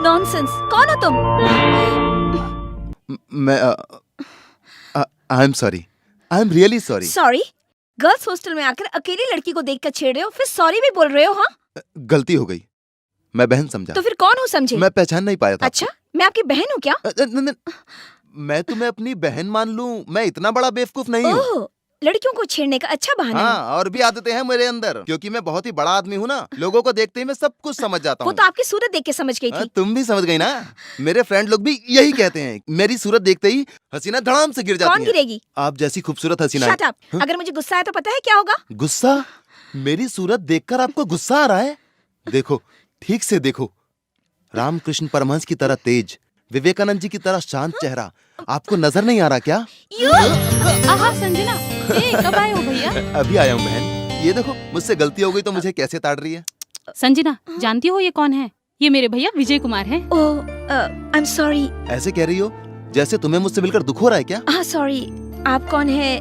Nonsense, कौन हो तुम? मैं आई am sorry, I am really sorry. Sorry? Girls hostel में आकर अकेली लड़की को देखकर छेड़ रहे हो, फिर सॉरी भी बोल रहे हो? हाँ, गलती हो गई, मैं बहन समझा। तो फिर कौन हो समझे? मैं पहचान नहीं पाया था। अच्छा, मैं आपकी बहन हूँ क्या? मैं तुम्हें अपनी बहन मान लूं, मैं इतना बड़ा बेवकूफ नहीं हूँ। ओह, लड़कियों को छेड़ने का अच्छा बहाना है। हाँ, और भी आदतें हैं मेरे अंदर, क्योंकि मैं बहुत ही बड़ा आदमी हूँ ना। लोगों को देखते ही मैं सब कुछ समझ जाता वो हूँ। तो आपकी सूरत देख के समझ गई थी। तुम भी समझ गई ना। मेरे फ्रेंड लोग भी यही कहते हैं, मेरी सूरत देखते ही हसीना धड़ाम से गिर जाती कौन है। गिरेगी? आप जैसी खूबसूरत हसीना। Shut up. अगर मुझे गुस्सा है तो पता है क्या होगा? गुस्सा? मेरी सूरत देखकर आपको गुस्सा आ रहा है? देखो, ठीक से देखो, रामकृष्ण परमहंस की तरह तेज, विवेकानंद जी की तरह शांत चेहरा आपको नजर नहीं आ रहा क्या? आहा संजना, कब आए हो भैया? अभी आया हूँ बहन। ये देखो, मुझसे गलती हो गई तो मुझे कैसे ताड़ रही है। संजना, जानती हो ये कौन है? ये मेरे भैया विजय कुमार हैं। ओह, आई एम सॉरी। ऐसे कह रही हो जैसे तुम्हें मुझसे मिलकर दुख हो रहा है क्या? हाँ सॉरी, आप कौन है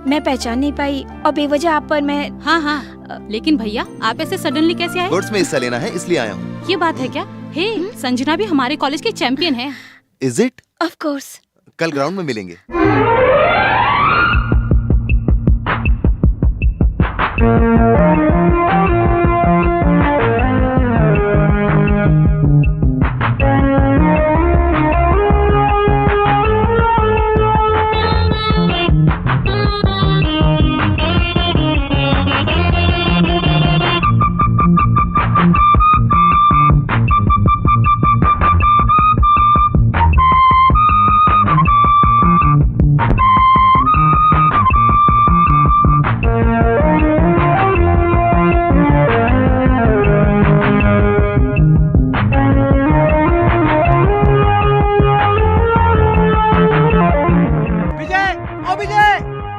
मैं पहचान नहीं पाई और बेवजह आप पर मैं। हाँ, लेकिन भैया आप ऐसे सडनली कैसे आए? कोर्स में हिस्सा लेना है इसलिए आया हूँ। ये बात है क्या? हे, संजना भी हमारे कॉलेज की चैंपियन है। Is it? Of course. कल ग्राउंड में मिलेंगे।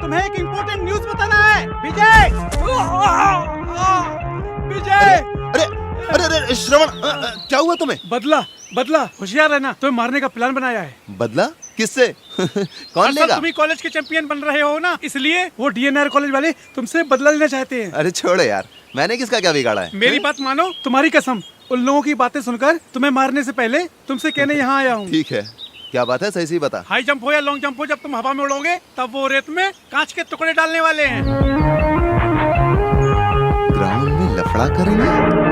तुम्हें एक इम्पोर्टेंट न्यूज बताना है। विजय! विजय! अरे श्रवण, क्या हुआ तुम्हें? बदला होशियार रहना। तुम्हें मारने का प्लान बनाया है। बदला? किससे? कौन लेगा? तुम ही कॉलेज के चैंपियन बन रहे हो ना, इसलिए वो डीएनआर कॉलेज वाले तुमसे बदला लेना चाहते हैं। अरे छोड़ो यार, मैंने किसका क्या बिगाड़ा है? मेरी बात मानो, तुम्हारी कसम, उन लोगों की बातें सुनकर तुम्हें मारने से पहले तुमसे कहने यहाँ आया हूँ। ठीक है, क्या बात है, सही सही बता। हाई जंप हो या लॉन्ग जंप हो, जब तुम हवा में उड़ोगे तब वो रेत में कांच के टुकड़े डालने वाले हैं। ग्राउंड में लफड़ा करेंगे?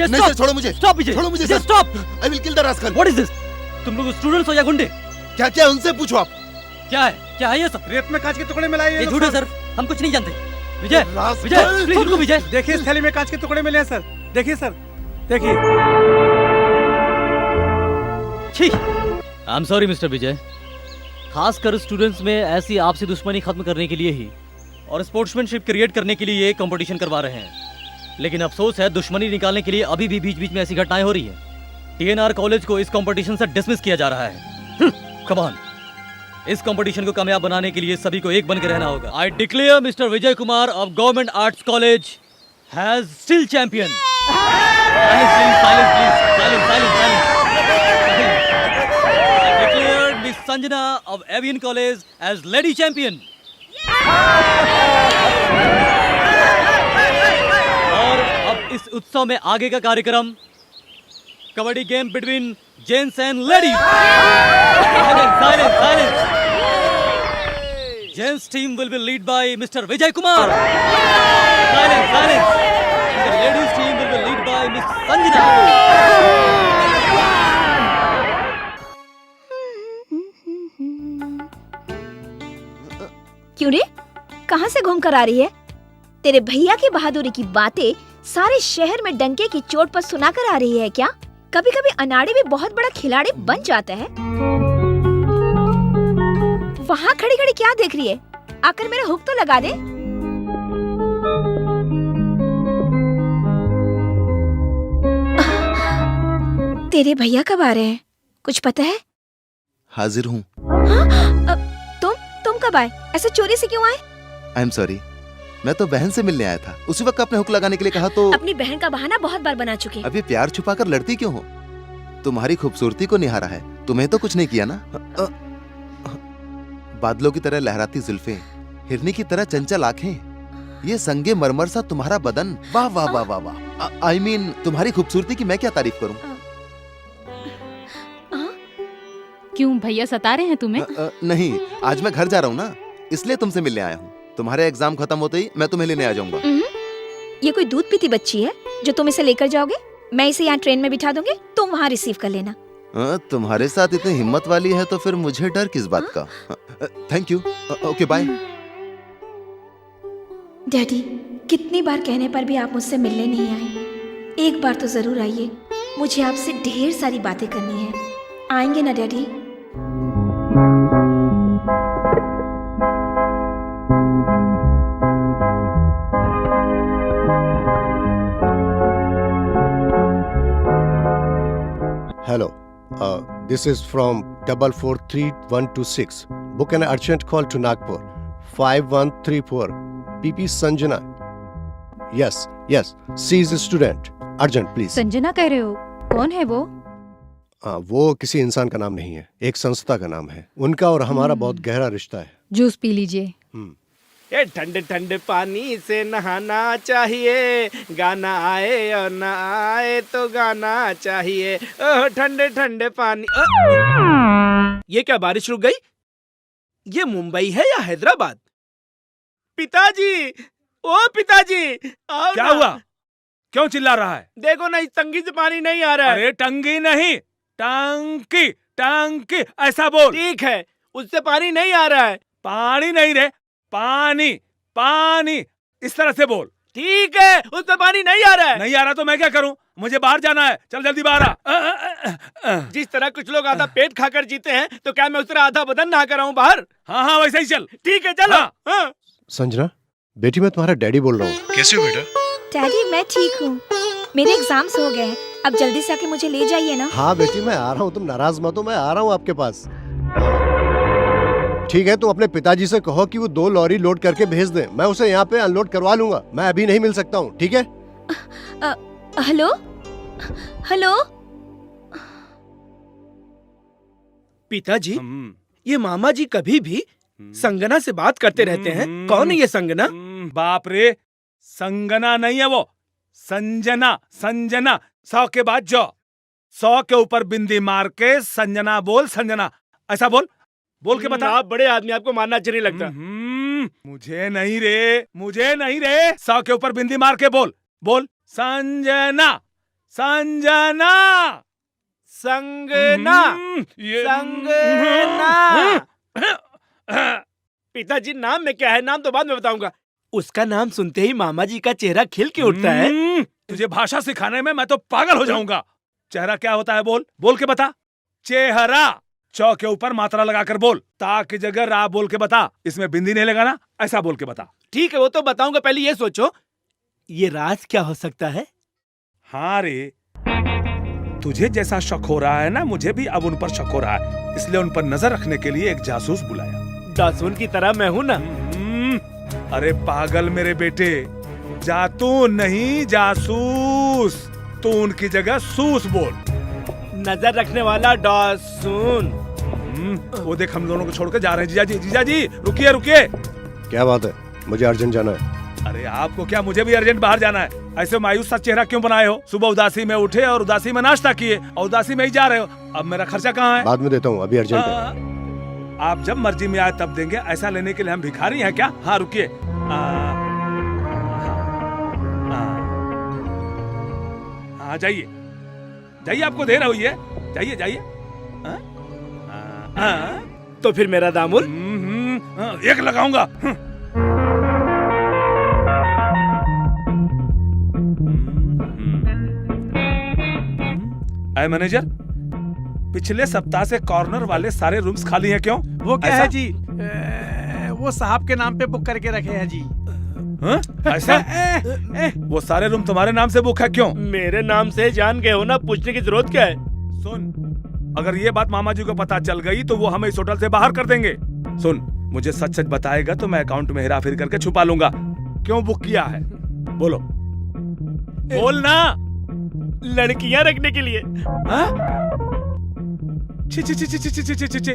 नहीं सर, छोड़ो मुझे। स्टॉप विजय, छोड़ो मुझे sir. Sir. Stop. I will kill the rascal. What is this? तुम लोग स्टूडेंट्स हो या गुंडे? क्या क्या उनसे पूछो आप। क्या है ये सब? रेत में कांच के टुकड़े मिलाए ये झूठ है सर, हम कुछ नहीं जानते। विजय, रास्कल। विजय, प्लीज रुको विजय। देखिए, इस थैली में कांच के टुकड़े मिले हैं सर। देखिए सर, देखिए। छी, आई एम सॉरी मिस्टर विजय। खासकर स्टूडेंट्स में ऐसी आपसी दुश्मनी खत्म करने के लिए ही और स्पोर्ट्समैनशिप क्रिएट करने के लिए ये कंपटीशन करवा रहे हैं। लेकिन अफसोस है, दुश्मनी निकालने के लिए अभी भी बीच बीच में ऐसी घटनाएं हो रही है। टीएनआर कॉलेज को इस कंपटीशन से डिसमिस किया जा रहा है। कम ऑन, इस कंपटीशन को कामयाब बनाने के लिए सभी को एक बनकर रहना होगा। I declare mister Vijay Kumar of government arts college has still champion. Declared Miss Sanjana of Avian College as lady champion. और अब इस उत्सव में आगे का कार्यक्रम kabaddi game between gents and ladies. Silence. Gents team will be lead by mister Vijay Kumar. Silence. Ladies team will be lead by miss Sanjana. क्यों रे, कहाँ से घूम कर आ रही है? तेरे भैया की बहादुरी की बातें सारे शहर में डंके की चोट पर सुनाकर आ रही है क्या? कभी कभी अनाड़ी भी बहुत बड़ा खिलाड़ी बन जाता है। वहाँ खड़ी खड़ी क्या देख रही है? आकर मेरा हुक तो लगा दे। तेरे भैया कब आ रहे हैं, कुछ पता है? हाजिर हूँ। तुम कब आए? ऐसे चोरी से क्यों आए? आई एम सॉरी, मैं तो बहन से मिलने आया था। उसी वक्त आपने हुक लगाने के लिए कहा तो। अपनी बहन का बहाना बहुत बार बना चुके। अभी प्यार छुपाकर लड़ती क्यों हो? तुम्हारी खूबसूरती को निहारा है, तुम्हें तो कुछ नहीं किया ना। बादलों की तरह लहराती जुल्फें, हिरनी की तरह चंचल आंखें, ये संगे मरमर सा तुम्हारा बदन, वाह वाह वाह वाह वाह। आई मीन तुम्हारी खूबसूरती की मैं क्या तारीफ करूं? क्यों भैया सता रहे हैं तुम्हें? नहीं, आज मैं घर जा रहा हूँ ना, इसलिए तुमसे मिलने आया हूँ। तुम्हारे एग्जाम खत्म होते ही मैं तुम्हें लेने आ जाऊंगा। ये कोई दूध पीती बच्ची है जो तुम इसे लेकर जाओगे? मैं इसे यहाँ ट्रेन में बिठा दूंगी, तुम वहाँ रिसीव कर लेना। तुम्हारे साथ इतनी हिम्मत वाली है तो फिर मुझे डर किस बात का? Thank you, okay bye. Daddy, कितनी बार कहने पर भी आप मुझसे मिलने नहीं आए। एक बार तो जरूर आइए, मुझे आपसे ढेर सारी बातें करनी है। आएंगे ना daddy? Hello, this is from 443126. Book an urgent call to Nagpur. 5134. PP Sanjana. Yes, she is a student. Urgent, please. Sanjana कह रहे हो? कौन है वो? वो किसी इंसान का नाम नहीं है, एक संस्था का नाम है। उनका और हमारा बहुत गहरा रिश्ता है। जूस पी लीजिए। ये ठंडे ठंडे पानी से नहाना चाहिए, गाना आए और ना आए तो गाना चाहिए। ओह ठंडे ठंडे पानी। ये क्या बारिश रुक गई? ये मुंबई है या हैदराबाद? पिताजी, ओ पिताजी, आओ क्या ना। हुआ? क्यों चिल्ला रहा है? देखो ना, इस टंकी से पानी नहीं आ रहा है। अरे टंकी नहीं, टंकी टंकी ऐसा बोल। ठीक है, उससे पानी नहीं आ रहा है। पानी नहीं रे, पानी पानी इस तरह से बोल। ठीक है, उससे पानी नहीं आ रहा है। नहीं आ रहा तो मैं क्या करूं? मुझे बाहर जाना है, चल जल्दी बाहर आ। जिस तरह कुछ लोग आधा पेट खाकर जीते हैं, तो क्या मैं उस तरह आधा बदन नहा कर आऊं बाहर? हाँ वैसे ही चल। ठीक है, चलो। हाँ। हाँ। संजना, बेटी मैं तुम्हारा डैडी बोल रहा हूँ। कैसे हो बेटा? डैडी, मैं ठीक हूँ। मेरे एग्जाम्स हो गए हैं, अब जल्दी से आके मुझे ले जाइए ना। हाँ बेटी, मैं आ रहा हूँ, तुम नाराज मत हो, मैं आ रहा हूँ आपके पास। ठीक है, तुम अपने पिताजी से कहो कि वो 2 लॉरी लोड करके भेज दें, मैं उसे यहाँ पे अनलोड करवा लूंगा। मैं अभी नहीं मिल सकता हूँ, ठीक है? Hello hello. पिताजी, ये मामा जी कभी भी संगना से बात करते रहते हैं। कौन है ये संगना? बाप रे, संगना नहीं है वो, संजना। संजना 100 के बाद जो 100 के ऊपर बिंदी मार के संजना बोल, संजना ऐसा बोल के बता। आप बड़े आदमी, आपको मानना अच्छा नहीं लगता। मुझे नहीं रे 100 के ऊपर बिंदी मार के बोल संजना संजना संगना संगना। पिताजी, नाम में क्या है? नाम तो बाद में बताऊंगा। उसका नाम सुनते ही मामा जी का चेहरा खिल के उठता है। तुझे भाषा सिखाने में मैं तो पागल हो जाऊंगा। चेहरा क्या होता है? बोल के बता। चेहरा 100 के ऊपर मात्रा लगाकर बोल, ता की जगह रा बोल के बता। इसमें बिंदी नहीं लगाना, ऐसा बोल के बता। ठीक है, वो तो बताऊंगा, पहले ये सोचो ये राज क्या हो सकता है? हाँ रे, तुझे जैसा शक हो रहा है ना, मुझे भी अब उन पर शक हो रहा है, इसलिए उन पर नजर रखने के लिए एक जासूस बुलाया। जासून की तरह मैं हूं ना। अरे पागल मेरे बेटे, जातून नहीं जासूस। तू उनकी जगह सूस बोल। नजर रखने वाला डासून। वो देख, हम दोनों को छोड़कर जा रहे हैं। जीजाजी रुकिए। क्या बात है? मुझे अर्जेंट जाना है। अरे आपको क्या, मुझे भी अर्जेंट बाहर जाना है। ऐसे मायूस सा चेहरा क्यों बनाए हो? सुबह उदासी में उठे और उदासी में नाश्ता किए और उदासी में ही जा रहे हो। अब मेरा खर्चा कहाँ है? बाद में देता हूँ, अभी अर्जेंट है। आप जब मर्जी में आए तब देंगे। ऐसा लेने के लिए हम भिखारी हैं क्या? हाँ रुकिए। हाँ जाइए जाइए, आपको देर हुई है, जाइए जाइए। तो फिर मेरा दामुल? एक लगाऊंगा। आए मैनेजर, पिछले सप्ताह से कॉर्नर वाले सारे रूम्स खाली हैं क्यों? वो क्या ऐसा? है जी, वो साहब के नाम पे बुक करके रखे हैं जी। हाँ? ऐसा? वो सारे रूम तुम्हारे नाम से बुक है क्यों? मेरे नाम से जान गए हो ना, पूछने की जरूरत क्या है? सुन, अगर ये बात मामा जी को पता चल गई तो वो हमें इस होटल से बाहर कर देंगे। सुन, मुझे सच सच बताएगा तो मैं अकाउंट में हेरा फेरी करके छुपा लूंगा। क्यों बुक किया है? बोलो, बोल ना। लड़कियां रखने के लिए। हाँ? छी छी छी छी छी छी छी छी छी।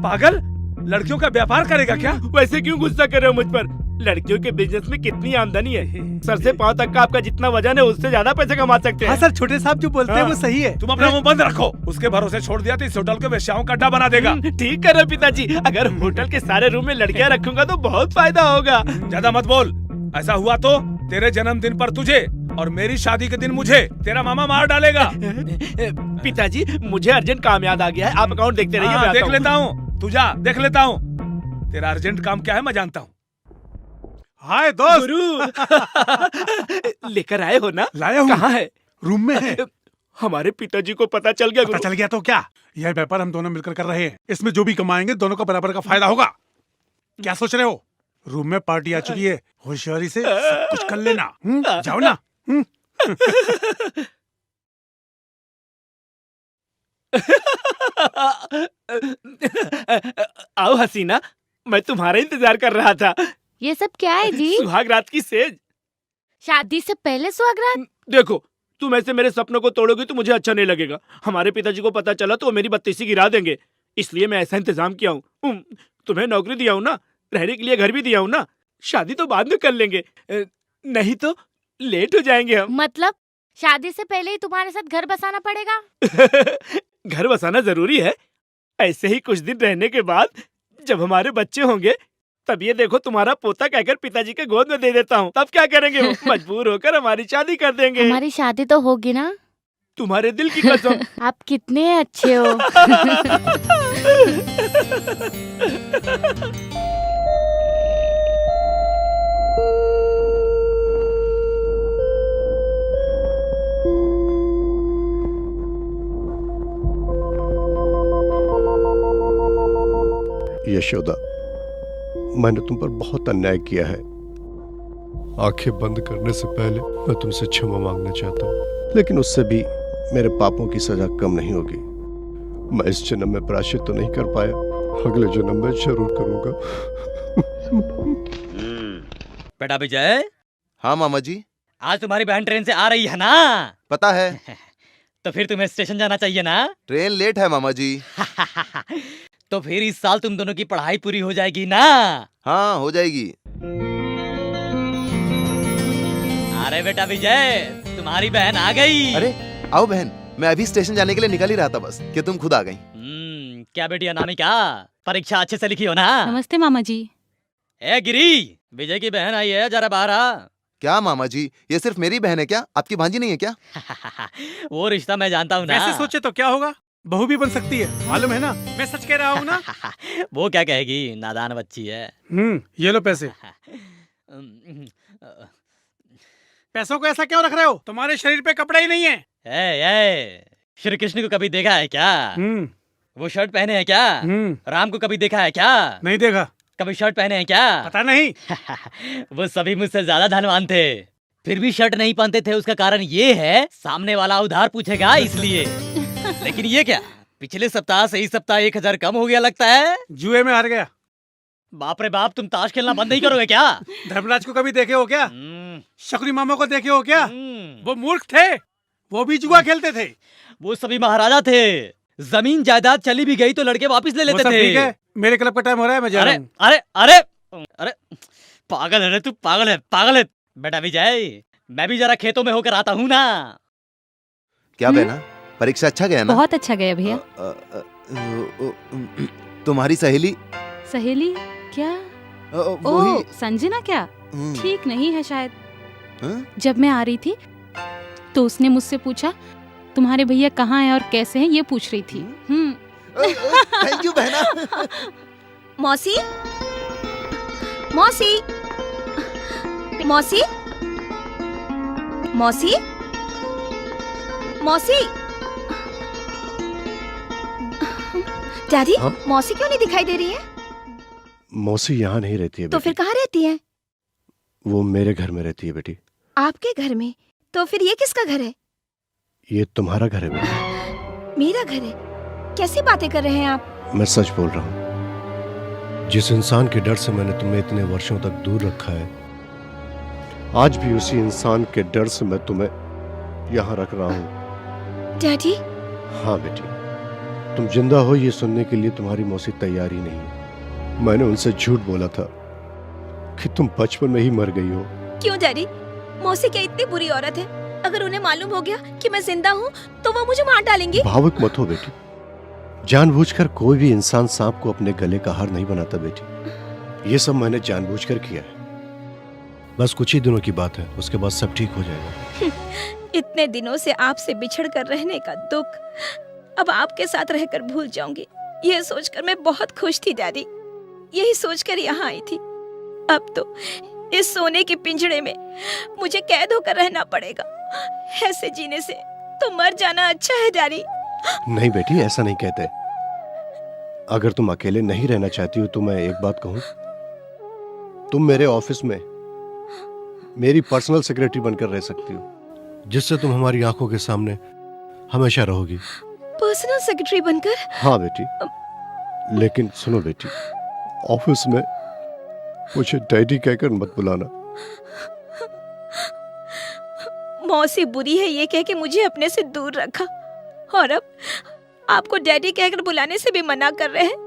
पागल, लड़कियों का व्यापार करेगा क्या? वैसे क्यों गुस्सा कर रहे हो मुझ पर? लड़कियों के बिजनेस में कितनी आमदनी है। सर से पांव तक का आपका जितना वजन है उससे ज्यादा पैसे कमा सकते हैं। हाँ सर, छोटे साहब जो बोलते हैं वो सही है। तुम अपना मुंह बंद रखो। उसके भरोसे छोड़ दिया तो इस होटल को वेश्याओं का अड्डा बना देगा। ठीक कर रहे हो पिताजी, अगर होटल के सारे रूम में लड़कियां रखूंगा तो बहुत फायदा होगा। ज्यादा मत बोल। ऐसा हुआ तो तेरे जन्मदिन पर तुझे और मेरी शादी के दिन मुझे तेरा मामा मार डालेगा। पिताजी, मुझे अर्जेंट काम याद आ गया है, आप अकाउंट देखते रहिए। मैं देख आता लेता हूँ, तू जा, देख लेता हूँ। तेरा अर्जेंट काम क्या है मैं जानता हूँ। हाय दोस्त। गुरु लेकर आए हो ना? लाया हूँ। कहाँ है? रूम में है। हमारे पिताजी को पता चल गया। पता चल गया तो क्या? यह व्यापार हम दोनों मिलकर कर रहे हैं। इसमें जो भी कमाएंगे दोनों का बराबर का फायदा होगा। क्या सोच रहे हो? रूम में पार्टी आ चुकी है, होशियारी से सब कुछ कर लेना। जाओ ना। आओ हसीना, मैं तुम्हारा इंतजार कर रहा था। ये सब क्या है जी? सुहाग रात की सेज। शादी से पहले सुहागरात? देखो, तुम ऐसे मेरे सपनों को तोड़ोगी तो मुझे अच्छा नहीं लगेगा। हमारे पिताजी को पता चला तो वो मेरी बत्तीसी गिरा देंगे। इसलिए मैं ऐसा इंतजाम किया हूँ। तुम्हें नौकरी दिया हूँ ना, रहने के लिए घर भी दिया हूँ ना, शादी तो बाद में कर लेंगे, नहीं तो लेट हो जाएंगे हम। मतलब शादी से पहले ही तुम्हारे साथ घर बसाना पड़ेगा? घर बसाना जरूरी है। ऐसे ही कुछ दिन रहने के बाद जब हमारे बच्चे होंगे तब ये देखो तुम्हारा पोता कहकर पिताजी के गोद में दे देता हूँ। तब क्या करेंगे वो? मजबूर होकर हमारी शादी कर देंगे। हमारी शादी तो होगी ना? तुम्हारे दिल की कसम। आप कितने अच्छे हो। यशोदा, मैंने तुम पर बहुत अन्याय किया है। आंखें बंद करने से पहले मैं तुमसे क्षमा मांगना चाहता हूँ, लेकिन उससे भी मेरे पापों की सजा कम नहीं होगी। मैं इस जन्म में प्रायश्चित तो नहीं कर पाया, अगले जन्म में जरूर करूंगा। बेटा विजय, हाँ मामा जी। आज तुम्हारी बहन ट्रेन से आ रही है ना? पता है। तो फिर तुम्हें स्टेशन जाना चाहिए ना? ट्रेन लेट है मामा जी। तो फिर इस साल तुम दोनों की पढ़ाई पूरी हो जाएगी ना? हाँ हो जाएगी। अरे बेटा विजय, तुम्हारी बहन आ गई। अरे आओ बहन, मैं अभी स्टेशन जाने के लिए निकल ही रहा था बस कि तुम खुद आ गई। क्या बेटी अनामिका, परीक्षा अच्छे से लिखी हो ना? नमस्ते मामा जी। ए गिरी, विजय की बहन आई है, जरा बाहर आ। क्या मामा जी, ये सिर्फ मेरी बहन है क्या? आपकी भांजी नहीं है क्या? वो रिश्ता मैं जानता हूँ ना। वैसे सोचे तो क्या होगा, बहू भी बन सकती है, मालूम है ना? मैं सच कह रहा हूँ ना। वो क्या कहेगी, नादान बच्ची है। ये लो पैसे। पैसों को ऐसा क्यों रख रहे हो? तुम्हारे शरीर पे कपड़ा ही नहीं है। ए, श्री कृष्ण को कभी देखा है क्या? वो शर्ट पहने हैं क्या? राम को कभी देखा है क्या? नहीं देखा। कभी शर्ट पहने हैं क्या? पता नहीं। वो सभी मुझसे ज्यादा धनवान थे, फिर भी शर्ट नहीं पहनते थे। उसका कारण ये है, सामने वाला उधार पूछेगा इसलिए। लेकिन ये क्या, पिछले सप्ताह से इस सप्ताह 1000 कम हो गया लगता है। जुए में हार गया। बाप रे बाप, तुम ताश खेलना बंद नहीं करोगे क्या? धर्मराज को कभी देखे हो क्या? शकुनी मामा को देखे हो क्या? वो मूर्ख थे, वो भी जुआ खेलते थे। वो सभी महाराजा थे, जमीन जायदाद चली भी गई तो लड़के वापस ले लेते थे। ठीक है, मेरे क्लब का टाइम हो रहा है, मैं जा रहा हूं। अरे अरे अरे अरे, पागल है रे तू, पागल है, पागल है। बेटा विजय, मैं भी जरा खेतों में होकर आता हूँ ना। क्या बहना, परीक्षा अच्छा गया ना? बहुत अच्छा गया भैया। तुम्हारी सहेली सहेली क्या? वही ओह संजना क्या? ठीक नहीं है शायद। जब मैं आ रही थी तो उसने मुझसे पूछा तुम्हारे भैया कहाँ हैं और कैसे हैं, ये पूछ रही थी। थैंक यू बहना। मौसी, मौसी, मौसी, मौसी, मौसी। डैडी, हाँ? मौसी क्यों नहीं दिखाई दे रही है? मौसी यहाँ नहीं रहती है तो बेटी। फिर कहाँ रहती है? वो मेरे घर में रहती है बेटी। आपके घर में? तो फिर ये किसका घर है? ये तुम्हारा घर है बेटी। मेरा घर है? कैसी बातें कर रहे हैं आप? मैं सच बोल रहा हूँ। जिस इंसान के डर से मैंने तुम्हें इतने वर्षों तक दूर रखा है, आज भी उसी इंसान के डर से मैं तुम्हें यहाँ रख रहा हूँ। डैडी, हाँ बेटी, तुम जिंदा हो ये सुनने के लिए तुम्हारी मौसी तैयार ही नहीं है। मैंने उनसे झूठ बोला था कि तुम बचपन में ही मर गई हो। क्यों डैडी? मौसी क्या इतनी बुरी औरत है? अगर उन्हें मालूम हो गया कि मैं जिंदा हूँ तो वो मुझे मार डालेंगी। भावुक मत हो बेटी। जानबूझकर कोई भी इंसान सांप को अपने गले का हार नहीं बनाता बेटी। ये सब मैंने जानबूझकर किया है। बस कुछ ही दिनों की बात है, उसके बाद सब ठीक हो जाएगा। इतने दिनों से आपसे बिछड़ कर रहने का दुख अब आपके साथ रहकर भूल जाऊंगी, ये सोचकर मैं बहुत खुश थी डैडी। यही सोचकर यहाँ आई थी। अब तो इस सोने के पिंजड़े में मुझे कैद होकर रहना पड़ेगा। ऐसे जीने से तो मर जाना अच्छा है डैडी। नहीं बेटी, ऐसा नहीं कहते। अगर तुम अकेले नहीं रहना चाहती हो तो मैं एक बात कहूं, तुम मेरे ऑफिस में मेरी पर्सनल सेक्रेटरी बनकर रह सकती हो, जिससे तुम हमारी आंखों के सामने हमेशा रहोगी। पर्सनल सेक्रेटरी बनकर? हाँ बेटी, लेकिन सुनो बेटी, ऑफिस में मुझे डैडी कहकर मत बुलाना। मौसी बुरी है ये कह के मुझे अपने से दूर रखा, और अब आपको डैडी कहकर बुलाने से भी मना कर रहे हैं।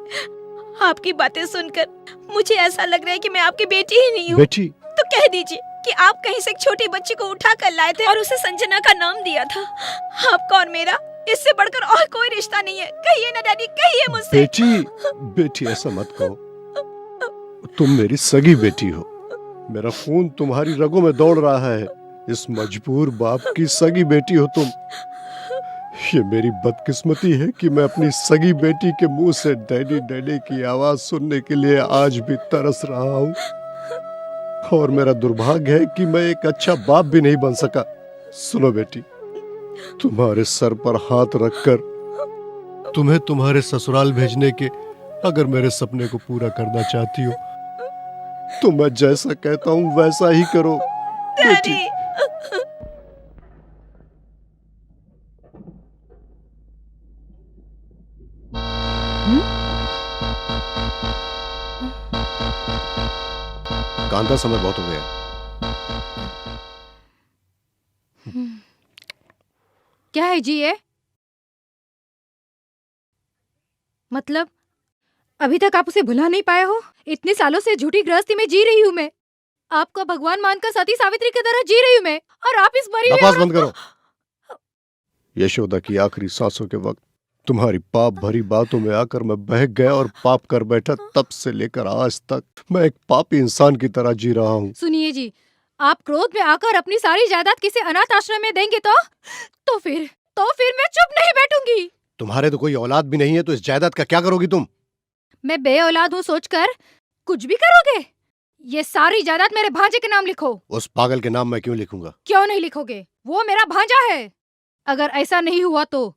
आपकी बातें सुनकर मुझे ऐसा लग रहा है कि मैं आपकी बेटी ही नहीं हूँ। बेटी, तो कह दीजिए कि आप कहीं से एक छोटी बच्ची को उठा कर लाए थे और उसे संजना का नाम दिया था। आपका और मेरा इससे बढ़कर और कोई रिश्ता नहीं है। कहिए ना डैडी, कहिए मुझसे। बेटी ऐसा मत कहो। तुम मेरी सगी बेटी हो। मेरा खून तुम्हारी रगों में दौड़ रहा है। इस मजबूर बाप की सगी बेटी हो तुम। ये मेरी बदकिस्मती है कि मैं अपनी सगी बेटी के मुंह से डैडी डैडी की आवाज सुनने के लिए आज भी तरस रहा हूँ। और मेरा दुर्भाग्य है कि मैं एक अच्छा बाप भी नहीं बन सका। सुनो बेटी, तुम्हारे सर पर हाथ रखकर तुम्हें तुम्हारे ससुराल भेजने के अगर मेरे सपने को पूरा करना चाहती हो तो मैं जैसा कहता हूँ वैसा ही करो बेटी। कांता, समय बहुत हो गया। क्या है जी ये? मतलब अभी तक आप उसे भुला नहीं पाए हो? इतने सालों से झूठी गृहस्थी में जी रही हूँ मैं। आपको भगवान मानकर सती सावित्री की तरह जी रही हूँ मैं, और आप इस मरी हुई बकवास औरत बंद करो। यशोदा की आखिरी सांसों के वक्त तुम्हारी पाप भरी बातों में आकर मैं बहक गया और पाप कर बैठा। तब से लेकर आज तक मैं एक पापी इंसान की तरह जी रहा हूँ। सुनिए जी, आप क्रोध में आकर अपनी सारी जायदाद किसी अनाथ आश्रम में देंगे तो फिर मैं चुप नहीं बैठूंगी। तुम्हारे तो कोई औलाद भी नहीं है, तो इस जायदाद का क्या करोगी तुम? मैं बे औलाद हूँ सोचकर कुछ भी करोगे? ये सारी जायदाद मेरे भांजे के नाम लिखो। उस पागल के नाम मैं क्यों लिखूंगा? क्यों नहीं लिखोगे? वो मेरा भांजा है। अगर ऐसा नहीं हुआ तो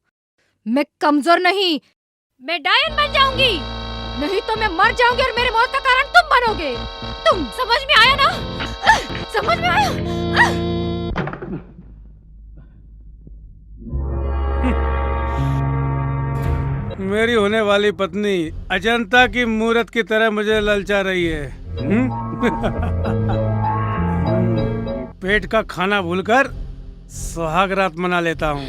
मैं कमजोर नहीं, मैं डायन बन जाऊंगी। नहीं तो मैं मर जाऊंगी और मेरे मौत का कारण तुम बनोगे। तुम समझ में आया ना? समझ में आया? मेरी होने वाली पत्नी अजंता की मूरत की तरह मुझे ललचा रही है। पेट का खाना भूलकर सुहाग रात मना लेता हूँ।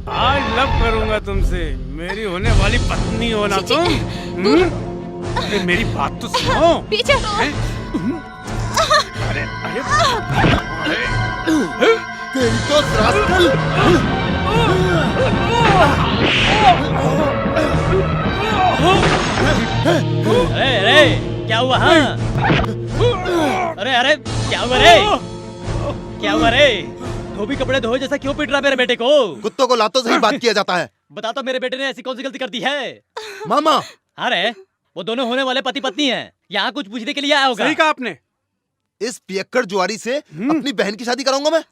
आज लव करूंगा तुमसे। मेरी होने वाली पत्नी हो ना तुम। अरे मेरी बात तो सुनो। पीछे हैं? अरे अरे तेरी तो रास्कल। अरे अरे क्या हुआ? हाँ अरे अरे क्या हुआ रे? क्या हुआ रे? धोबी कपड़े धोए जैसा क्यों पीट रहा मेरे बेटे को? कुत्तों को लातों से ही बात किया जाता है। बता तो मेरे बेटे ने ऐसी कौन सी गलती कर दी है? मामा, अरे वो दोनों होने वाले पति पत्नी हैं। यहाँ कुछ पूछने के लिए आया होगा। सही कहा आपने। इस पियक्कड़ जुआरी से अपनी बहन की शादी कराऊंगा मैं?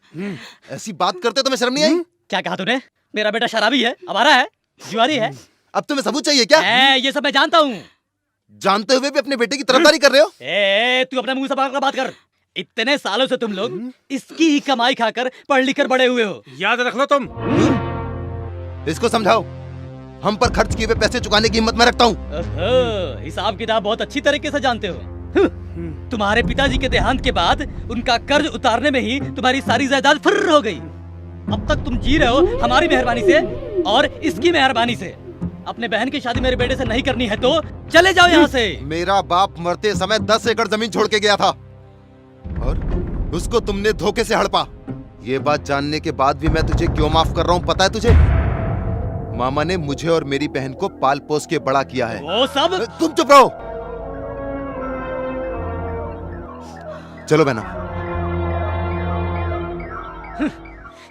ऐसी बात करते तो मैं शर्म नहीं आई? क्या कहा तूने? मेरा बेटा शराबी है, आवारा है, जुआरी है। अब तुम्हें सबूत चाहिए क्या? ये सब मैं जानता हूँ। जानते हुए भी अपने बेटे की तरफदारी कर रहे हो? तू अपना मुंह संभाल कर बात कर। इतने सालों से तुम लोग इसकी ही कमाई खाकर पढ़ लिख कर बड़े हुए हो। याद रख लो तुम। इसको समझाओ, हम पर खर्च किए हुए पैसे चुकाने की हिम्मत मैं रखता हूँ। हिसाब किताब बहुत अच्छी तरीके से जानते हो। तुम्हारे पिताजी के देहांत के बाद उनका कर्ज उतारने में ही तुम्हारी सारी जायदाद फुर्र हो गई। अब तक तुम जी रहे हो हमारी मेहरबानी से और इसकी मेहरबानी से। अपने बहन की शादी मेरे बेटे से नहीं करनी है तो चले जाओ यहाँ से। मेरा बाप मरते समय 10 एकड़ जमीन छोड़ के गया था और उसको तुमने धोखे से हड़पा। ये बात जानने के बाद भी मैं तुझे क्यों माफ कर रहा हूँ पता है तुझे? मामा ने मुझे और मेरी बहन को पाल पोस के बड़ा किया है। वो सब तुम चुप रहो। चलो बहना।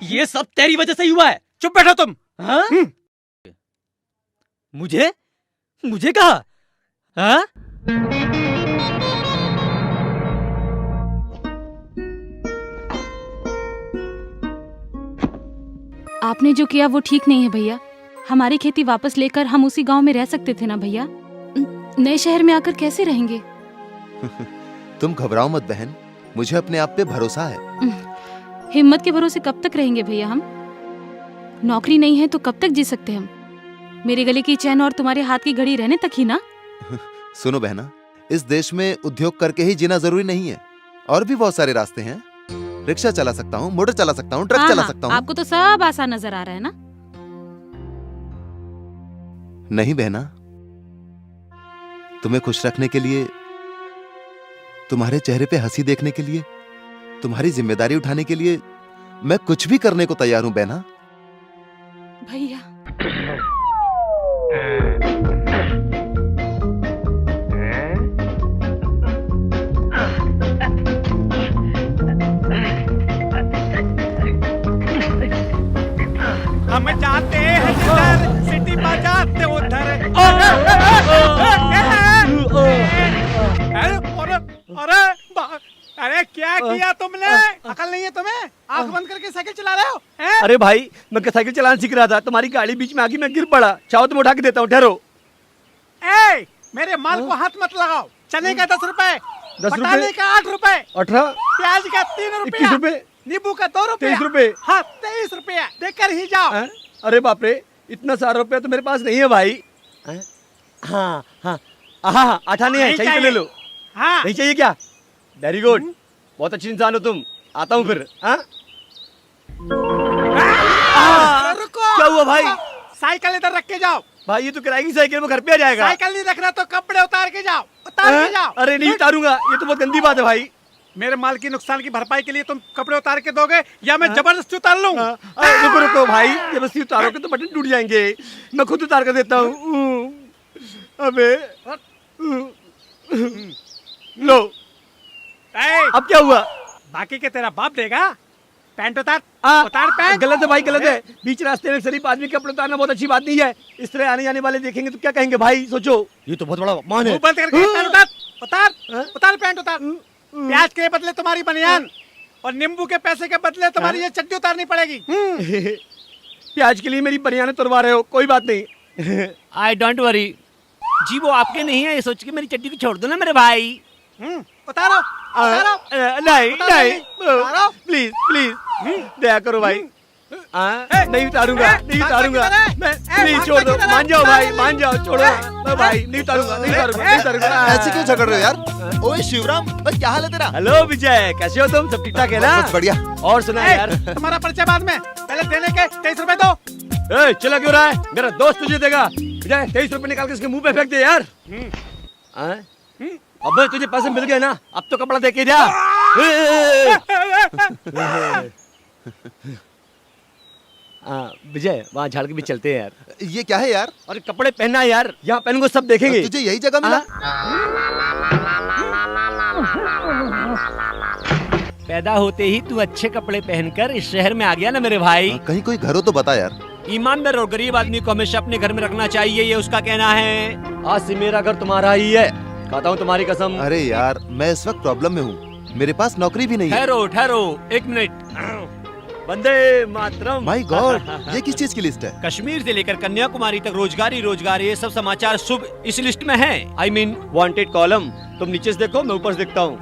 ये सब तेरी वजह से ही हुआ है। चुप बैठो तुम। हाँ? मुझे कहा? हाँ? आपने जो किया वो ठीक नहीं है भैया। हमारी खेती वापस लेकर हम उसी गांव में रह सकते थे ना भैया। नए शहर में आकर कैसे रहेंगे? तुम घबराओ मत बहन, मुझे अपने आप पे भरोसा है। हिम्मत के भरोसे कब तक रहेंगे भैया हम? नौकरी नहीं है तो कब तक जी सकते हम? मेरे गले की चैन और तुम्हारे हाथ की घड़ी रहने तक ही ना। सुनो बहना, इस देश में उद्योग करके ही जीना जरूरी नहीं है। और भी बहुत सारे रास्ते हैं। रिक्शा चला सकता हूँ, मोटर चला सकता हूँ, ट्रक चला सकता हूँ। आपको तो सब आसान नजर आ रहा है ना। नहीं बहना, तुम्हें खुश रखने के लिए, तुम्हारे चेहरे पे हंसी देखने के लिए, तुम्हारी जिम्मेदारी उठाने के लिए मैं कुछ भी करने को तैयार हूं बहना। भैया हम जाते हैं जिधर सिटी बजाते उधर। अरे क्या किया तुमने? अकल नहीं है तुम्हें? आंख बंद करके साइकिल चला रहे हो? अरे भाई मैं साइकिल चलाना सीख रहा था, तुम्हारी गाड़ी बीच में आ गई, मैं गिर पड़ा। चाहो तो मैं उठा के देता हूँ, ठहरो। मेरे माल को हाथ मत लगाओ। चने का 10 रुपए, 10 बटाने का 8 रुपए, 18, प्याज का 3 रुपया, 21 रुपए, नींबू का 2 रुपया, 23 रुपए। हाँ 23 रुपया देकर ही जाओ। अरे बाप रे, इतना सारा रुपया तो मेरे पास नहीं है भाई। हाँ हाँ हाँ, 18 नहीं है, चाहिए तो ले लो। हाँ नहीं चाहिए क्या? वेरी गुड, बहुत अच्छी इंसान हो तुम। आता हूँ फिर। रुको। क्या हुआ भाई? साइकिल इधर रख के जाओ। भाई ये तो किराए की साइकिल में घर पे आ जाएगा। साइकिल नहीं रखना तो कपड़े उतार के जाओ, उतार के जाओ। अरे नहीं उतारूंगा, ये तो बहुत गंदी बात है भाई। मेरे माल की नुकसान की भरपाई के लिए तुम कपड़े उतार के दोगे या मैं जबरदस्ती उतार लूं? रुको रुको भाई, जबरदस्ती उतारोगे तो बटन टूट जाएंगे। मैं खुद उतार कर देता हूँ। अबे लो, अब क्या हुआ? बाकी के तेरा बाप देगा। पैंट उतार, उतार पैंट। गलत है भाई, गलत है। बीच रास्ते में शरीफ आदमी के कपड़े उतारना बहुत अच्छी बात नहीं है। इस तरह आने जाने वाले देखेंगे तो क्या कहेंगे भाई? सोचो, ये तो बहुत बड़ा अपमान है। बंद करके पैंट उतार, उतार, उतार पैंट उतार। प्याज के बदले तुम्हारी बनियान और नींबू के पैसे के बदले तुम्हारी ये चड्डी उतारनी पड़ेगी। प्याज के लिए मेरी बनियान तुड़वा रहे हो, कोई बात नहीं। आई डोंट वरी जी, वो आपके नहीं है ये सोच के मेरी चड्डी को छोड़ दो ना मेरे भाई। उतारो, उतारो। नहीं नहीं, प्लीज प्लीज दया करो भाई। नहीं उतारूंगा, नहीं उतारूंगा मैं। प्लीज छोड़ दो, मान जाओ भाई, मान जाओ, छोड़ो भाई। नहीं उतारूंगा, नहीं उतारूंगा, नहीं उतारूंगा। ऐसे क्यों झगड़ रहे हो यार? ओए शिवराम, भाई क्या हाल है तेरा? हेलो विजय, कैसे हो तुम? सब ठीक ठाक है ना? बहुत बढ़िया। और सुना यार, तुम्हारा परिचय बाद में, पहले देने के 23 रुपए दो। चला क्यों रहा है? मेरा दोस्त तुझे देगा। विजय 23 रुपए निकाल के इसके मुंह पे फेंक दे यार। अबे तुझे पैसे मिल गए ना, अब तो कपड़ा दे के जा। विजय वहाँ झाड़ के बीच चलते हैं यार। ये क्या है यार? और कपड़े पहनना है यार, यहाँ पहनूंगा सब देखेंगे। तुझे यही जगह मिला? पैदा होते ही तू अच्छे कपड़े पहनकर इस शहर में आ गया ना मेरे भाई। कहीं कोई घर हो तो बता यार। ईमानदार और गरीब आदमी को हमेशा अपने घर में रखना चाहिए, ये उसका कहना है। आज से मेरा घर तुम्हारा ही है, खाता हूँ तुम्हारी कसम। अरे यार मैं इस वक्त प्रॉब्लम में हूँ, मेरे पास नौकरी भी नहीं है। ठहरो ठहरो 1 minute. Vande Mataram. My God, ये किस चीज की लिस्ट है? कश्मीर से लेकर कन्याकुमारी तक रोजगार ही रोजगार, ये सब समाचार शुभ इस लिस्ट में है। I mean wanted column. तुम नीचे से देखो, मैं ऊपर से देखता हूँ।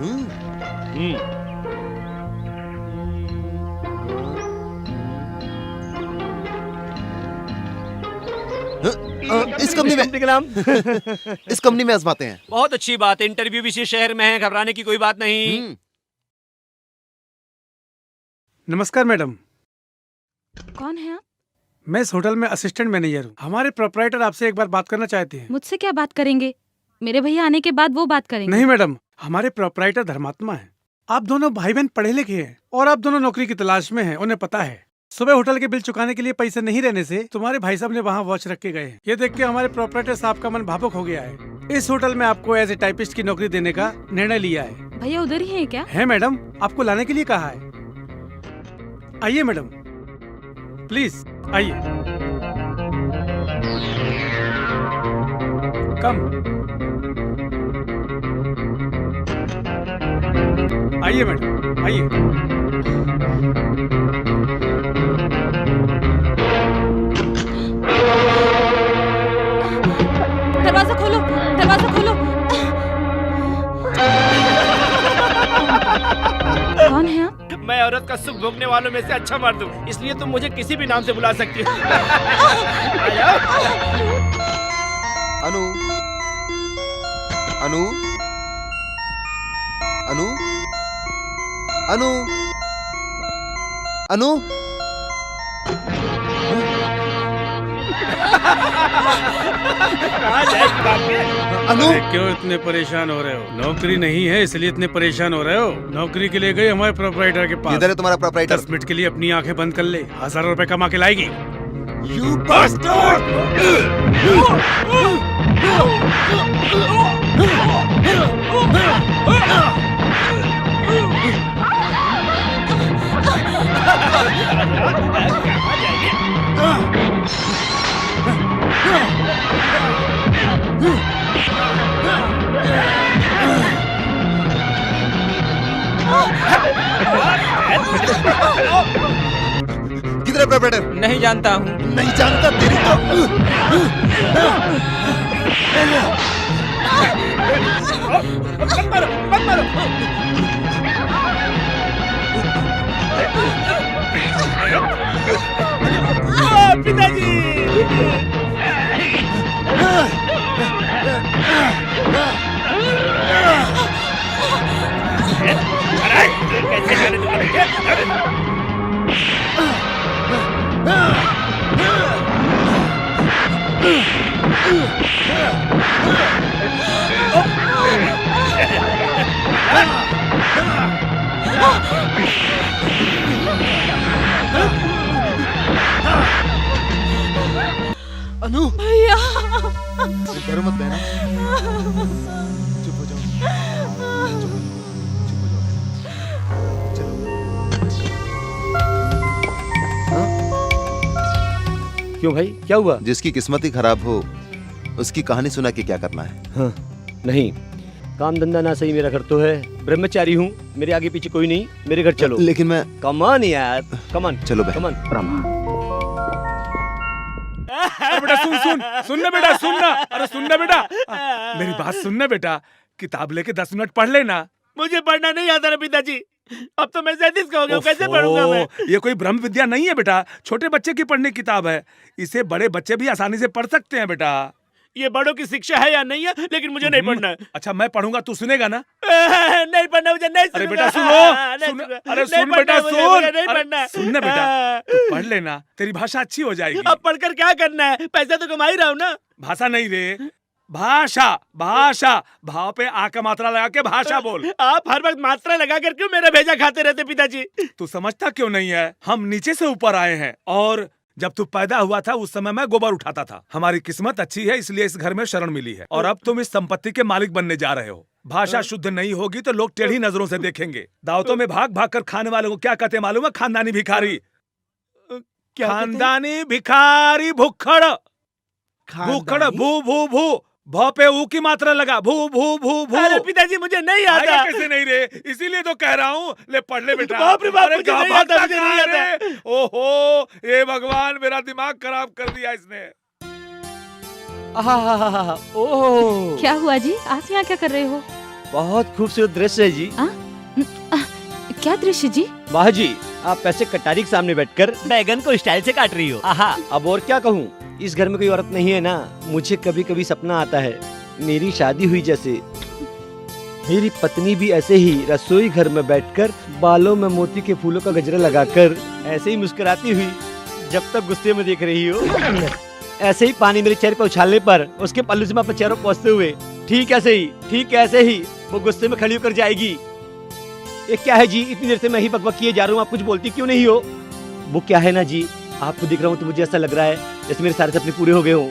इस कंपनी में का नाम इस कंपनी में आजमाते हैं। बहुत अच्छी बात है, इंटरव्यू भी इसी शहर में है, घबराने की कोई बात नहीं। नमस्कार मैडम। कौन है आप? मैं इस होटल में असिस्टेंट मैनेजर हूँ। हमारे प्रोपराइटर आपसे एक बार बात करना चाहते हैं। मुझसे क्या बात करेंगे? मेरे भैया आने के बाद वो बात करेंगे। नहीं मैडम, हमारे प्रोपराइटर धर्मात्मा हैं। आप दोनों भाई बहन पढ़े लिखे हैं और आप दोनों नौकरी की तलाश में हैं, उन्हें पता है। सुबह होटल के बिल चुकाने के लिए पैसे नहीं रहने से तुम्हारे भाई साहब ने वहाँ वॉच रख के गए हैं। ये देख के हमारे प्रोपराइटर साहब का मन भावुक हो गया है। इस होटल में आपको एज ए टाइपिस्ट की नौकरी देने का निर्णय लिया है। भैया उधर ही है क्या? है मैडम, आपको लाने के लिए कहा है। आइए मैडम, प्लीज आइए। कम आइए मैडम, आइए। दरवाजा खोलो, दरवाजा खोलो। कौन है आप? मैं औरत का सुख भोगने वालों में से अच्छा मर्द हूँ, इसलिए तुम मुझे किसी भी नाम से बुला सकती हो। अनु, अनु, अनु, अनु, अनु, अनु। अरे क्यों इतने परेशान हो रहे हो? नौकरी नहीं है इसलिए इतने परेशान हो रहे हो? नौकरी के लिए गए हमारे प्रोपराइटर के पास। इधर है तुम्हारा प्रोपराइटर। 10 मिनट के लिए अपनी आंखें बंद कर ले, 1000 रुपए कमा के लाएगी। You bastard! किधर है प्रोपराइटर? नहीं जानता हूँ। नहीं जानता तेरी अनु भैया डरो मत बहना, चुप हो जाओ, चुप हो जाओ, चलो। क्यों भाई, क्या हुआ? जिसकी किस्मत ही खराब हो उसकी कहानी सुना के क्या करना है? हाँ, नहीं, काम धंधा ना सही, मेरा घर तो है, ब्रह्मचारी हूँ, मेरे आगे पीछे कोई नहीं, मेरे घर चलो। लेकिन मैं कमान यार, कमान, चलो बहन। कमान। अरे बेटा सुन ना बेटा, सुनना। अरे सुनना बेटा, मेरी बात सुनना बेटा। किताब लेके 10 मिनट पढ़ लेना। मुझे पढ़ना नहीं आता ना पिताजी, अब तो मैं 37 का हो गया, कैसे पढ़ूंगा मैं? ये कोई ब्रह्म विद्या नहीं है बेटा, छोटे बच्चे की पढ़ने की किताब है। इसे बड़े बच्चे भी आसानी से पढ़ सकते हैं बेटा। ये बड़ों की शिक्षा है या नहीं है, लेकिन मुझे नहीं पढ़ना है। अच्छा मैं पढ़ूंगा, तू सुनेगा ना? नहीं पढ़ना मुझे, नहीं अरे सुनूंगा। बेटा सुनो, अरे नहीं सुन पढ़ना बेटा मुझे, सुन, मुझे नहीं अरे पढ़ना। सुन ना बेटा, तू पढ़ लेना, तेरी भाषा अच्छी हो जाएगी। अब पढ़कर क्या करना है? पैसा तो कमा ही रहा हूँ ना। भाषा नहीं रे, भाषा भाषा भाव पे आ का मात्रा लगा के भाषा बोल। आप हर वक्त मात्रा लगा कर क्यों मेरा भेजा खाते रहते पिताजी? तू समझता क्यों नहीं है? हम नीचे से ऊपर आए हैं और जब तू पैदा हुआ था उस समय मैं गोबर उठाता था। हमारी किस्मत अच्छी है इसलिए इस घर में शरण मिली है और अब तुम इस संपत्ति के मालिक बनने जा रहे हो। भाषा शुद्ध नहीं होगी तो लोग टेढ़ी नजरों से देखेंगे। दावतों में भाग भाग कर खाने वालों को क्या कहते हैं मालूम है? खानदानी भिखारी। खानदानी भिखारी भुक्खड़। भूखड़ भू भू भू भौ पे ऊ की मात्रा लगा भू भू भू भू। अरे पिताजी मुझे नहीं आता। कैसे नहीं रे? इसीलिए तो कह रहा हूँ ले पढ़ ले बेटा। बाप रे बाप, अरे मुझे नहीं कहाँ आता, भागता मुझे नहीं कहाँ आता। रे? ओहो ये भगवान मेरा दिमाग खराब कर दिया इसने। ओह क्या हुआ जी? आज यहाँ क्या कर रहे हो? बहुत खूबसूरत दृश्य है जी। क्या दृश्य जी? वाह जी, आप ऐसे कटारी के सामने बैठकर बैगन को स्टाइल से काट रही हो। आहा, अब और क्या कहूँ, इस घर में कोई औरत नहीं है ना। मुझे कभी कभी सपना आता है मेरी शादी हुई जैसे मेरी पत्नी भी ऐसे ही रसोई घर में बैठकर बालों में मोती के फूलों का गजरा लगाकर ऐसे ही मुस्कुराती हुई जब तक गुस्से में देख रही हो। ऐसे ही पानी मेरे चेहरे पर उछालने पर उसके पल्लू से मैं अपने चेहरे पर पहुँचते हुए ठीक ऐसे ही वो गुस्से में खड़ी होकर जाएगी। ये क्या है जी, इतनी देर से मैं ही बकबक किए जा रहा हूँ, आप कुछ बोलती क्यों नहीं हो? वो क्या है ना जी, आपको दिख रहा हूँ तो मुझे ऐसा लग रहा है जैसे मेरे सारे सपने पूरे हो गए हों।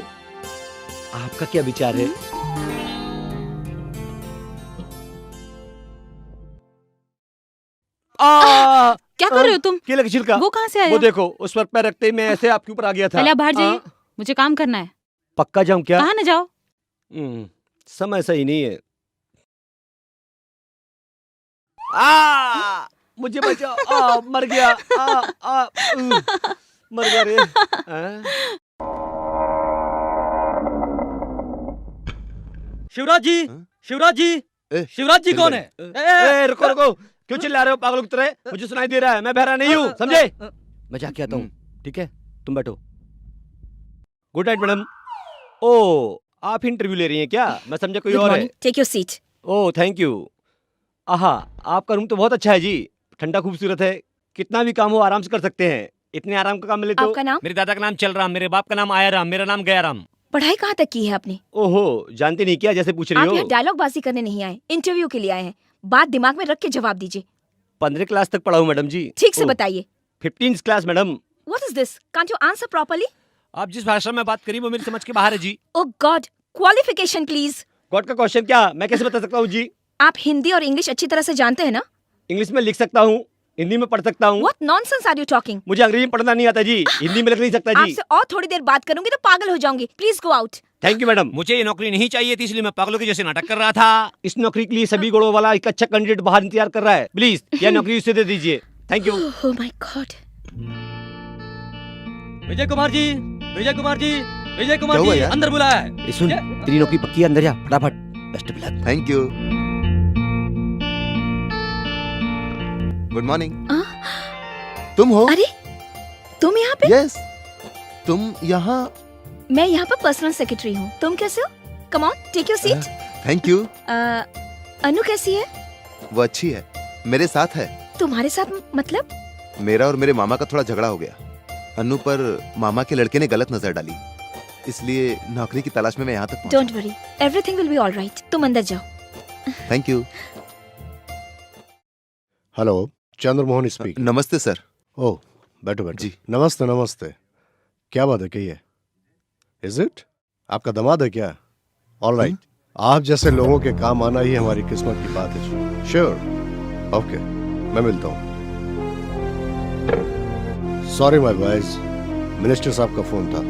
आपका क्या विचार है? क्या कर रहे हो तुम? केले का छिलका। वो कहाँ से आया? वो देखो, उस पर पैर रखते ही मैं ऐसे आपके ऊपर आ गया था। पहले आप बाहर जाइए, मुझे काम करना है। पक्का जाऊं क्या? कहाँ न जाओ? समय सही नहीं है। मुझे बचाओ, मर गया। मर गया रे। शिवराज जी, शिवराज जी, शिवराज जी कौन है? रुको रुको, क्यों चिल्ला रहे हो पागलों की तरह? मुझे सुनाई दे रहा है, मैं बहरा नहीं हूँ, समझे? मैं जाके आता हूँ, ठीक है? तुम बैठो। Good night madam. ओ, आप इंटरव्यू ले रही हैं क्या? मैं समझा कोई और है। Take your seat. Oh thank you. आहा, आपका रूम तो बहुत अच्छा है जी, ठंडा खूबसूरत है, कितना भी काम हो आराम से कर सकते हैं। इतने आराम का काम मिले तो। आपका नाम? मेरे दादा का नाम चलराम, मेरे बाप का नाम आयाराम, मेरा नाम गयाराम। पढ़ाई कहाँ तक की है आपने? ओहो, जानते नहीं क्या जैसे पूछ रही आप हो? यहाँ डायलॉग बाजी करने नहीं आए, इंटरव्यू के लिए आए हैं। बात दिमाग में रख के जवाब दीजिए। 15 क्लास तक पढ़ा हूँ मैडम जी। ठीक से बताइए। 15th class madam. What is this? Can't you answer properly? आप जिस भाषा में बात करी वो मेरी समझ के बाहर है जी। Oh God, qualification please. God का क्वेश्चन क्या, मैं कैसे बता सकता हूँ जी? आप हिंदी और इंग्लिश अच्छी तरह से जानते हैं ना? इंग्लिश में लिख सकता हूँ, हिंदी में पढ़ सकता हूँ। What nonsense are you talking? मुझे अंग्रेजी में पढ़ना नहीं आता जी, हिंदी में लिख नहीं सकता जी। आपसे और थोड़ी देर बात करूंगी तो पागल हो जाऊंगी। Please go out. Thank you madam. मुझे ये नौकरी नहीं चाहिए थी इसलिए मैं पागलों के जैसे नाटक कर रहा था। इस नौकरी के लिए सभी गुणों वाला एक अच्छा कैंडिडेट बाहर इंतजार कर रहा है, प्लीज यह नौकरी उसे दे दीजिए। Thank you. Oh my God. Vijay Kumar ji, Vijay Kumar ji, Vijay Kumar क्या हुआ जी, यार? अंदर बुलाया है। सुन, तेरी नौकरी पक्की है, अंदर जा फटाफट। Best of luck. Thank you. Good morning. तुम हो? अरे तुम यहाँ पे? यस, तुम यहाँ? मैं यहाँ पर पर्सनल सेक्रेटरी हूँ। तुम कैसे हो? Come on, take your seat. Thank you. Anu कैसी है? वो अच्छी है, मेरे साथ है। तुम्हारे साथ मतलब? मेरा और मेरे मामा का थोड़ा झगड़ा हो गया। अनु पर मामा के लड़के ने गलत नजर डाली, इसलिए नौकरी की तलाश में मैं यहाँ तक पहुंचा। Don't worry, everything will be alright. तुम अंदर जाओ। Thank you. Hello, Chandramohan speak. नमस्ते सर। ओह, बैठो बैठो जी। नमस्ते नमस्ते। क्या बात है, कहिए। इज इट आपका दामाद है क्या? ऑल राइट, आप जैसे लोगों के काम आना ही हमारी किस्मत की बात है। श्योर, ओके, मैं मिलता हूँ। सॉरी माय बॉयज, मिनिस्टर साहब का फोन था।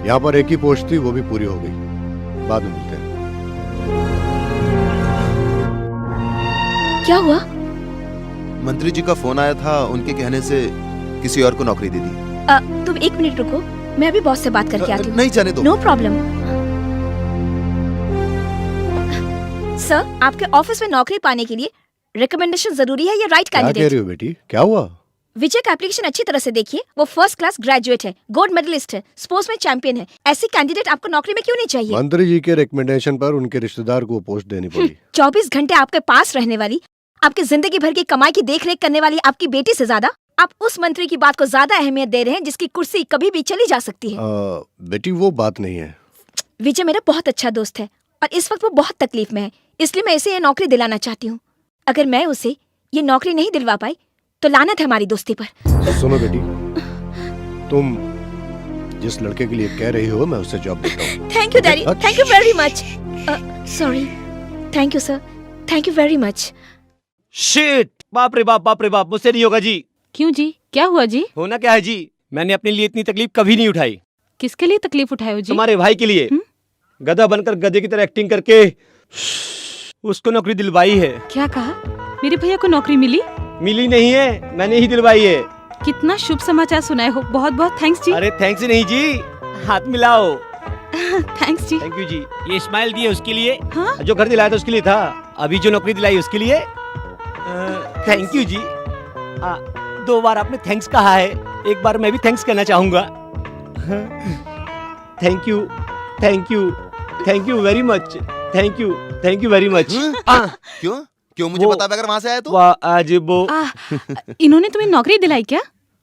यहाँ पर एक ही पोस्ट थी, वो भी पूरी हो गई। बाद में मिलते हैं। क्या हुआ? मंत्री जी का फोन आया था, उनके कहने से किसी और को नौकरी दे दी। तुम एक मिनट रुको, मैं अभी बॉस से बात करके आती हूँ। नहीं जाने दो। No problem. सर, आपके ऑफिस में नौकरी पाने के लिए रिकमेंडेशन जरूरी है या राइट क्या कह कैंडिडेट? रही हो बेटी, क्या हुआ? विजय का एप्लीकेशन अच्छी तरह से देखिए। वो फर्स्ट क्लास ग्रेजुएट है, गोल्ड मेडलिस्ट है, स्पोर्ट्स में चैंपियन है। ऐसी कैंडिडेट आपको नौकरी में क्यों नहीं चाहिए? मंत्री जी के रिकमेंडेशन पर उनके रिश्तेदार को पोस्ट देनी पड़ी। 24 घंटे आपके पास रहने वाली, आपकी जिंदगी भर की कमाई की देखरेख करने वाली आपकी बेटी से ज्यादा आप उस मंत्री की बात को ज्यादा अहमियत दे रहे हैं जिसकी कुर्सी कभी भी चली जा सकती है। बेटी वो बात नहीं है। विजय मेरा बहुत अच्छा दोस्त है और इस वक्त वो बहुत तकलीफ में है, इसलिए मैं इसे ये नौकरी दिलाना चाहती हूँ। अगर मैं उसे ये नौकरी नहीं दिलवा पाई तो लानत है हमारी दोस्ती पर। सुनो बेटी, तुम जिस लड़के के लिए कह रही हो मैं उसे जॉब देता हूँ। Thank you daddy, thank you very much. Sorry, thank you sir, thank you very much. Shit, बाप रे बाप, मुझसे नहीं होगा जी। क्यों जी, क्या हुआ जी? होना क्या है जी, मैंने अपने लिए इतनी तकलीफ कभी नहीं उठाई। किसके लिए तकलीफ उठाए हो जी? तुम्हारे भाई के लिए। गधा बनकर गधे की तरह एक्टिंग करके उसको नौकरी दिलवाई है। क्या कहा? मेरे भैया को नौकरी मिली? मिली नहीं है, मैंने ही दिलवाई है। कितना शुभ समाचार सुनाए हो, बहुत बहुत थैंक्स जी। अरे थैंक्स नहीं जी, हाथ मिलाओ। थैंक्स जी। थैंक यू जी। ये स्माइल दिए उसके लिए। हाँ? जो घर दिलाया था उसके लिए था, अभी जो नौकरी दिलाई उसके लिए। थैंक यू जी। 2 बार आपने थैंक्स कहा है, एक बार मैं भी थैंक्स कहना चाहूंगा। Thank you, thank you, thank you very much, thank you very much. क्यों क्यों मुझे बता अगर वहां से आया तो? आज वो इन्होंने तुम्हें नौकरी दिलाई क्या?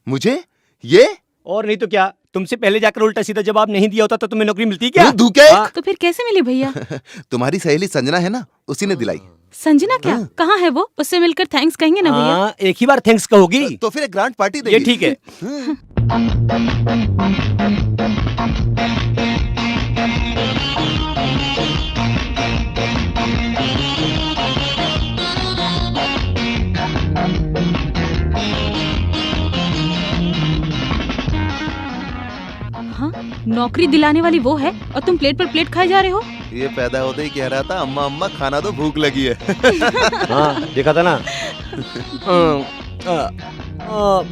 मुझे? ये और नहीं तो क्या, तुमसे पहले जाकर उल्टा सीधा जवाब नहीं दिया होता तो तुम्हें नौकरी मिलती क्या? तो फिर कैसे मिली भैया? तुम्हारी सहेली संजना है ना, उसी ने दिलाई। संजना क्या? कहाँ है वो? उससे मिलकर थैंक्स कहेंगे ना भैया? एक ही बार थैंक्स कहोगी तो फिर एक ग्रांड पार्टी देगी। ये ठीक है। हाँ, नौकरी दिलाने वाली वो है और तुम प्लेट पर प्लेट खाए जा रहे हो। ये पैदा होते ही कह रहा था अम्मा अम्मा खाना दो, भूख लगी है। हाँ देखा था ना।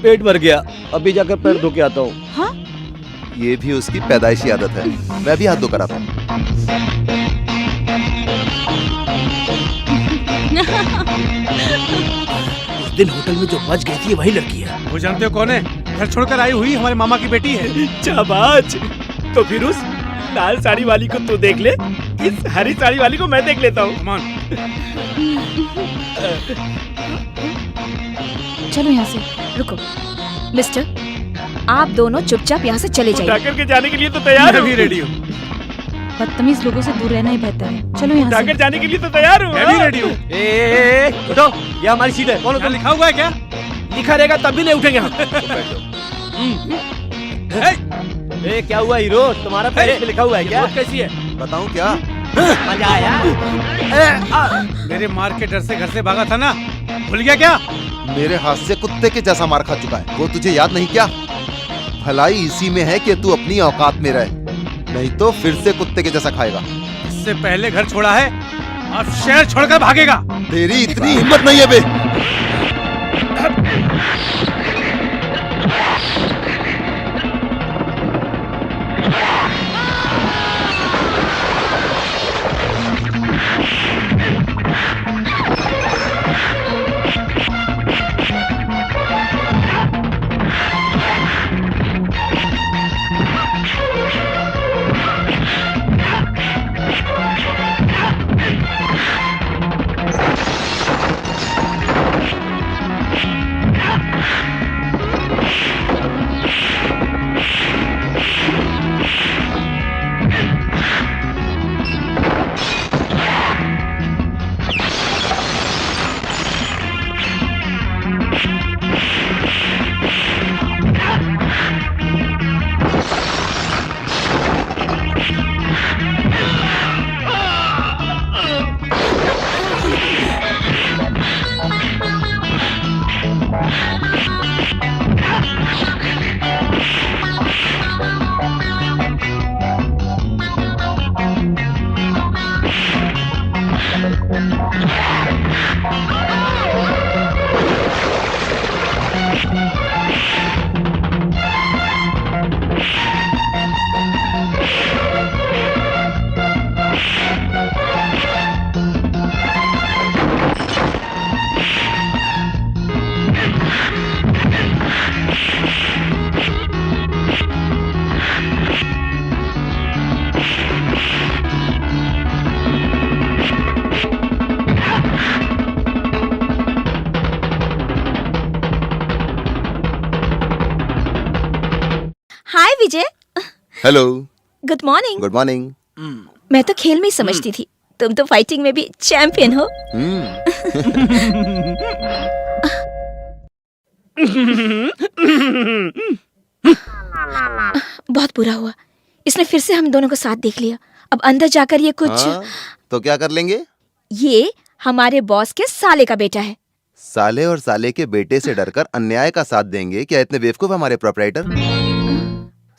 पेट भर गया, अभी जाकर पैर धो के आता हूँ। हाँ? ये भी उसकी पैदाइशी आदत है, मैं भी हाथ धोकर आता हूँ। उस दिन होटल में जो बच गई थी वही लड़की है। वो जानते हो कौन है? घर छोड़कर आई हुई हमारे मामा की बेटी है। शाबाश। तो फिर उस लाल साड़ी वाली को तू देख ले, इस हरी साड़ी वाली को मैं देख लेता हूँ। चलो यहाँ से, रुको। मिस्टर, आप दोनों चुपचाप यहाँ से चले उठा जाइए। करके जाने के लिए तो तैयार मैं हूँ। भी रेडी हूँ। बदतमीज लोगों से दूर रहना ही बेहतर है। चलो यहाँ उठाकर से। जाने के लिए तो तैयार हूँ। मैं भी रेडी हूँ। उठो, ये हमारी सीट है। कौन हो यहाँ तुम? लिखा हुआ है क्या? लिखा रहेगा तब भी नहीं उठेंगे हम। क्या हुआ हीरो, तुम्हारा पैर पे लिखा हुआ है क्या? कैसी है? बताऊं क्या? मजा आया? मेरे मार के डर से घर से भागा था ना, भूल गया क्या? मेरे हाथ से कुत्ते के जैसा मार खा चुका है, वो तुझे याद नहीं क्या? भलाई इसी में है कि तू अपनी औकात में रहे, नहीं तो फिर से कुत्ते के जैसा खाएगा। इससे पहले घर छोड़ा है, अब शहर छोड़कर भागेगा। तेरी इतनी हिम्मत नहीं है बे। Hi Vijay. Hello, good morning. Good morning. मैं तो खेल में ही समझती थी, तुम तो फाइटिंग में भी चैंपियन हो। बहुत बुरा हुआ, इसने फिर से हम दोनों को साथ देख लिया। अब अंदर जाकर ये कुछ तो क्या कर लेंगे? ये हमारे बॉस के साले का बेटा है। साले और साले के बेटे से डरकर अन्याय का साथ देंगे क्या इतने बेवकूफ हमारे प्रोपराइटर?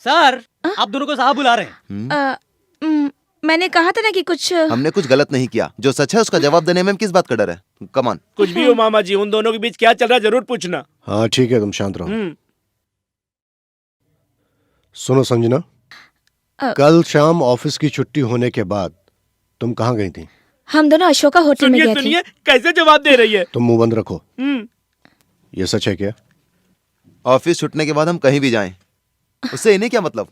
सर, आप दोनों को साहब बुला रहे हैं। मैंने कहा था ना कि कुछ हमने कुछ गलत नहीं किया, जो सच है उसका जवाब देने में हम किस बात का डर है? Come on. कुछ भी हो मामा जी, उन दोनों के बीच क्या चल रहा है जरूर पूछना। हाँ ठीक है, तुम शांत रहो। सुनो संजना, कल शाम ऑफिस की छुट्टी होने के बाद तुम कहाँ गई थी? हम दोनों अशोका होटल में गए थे। सुनिए कैसे जवाब दे रही है। तुम मुंह बंद रखो। ये सच है क्या? ऑफिस छुटने के बाद हम कहीं भी जाएं, उससे इन्हें क्या मतलब?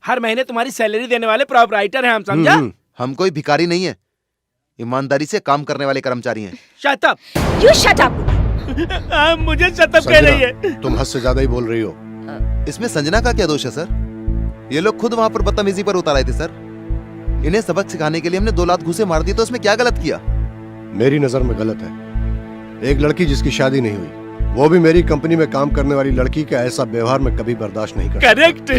हर महीने तुम्हारी सैलरी देने वाले प्रोपराइटर हैं हम, समझा? हम कोई भिखारी नहीं है, ईमानदारी से काम करने वाले कर्मचारी हैं। Shut up. You shut up। मुझे शट अप कह रही है। तुम हद से ज्यादा ही बोल रही हो। इसमें संजना का क्या दोष है सर? ये लोग खुद वहाँ पर बदतमीजी पर उतर आए थे सर। इन्हें सबक सिखाने के लिए हमने 2 लात घूंसे मार दी, तो उसमें क्या गलत किया? मेरी नजर में गलत है। एक लड़की जिसकी शादी नहीं हुई, वो भी मेरी कंपनी में काम करने वाली लड़की का ऐसा व्यवहार मैं कभी बर्दाश्त नहीं कर। करेक्ट।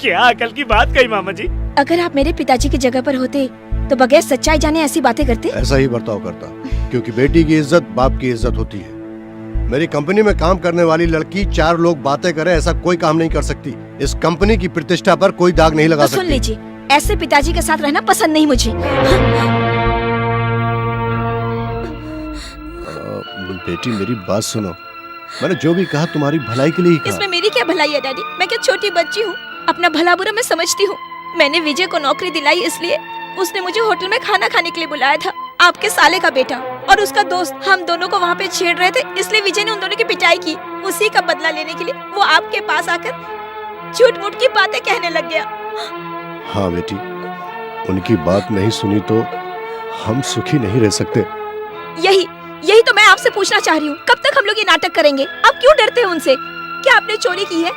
क्या अकल की बात कही मामा जी। अगर आप मेरे पिताजी की जगह पर होते तो बगैर सच्चाई जाने ऐसी बातें करते? ऐसा ही बर्ताव करता, क्योंकि बेटी की इज्जत बाप की इज्जत होती है। मेरी कंपनी में काम करने वाली लड़की 4 लोग बातें करे ऐसा कोई काम नहीं कर सकती। इस कंपनी की प्रतिष्ठा पर कोई दाग नहीं लगा तो सुन सकती। लीजिए, ऐसे पिताजी के साथ रहना पसंद नहीं मुझे। बेटी मेरी बात सुनो, मैंने जो भी कहा तुम्हारी भलाई के लिए ही कहा। इसमें मेरी क्या भलाई है डैडी? मैं क्या छोटी बच्ची हूँ? अपना भला बुरा मैं समझती हूँ। मैंने विजय को नौकरी दिलाई इसलिए उसने मुझे होटल में खाना खाने के लिए बुलाया था। आपके साले का बेटा और उसका दोस्त हम दोनों को वहाँ पे छेड़ रहे थे, इसलिए विजय ने उन दोनों की पिटाई की। उसी का बदला लेने के लिए वो आपके पास आकर झूठ मूठ की बातें कहने लग गया। हाँ बेटी, उनकी बात नहीं सुनी तो हम सुखी नहीं रह सकते। यही तो मैं आपसे पूछना चाह रही हूँ, कब तक हम लोग ये नाटक करेंगे? आप क्यों डरते हैं उनसे? क्या आपने चोरी की है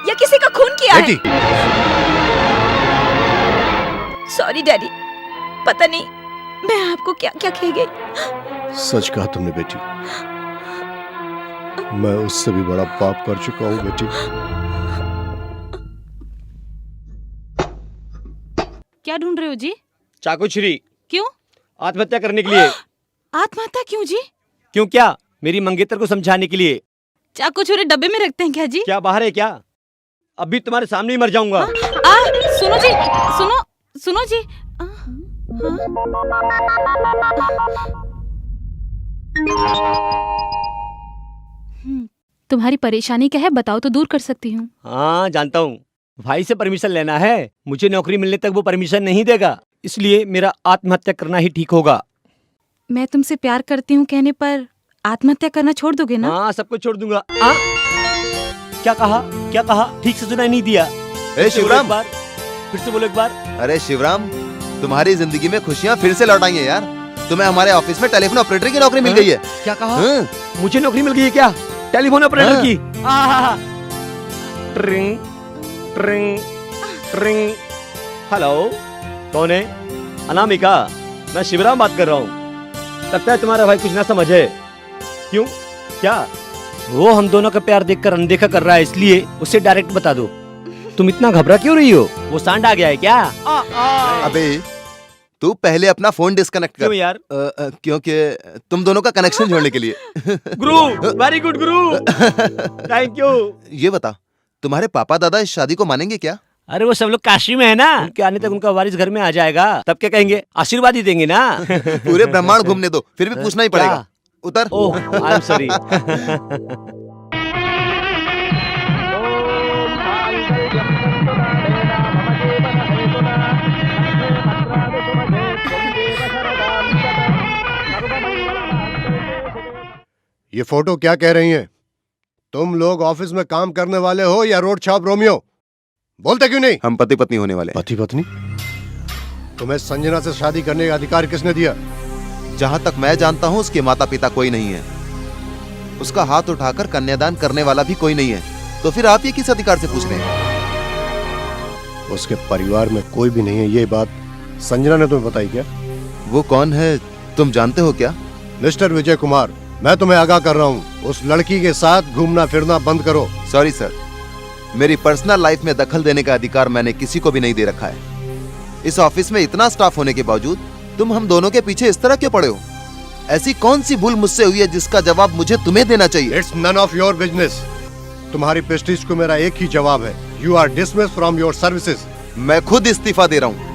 या किसी का खून किया है? सॉरी डैडी, पता नहीं मैं आपको क्या क्या कह गई। सच कहा तुमने बेटी, मैं उससे भी बड़ा पाप कर चुका हूँ बेटी। क्या ढूंढ रहे हो जी? चाकू छुरी। क्यों? आत्महत्या करने के लिए। आत्महत्या क्यों जी? क्यों क्या? मेरी मंगेतर को समझाने के लिए। चाकू छुरी डब्बे में रखते हैं क्या जी? क्या बाहर है क्या? अभी तुम्हारे सामने ही मर जाऊंगा। सुनो जी, सुनो जी। तुम्हारी परेशानी क्या है बताओ तो दूर कर सकती हूँ। हाँ जानता हूँ, भाई से परमिशन लेना है। मुझे नौकरी मिलने तक वो परमिशन नहीं देगा, इसलिए मेरा आत्महत्या करना ही ठीक होगा। मैं तुमसे प्यार करती हूँ कहने पर आत्महत्या करना छोड़ दोगे ना? हाँ सब कुछ छोड़ दूंगा। क्या कहा? क्या कहा? ठीक से सुनाई नहीं दिया। शिवराम, फिर से बोलो एक बार। अरे शिवराम, तुम्हारी जिंदगी में खुशियाँ फिर से लौट आई हैं यार। तुम्हें हमारे ऑफिस में टेलीफोन ऑपरेटर की नौकरी मिल गई है। क्या कहा? मुझे नौकरी मिल गई है क्या? टेलीफोन ऑपरेटर की? ट्रिंग ट्रिंग ट्रिंग। हेलो, कौन है? अनामिका, मैं शिवराम बात कर रहा हूँ। लगता है तुम्हारा भाई कुछ ना समझे। क्यों? क्या? वो हम दोनों का प्यार देखकर अनदेखा कर रहा है, इसलिए उसे डायरेक्ट बता दो। तुम इतना घबरा क्यों रही हो? वो सांड आ गया है क्या? अबे तू पहले अपना फोन डिस्कनेक्ट कर। क्यों यार? क्योंकि तुम दोनों का कनेक्शन जोड़ने के लिए। गुरु, very good Guru, thank you. ये बता, तुम्हारे पापा दादा इस शादी को मानेंगे क्या? अरे वो सब लोग काशी में है ना, उनके आने तक उनका वारिस घर में आ जाएगा, तब क्या कहेंगे? आशीर्वाद ही देंगे ना। पूरे ब्रह्मांड घूमने दो, फिर भी पूछना ही पड़ेगा। उतर। ओह, आई एम सॉरी। ये फोटो क्या कह रही हैं? तुम लोग ऑफिस में काम करने वाले हो या रोड छाप रोमियो? बोलते क्यों नहीं? हम पति पत्नी होने वाले। पति पत्नी? तुम्हें संजना से शादी करने का अधिकार किसने दिया? जहां तक मैं जानता हूं उसके माता पिता कोई नहीं है। उसका हाथ उठाकर कन्यादान करने वाला भी कोई नहीं है। तो फिर आप ये किस अधिकार से पूछ रहे हैं? उसके परिवार में कोई भी नहीं है, ये बात संजना ने तुम्हें बताई क्या? वो कौन है तुम जानते हो क्या? मिस्टर विजय कुमार, मैं तुम्हें आगाह कर रहा हूँ, उस लड़की के साथ घूमना फिरना बंद करो। सॉरी सर, मेरी पर्सनल लाइफ में दखल देने का अधिकार मैंने किसी को भी नहीं दे रखा है। इस ऑफिस में इतना स्टाफ होने के बावजूद तुम हम दोनों के पीछे इस तरह क्यों पड़े हो? ऐसी कौन सी भूल मुझसे हुई है जिसका जवाब मुझे तुम्हें देना चाहिए? It's none of your business. तुम्हारी प्रेस्टीज को मेरा एक ही जवाब है, you are dismissed from your services. मैं खुद इस्तीफा दे रहा हूँ।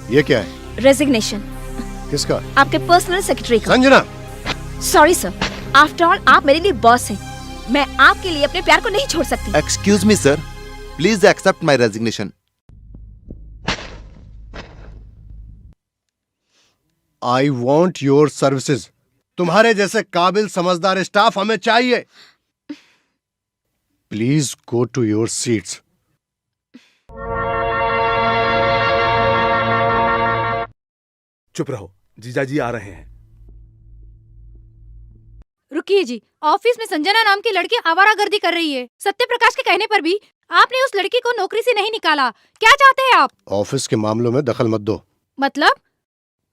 ये क्या है? रेजिग्नेशन। किसका? आपके पर्सनल सेक्रेटरी का। Sanjana, sorry sir, after all आप मेरे लिए बॉस हैं। मैं आपके लिए अपने प्यार को नहीं छोड़ सकती। Excuse me sir, please accept my resignation. I want your services. तुम्हारे जैसे काबिल समझदार स्टाफ हमें चाहिए। Please go to your seats. चुप रहो, जीजाजी आ रहे हैं। रुकिए जी, ऑफिस में संजना नाम की लड़की आवारागर्दी कर रही है। सत्य प्रकाश के कहने पर भी आपने उस लड़की को नौकरी से नहीं निकाला। क्या चाहते हैं आप? ऑफिस के मामलों में दखल मत दो। मतलब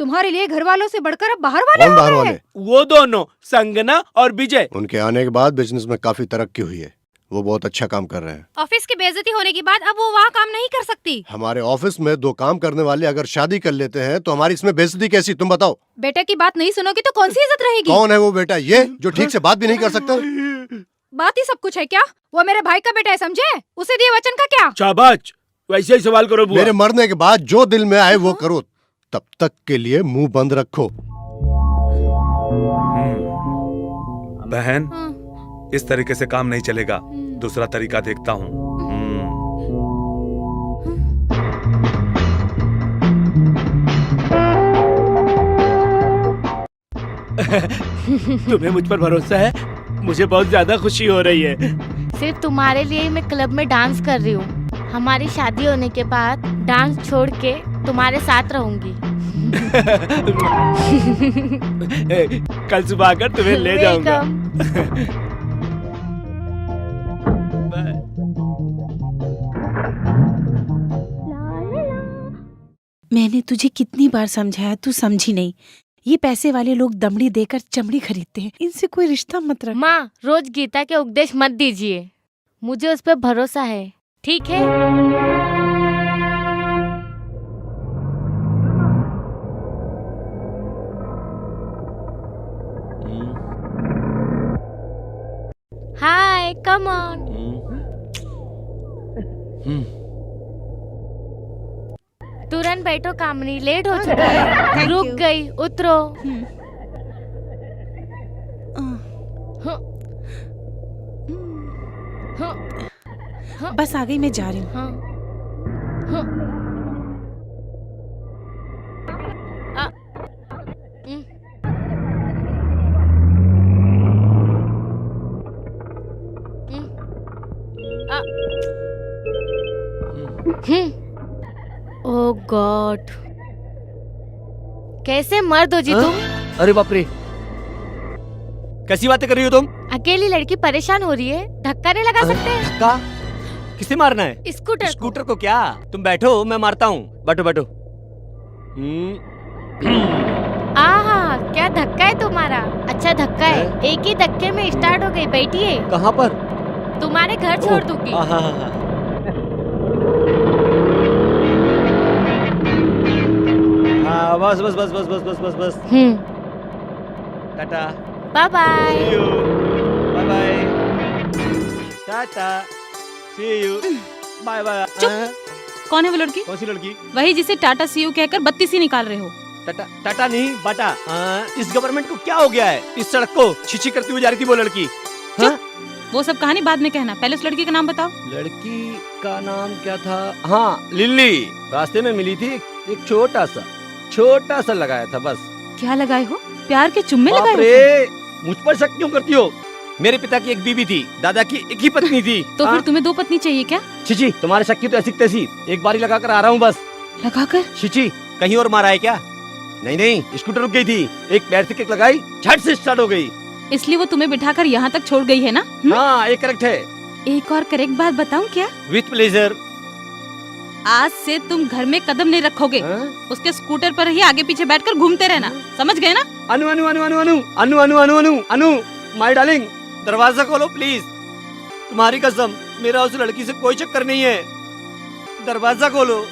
तुम्हारे लिए घर वालों से बढ़कर अब बाहर वाले कौन हो बाहर गए वाले? हैं? वो दोनों, संगना और विजय। उनके आने के बाद बिजनेस में काफी तरक्की हुई है, वो बहुत अच्छा काम कर रहे हैं। ऑफिस की बेइज्जती होने के बाद अब वो वहाँ काम नहीं कर सकती। हमारे ऑफिस में दो काम करने वाले अगर शादी कर लेते हैं तो हमारी इसमें बेइज्जती कैसी? तुम बताओ। बेटे की बात नहीं सुनोगी तो कौन सी इज्जत रहेगी? कौन है वो बेटा? ये जो ठीक से बात भी नहीं कर सकता? बात ही सब कुछ है क्या? वो मेरे भाई का बेटा है, समझे? उसे दिए वचन का क्या? शाबाश, वैसे ही सवाल करो बुआ। मेरे मरने के बाद जो दिल में आए वो करो, तब तक के लिए मुंह बंद रखो। बहन, इस तरीके से काम नहीं चलेगा, दूसरा तरीका देखता हूँ। तुम्हें मुझ पर भरोसा है? मुझे बहुत ज्यादा खुशी हो रही है। सिर्फ तुम्हारे लिए ही मैं क्लब में डांस कर रही हूँ। हमारी शादी होने के बाद डांस छोड़ के तुम्हारे साथ रहूंगी। कल सुबह आकर तुम्हें ले जाऊंगा। मैंने तुझे कितनी बार समझाया, तू समझी नहीं। ये पैसे वाले लोग दमड़ी देकर चमड़ी खरीदते हैं, इनसे कोई रिश्ता मत रख। माँ, रोज गीता के उपदेश मत दीजिए, मुझे उस पर भरोसा है, ठीक है? हाय, कम ऑन। तुरंत बैठो कामनी, लेट हो चुका है। रुक गई, उतरो। बस आ गई, मैं जा रही हूँ। ओह गॉड, कैसे मर्द हो जी तुम? अरे बाप रे, कैसी बातें कर रही हो तुम? अकेली लड़की परेशान हो रही है, धक्का नहीं लगा सकते? धक्का? किसे मारना है? स्कूटर स्कूटर को क्या? तुम बैठो, मैं मारता हूँ। बैठो बैठो। आहा, क्या धक्का है तुम्हारा? अच्छा धक्का है, एक ही धक्के में स्टार्ट हो गई। बैठिए। कहाँ पर? तुम्हारे घर छोड़ दूंगी। बस बस बस बस बस बस बस बस। Tata, bye bye. Bye bye, tata, see you, bye bye. कौन है वो लड़की? कौन सी लड़की? वही जिसे टाटा सीयू कहकर बत्ती सी निकाल रहे हो। टाटा टाटा नहीं, बाटा। इस गवर्नमेंट को क्या हो गया है? इस सड़क को छिछी करती हुई जा रही थी वो लड़की। वो सब कहानी बाद में कहना, पहले उस लड़की का नाम बताओ। लड़की का नाम क्या था? हाँ, लिल्ली। रास्ते में मिली थी, एक छोटा सा लगाया था बस। क्या लगाए हो? प्यार के चुम्मे लगाए हो? रे, मुझ पर शक क्यों करती हो? मेरे पिता की एक बीवी थी, दादा की एक ही पत्नी थी। तो फिर तुम्हें दो पत्नी चाहिए क्या? छिची, तुम्हारे शक की तो ऐसी तैसी। एक बारी लगा कर आ रहा हूँ बस। लगाकर? छिची, कहीं और मारा है क्या? नहीं नहीं, स्कूटर रुक गई थी, एक पैर से किक लगाई, झट से स्टार्ट हो गई। इसलिए वो तुम्हें बिठाकर यहाँ तक छोड़ गई है ना? हाँ, ये करेक्ट है। एक और करेक्ट बात बताऊं क्या? With pleasure. आज से तुम घर में कदम नहीं रखोगे। उसके स्कूटर पर ही आगे पीछे बैठकर घूमते रहना, समझ गए ना? अनु अनु अनु अनु अनु अनु अनु अनु अनु अनु माय डार्लिंग, दरवाजा खोलो प्लीज। तुम्हारी कसम, मेरा उस लड़की से कोई चक्कर नहीं है। दरवाजा खोलो,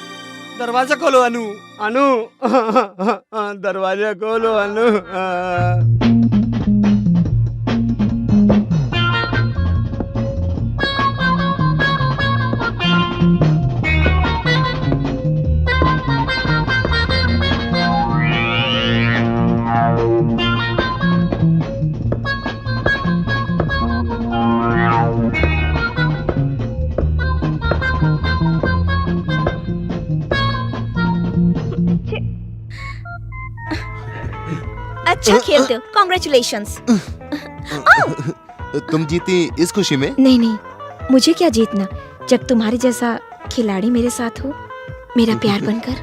दरवाजा खोलो अनु अनु दरवाजा खोलो अनु। अच्छा खेलते हो, कॉन्ग्रेचुलेशंस। तुम जीती इस खुशी में? नहीं नहीं, मुझे क्या जीतना जब तुम्हारे जैसा खिलाड़ी मेरे साथ हो, मेरा प्यार बनकर।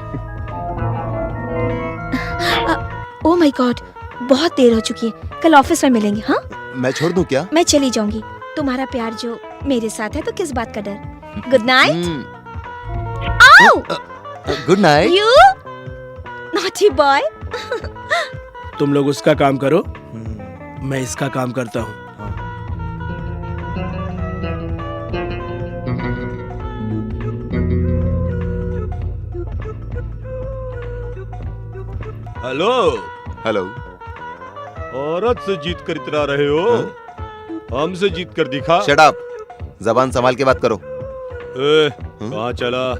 ओह माय गॉड, बहुत देर हो चुकी है, कल ऑफिस में मिलेंगे। हाँ, मैं छोड़ दूं क्या? मैं चली जाऊंगी। तुम्हारा प्यार जो मेरे साथ है तो किस बात का डर। Good night. Good night. You naughty boy. तुम लोग उसका काम करो, मैं इसका काम करता हूँ। Hello hello. औरत से जीत कर इतरा रहे हो? हमसे जीत कर दिखा। शट अप, जबान संभाल के बात करो। कहाँ चला?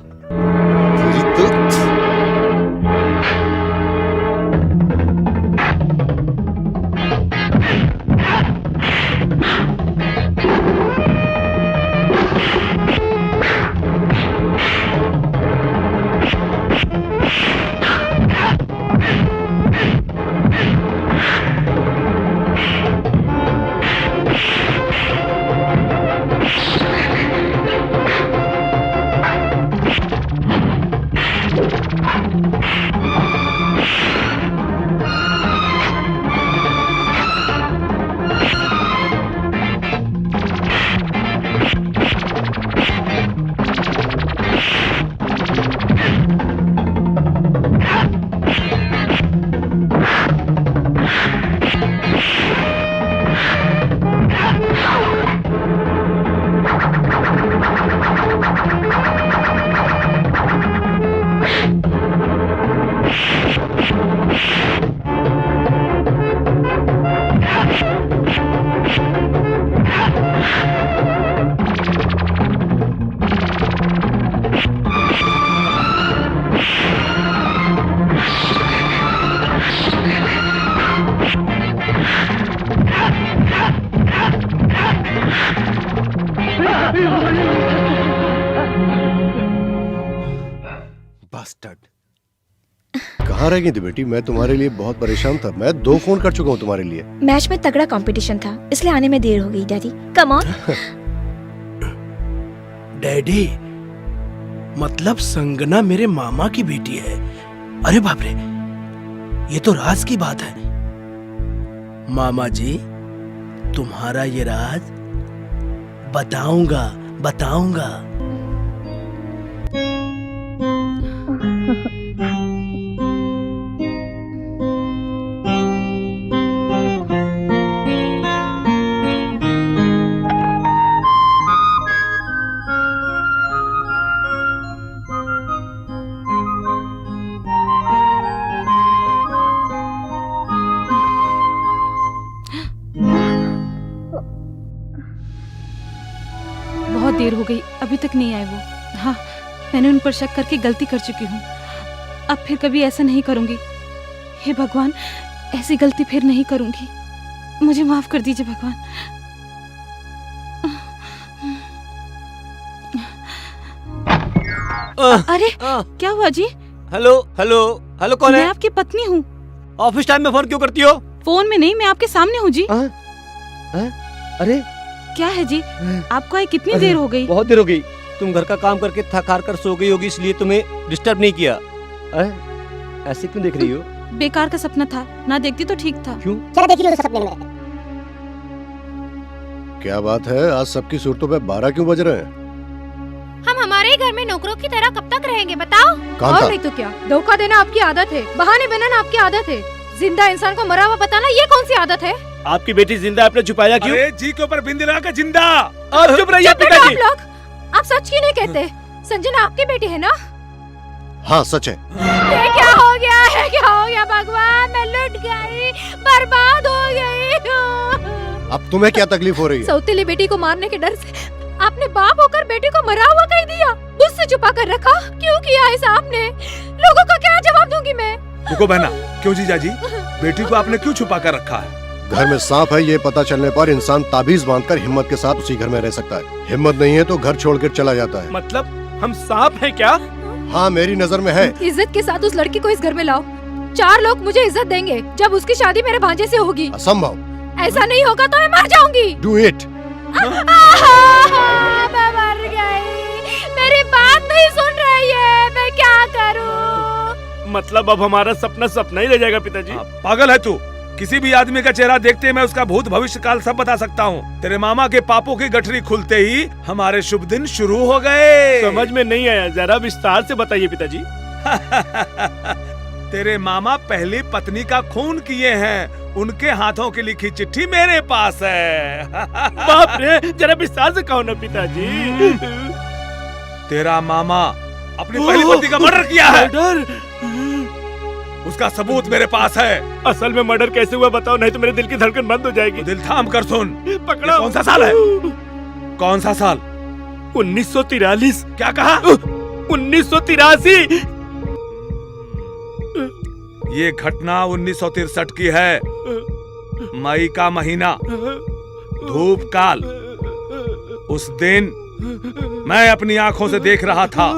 कहाँ रह गई थी बेटी? मैं तुम्हारे लिए बहुत परेशान था। मैं 2 फोन कर चुका हूँ तुम्हारे लिए। मैच में तगड़ा कंपटीशन था, इसलिए आने में देर हो गई। Daddy come on. डैडी, मतलब संगना मेरे मामा की बेटी है? अरे बाप रे, ये तो राज की बात है। मामा जी, तुम्हारा ये राज बताऊंगा बताऊंगा। बहुत देर हो गई, अभी तक नहीं आए वो। हाँ, मैंने उन पर शक करके गलती कर चुकी हूँ। अब फिर कभी ऐसा नहीं करूंगी। हे भगवान, ऐसी गलती फिर नहीं करूंगी। मुझे माफ कर दीजिए भगवान। अरे क्या हुआ जी? हेलो हेलो हेलो, कौन है? मैं आपकी पत्नी हूँ। ऑफिस टाइम में फोन क्यों करती हो? फोन में नहीं, मैं आपके सामने हूँ जी। अरे क्या है जी, आपको आए कितनी देर हो गई? बहुत देर हो गई। तुम घर का काम करके थक हार कर सो गई होगी, इसलिए तुम्हें डिस्टर्ब नहीं किया। ऐसे क्यों देख रही हो? बेकार का सपना था, ना देखती तो ठीक था। क्यों? चलो देखिए उस सपने में। क्या बात है, आज सबकी सूरतों पे 12 क्यों बज रहे हैं? हम हमारे ही घर में नौकरों की तरह कब तक रहेंगे बताओ? कांता। और नहीं तो क्या, धोखा देना आपकी आदत है, बहाने बनाना आपकी आदत है, जिंदा इंसान को मरा हुआ बताना ये कौन सी आदत है? आपकी बेटी जिंदा, आपने छुपाया क्यों? अरे जी के ऊपर बिंदी लगा के जिंदा। आप चुप रहिए चुप बैठो पिताजी। आप लोग, आप सच क्यों नहीं कहते? संजना आपकी बेटी है ना? हाँ सच है। ये क्या हो गया है, क्या हो गया भगवान, मैं लुट गई, बर्बाद हो गई। अब तुम्हें क्या तकलीफ हो रही है? सौतेली बेटी को मारने के डर से आपने बाप होकर बेटी को मरा हुआ कह दिया, मुझसे छुपा कर रखा, क्यों किया ऐसा आपने? लोगों को क्या जवाब दूंगी मैं? रुको बहना, क्यों जीजा जी? बेटी को आपने क्यों छुपा कर रखा है? घर में सांप है ये पता चलने पर इंसान ताबीज बांधकर हिम्मत के साथ उसी घर में रह सकता है। हिम्मत नहीं है तो घर छोड़कर चला जाता है। मतलब हम सांप हैं क्या? हाँ मेरी नजर में है। इज्जत के साथ उस लड़की को इस घर में लाओ, 4 लोग मुझे इज्जत देंगे जब उसकी शादी मेरे भांजे से होगी। असंभव। ऐसा नहीं होगा तो मैं मर जाऊंगी। Do it. मैं मर गई, मेरी बात नहीं सुन रही है, मैं क्या करूं? मतलब अब हमारा सपना सपना ही रह जाएगा पिताजी। पागल है तू? किसी भी आदमी का चेहरा देखते ही मैं उसका भूत भविष्य काल सब बता सकता हूँ। तेरे मामा के पापों की गठरी खुलते ही हमारे शुभ दिन शुरू हो गए। समझ में नहीं आया, जरा विस्तार से बताइए पिताजी। तेरे मामा पहली पत्नी का खून किए हैं, उनके हाथों की लिखी चिट्ठी मेरे पास है। बाप रे, जरा विस्तार से कहो ना पिताजी। तेरा मामा अपनी पहली पत्नी का मर्डर किया है। उसका सबूत मेरे पास है। असल में मर्डर कैसे हुआ बताओ, नहीं तो मेरे दिल की धड़कन बंद हो जाएगी। तो दिल थाम कर सुन। पकड़ो। कौन सा साल है? कौन सा साल? 1943। क्या कहा? 1983। ये घटना 1963 की है। मई का महीना, धूप काल। उस दिन मैं अपनी आंखों से देख रहा था,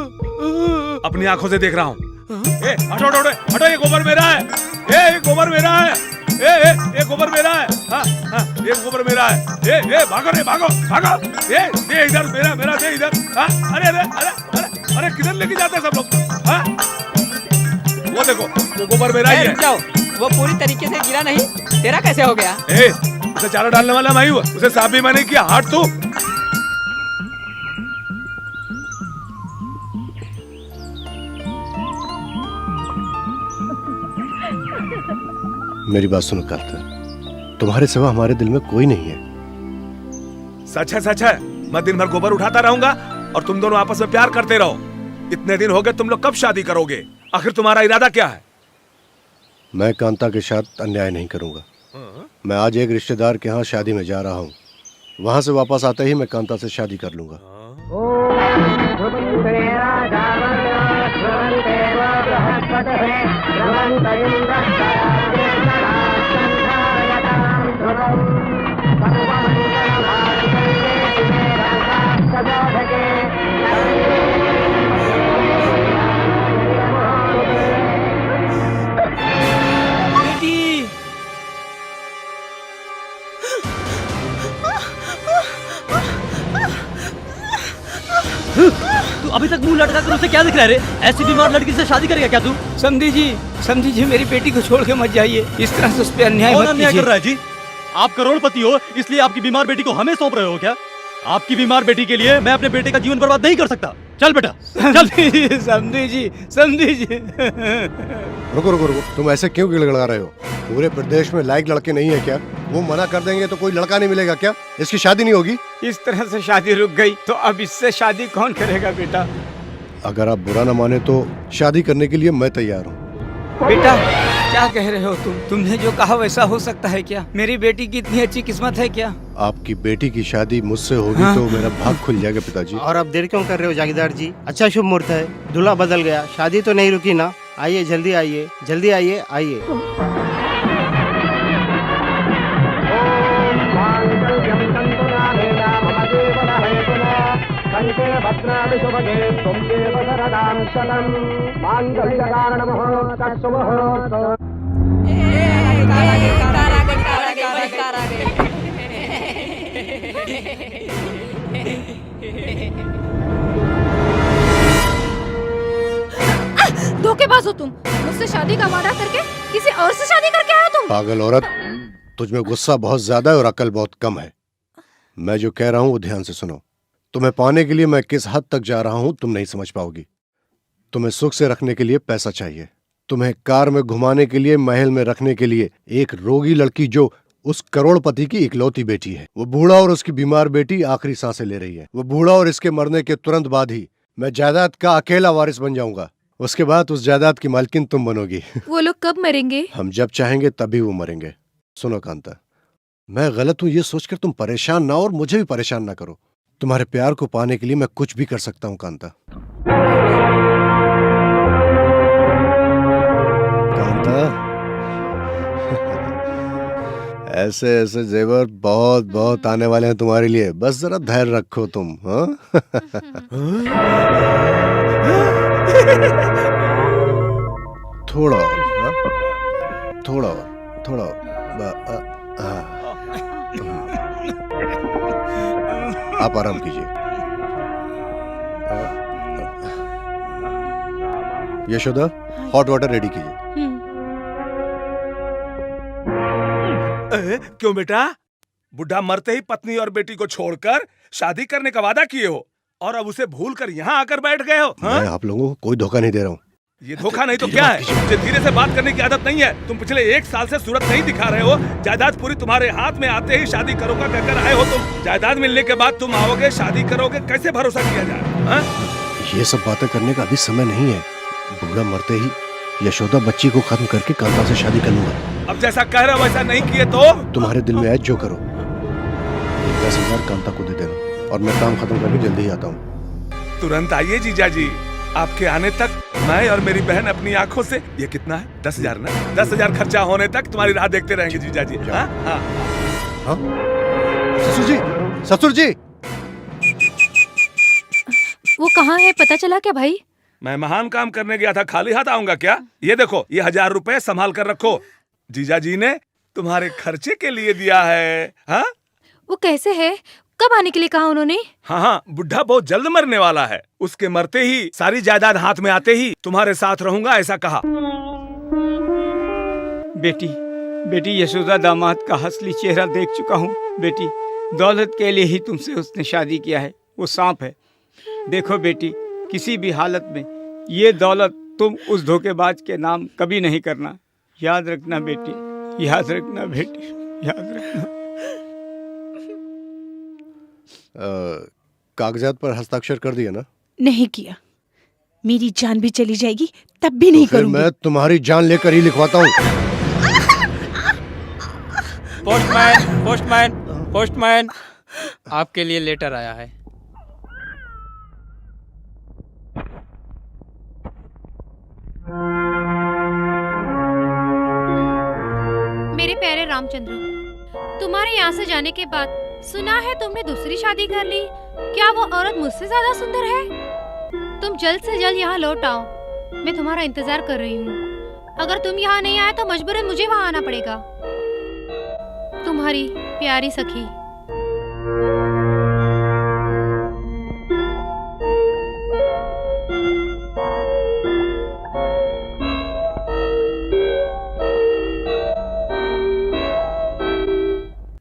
अपनी आंखों से देख रहा हूँ। हटो हटो हटो, ये गोबर मेरा है। ये गोबर मेरा है। ये गोबर मेरा है। ये गोबर मेरा है। भागो रे, भागो भागो। दे इधर, मेरा दे इधर। अरे अरे अरे अरे अरे, किधर लेके जाते हैं सब लोग? वो देखो, वो गोबर मेरा ही है। जाओ, वो पूरी तरीके से गिरा नहीं, तेरा कैसे हो गया? उसे चारा डालने वाला मैं हूँ, उसे साफ भी मैंने किया। हट तू। मेरी बात सुनो कार्तिक, तुम्हारे सिवा हमारे दिल में कोई नहीं है। सच है, सच है। मैं दिन भर गोबर उठाता रहूंगा और तुम दोनों आपस में प्यार करते रहो। इतने दिन हो गए, तुम लोग कब शादी करोगे? आखिर तुम्हारा इरादा क्या है? मैं कांता के साथ अन्याय नहीं करूंगा। मैं आज एक रिश्तेदार के यहाँ शादी में जा रहा हूँ, वहाँ से वापस आते ही मैं कांता से शादी कर लूंगा। तू अभी तक मुंह लटका कर उसे क्या दिख रहा है रे? ऐसी बीमार लड़की से शादी करेगा क्या तू? समझी जी, मेरी बेटी को छोड़ के मत जाइए, इस तरह से उस पे अन्याय मत कीजिए। कर रहा है जी? आप करोड़पति हो, इसलिए आपकी बीमार बेटी को हमें सौंप रहे हो क्या? आपकी बीमार बेटी के लिए मैं अपने बेटे का जीवन बर्बाद नहीं कर सकता। चल बेटा, चल। समझी जी। रुको रुको रुको, तुम ऐसे क्यों गिड़गिड़ा रहे हो? पूरे प्रदेश में लायक लड़के नहीं है क्या? वो मना कर देंगे तो कोई लड़का नहीं मिलेगा क्या? इसकी शादी नहीं होगी? इस तरह से शादी रुक गई तो अब इससे शादी कौन करेगा बेटा? अगर आप बुरा न माने तो शादी करने के लिए मैं तैयार हूँ। बेटा क्या कह रहे हो तुमने जो कहा वैसा हो सकता है क्या? मेरी बेटी की इतनी अच्छी किस्मत है क्या? आपकी बेटी की शादी मुझसे होगी तो मेरा भाग खुल जाएगा पिताजी। और अब देर क्यों कर रहे हो जागीरदार जी? अच्छा शुभ मुहूर्त है, दूल्हा बदल गया, शादी तो नहीं रुकी ना। आइए जल्दी आइए, जल्दी आइए, आइए। धोखेबाज हो तुम, मुझसे शादी का वादा करके किसी और से शादी करके आए हो तुम? पागल औरत, तुझ में गुस्सा बहुत ज्यादा है और अकल बहुत कम है। मैं जो कह रहा हूं वो ध्यान से सुनो। तुम्हें पाने के लिए मैं किस हद तक जा रहा हूं तुम नहीं समझ पाओगी। तुम्हें सुख से रखने के लिए पैसा चाहिए, तुम्हें कार में घुमाने के लिए, महल में रखने के लिए एक रोगी लड़की जो उस करोड़पति की इकलौती बेटी है। वो बूढ़ा और उसकी बीमार बेटी आखिरी सांसें ले रही है। वो बूढ़ा और इसके मरने के तुरंत बाद ही मैं जायदाद का अकेला वारिस बन जाऊंगा। उसके बाद उस जायदाद की मालकिन तुम बनोगी। वो लोग कब मरेंगे? हम जब चाहेंगे तभी वो मरेंगे। सुनो कांता, मैं गलत हूं ये सोचकर तुम परेशान ना और मुझे भी परेशान ना करो। तुम्हारे प्यार को पाने के लिए मैं कुछ भी कर सकता हूं कांता। कांता ऐसे ऐसे जेवर बहुत बहुत आने वाले हैं तुम्हारे लिए, बस जरा धैर्य रखो तुम। हाँ थोड़ा और, हाँ? थोड़ा और, थोड़ा और। आप आराम कीजिए। यशोदा, हॉट वाटर रेडी कीजिए। क्यों बेटा, बुढ़ा मरते ही पत्नी और बेटी को छोड़कर शादी करने का वादा किए हो और अब उसे भूलकर यहाँ आकर बैठ गए हो? मैं आप लोगों को कोई धोखा नहीं दे रहा हूँ। ये धोखा नहीं तो क्या है? मुझे धीरे से बात करने की आदत नहीं है। तुम पिछले 1 साल से सूरत नहीं दिखा रहे हो। जायदाद पूरी तुम्हारे हाथ में आते ही शादी करोगा कहकर आए हो तुम। जायदाद मिलने के बाद तुम आओगे, शादी करोगे, कैसे भरोसा किया जाए? ये सब बातें करने का अभी समय नहीं है। बूढ़ा मरते ही यशोदा बच्ची को खत्म करके कांता से शादी कर लूंगा। अब जैसा कह रहे हो वैसा नहीं किए तो तुम्हारे दिल में है जो करो। 10,000 कांता को दे देना और मैं काम खत्म करके जल्दी ही आता हूँ। तुरंत आइए जीजा जी। आपके आने तक मैं और मेरी बहन अपनी आंखों से, ये कितना है? 10,000 ना? 10,000 खर्चा होने तक तुम्हारी राह देखते रहेंगे जीजा जी। हाँ हाँ हाँ। ससुर जी, ससुर जी। वो कहाँ है, पता चला क्या भाई? मैं महान काम करने गया था, खाली हाथ आऊंगा क्या? ये देखो, ये 1000 रुपए संभाल कर रखो। जीजा जी ने तुम्हारे खर्चे के लिए दिया है। हाँ? वो कैसे है? कब आने के लिए कहा उन्होंने? हाँ हाँ, बुढ़ा बहुत जल्द मरने वाला है। उसके मरते ही, सारी जायदाद हाथ में आते ही तुम्हारे साथ रहूंगा, ऐसा कहा। बेटी यशोदा दामाद का असली चेहरा देख चुका हूँ। बेटी, दौलत के लिए ही तुमसे उसने शादी किया है। वो सांप है। देखो बेटी, किसी भी हालत में ये दौलत तुम उस धोखेबाज के नाम कभी नहीं करना। याद रखना बेटी, याद रखना बेटी, याद रखना। कागजात पर हस्ताक्षर कर दिया ना? नहीं किया। मेरी जान भी चली जाएगी तब भी नहीं फिर करूंगी। मैं तुम्हारी जान लेकर ही लिखवाता हूँ। पोस्टमैन, पोस्टमैन, पोस्टमैन, आपके लिए लेटर आया है। मेरे प्यारे रामचंद्र, तुम्हारे यहाँ से जाने के बाद सुना है तुमने दूसरी शादी कर ली। क्या वो औरत मुझसे ज्यादा सुंदर है? तुम जल्द से जल्द यहाँ लौट आओ। मैं तुम्हारा इंतजार कर रही हूँ। अगर तुम यहाँ नहीं आए तो मजबूरन मुझे वहाँ आना पड़ेगा। तुम्हारी प्यारी सखी।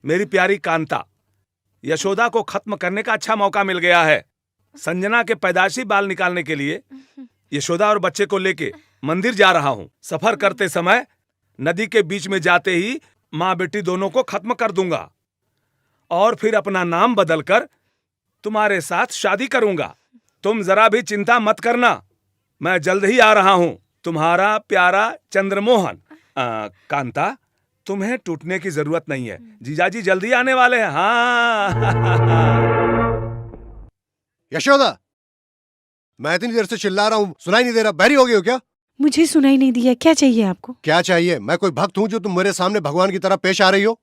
मेरी प्यारी कांता, यशोदा को खत्म करने का अच्छा मौका मिल गया है। संजना के पैदाशी बाल निकालने के लिए यशोदा और बच्चे को लेके मंदिर जा रहा हूँ। सफर करते समय नदी के बीच में जाते ही माँ बेटी दोनों को खत्म कर दूंगा और फिर अपना नाम बदलकर तुम्हारे साथ शादी करूंगा। तुम जरा भी चिंता मत करना, मैं जल्द ही आ रहा हूँ। तुम्हारा प्यारा चंद्रमोहन। कांता, तुम्हें टूटने की जरूरत नहीं है, जीजाजी जल्दी आने वाले हैं। हाँ। यशोदा, मैं इतनी देर से चिल्ला रहा हूँ, सुनाई नहीं दे रहा? बहरी हो गई हो क्या? मुझे सुनाई नहीं दिया। क्या चाहिए आपको? क्या चाहिए? मैं कोई भक्त हूँ जो तुम मेरे सामने भगवान की तरह पेश आ रही हो?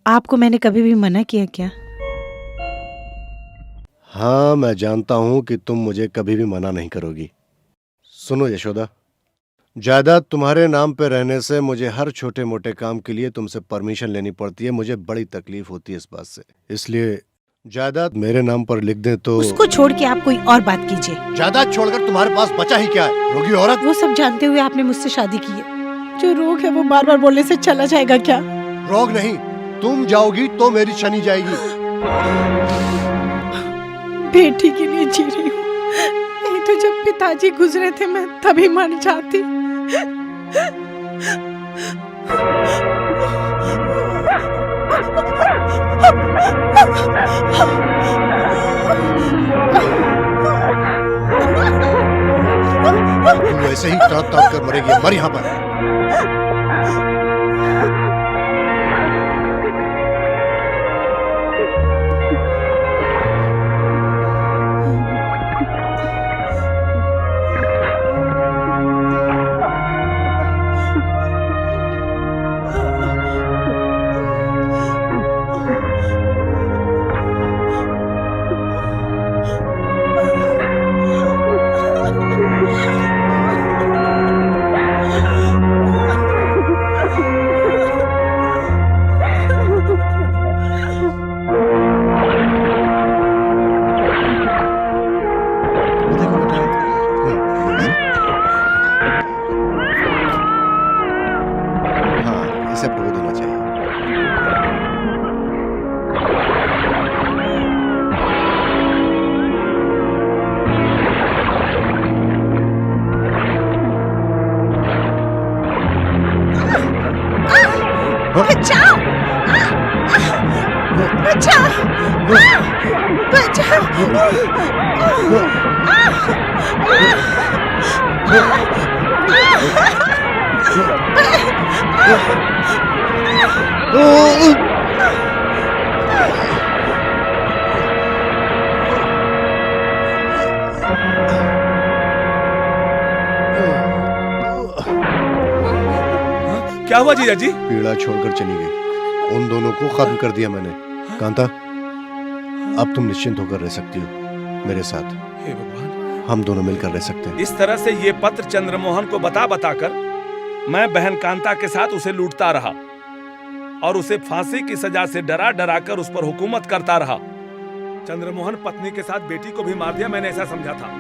आपको मैंने कभी भी मना किया क्या? हाँ, मैं जानता हूँ कि तुम मुझे कभी भी मना नहीं करोगी। सुनो यशोदा, जायदाद तुम्हारे नाम पे रहने से मुझे हर छोटे मोटे काम के लिए तुमसे परमिशन लेनी पड़ती है। मुझे बड़ी तकलीफ होती है इस बात से, इसलिए जायदाद मेरे नाम पर लिख दें तो। उसको छोड़ के आप कोई और बात कीजिए। जायदाद छोड़कर तुम्हारे पास बचा ही क्या है, रोगी औरत? वो सब जानते हुए आपने मुझसे शादी की है। जो रोग है वो बार बार बोलने से चला जाएगा क्या? रोग नहीं, तुम जाओगी तो मेरी शनि जाएगी। बेटी के लिए जी रही हूँ, नहीं तो जब पिताजी गुजरे थे मैं तभी मर जाती। तुम ऐसे ही तड़प तड़प कर मरेगी, मर यहाँ पर। बचाओ! बचाओ! बचाओ! क्या हुआ जीजा जी? पीड़ा छोड़कर चली गई। उन दोनों को खत्म कर दिया मैंने। कांता, अब तुम निश्चिंत होकर रह सकती हो मेरे साथ। हे भगवान, हम दोनों मिलकर रह सकते हैं। इस तरह से ये पत्र चंद्रमोहन को बता कर मैं बहन कांता के साथ उसे लूटता रहा और उसे फांसी की सजा से डरा डरा कर उस पर हुकूमत करता रहा। चंद्रमोहन पत्नी के साथ बेटी को भी मार दिया, मैंने ऐसा समझा था।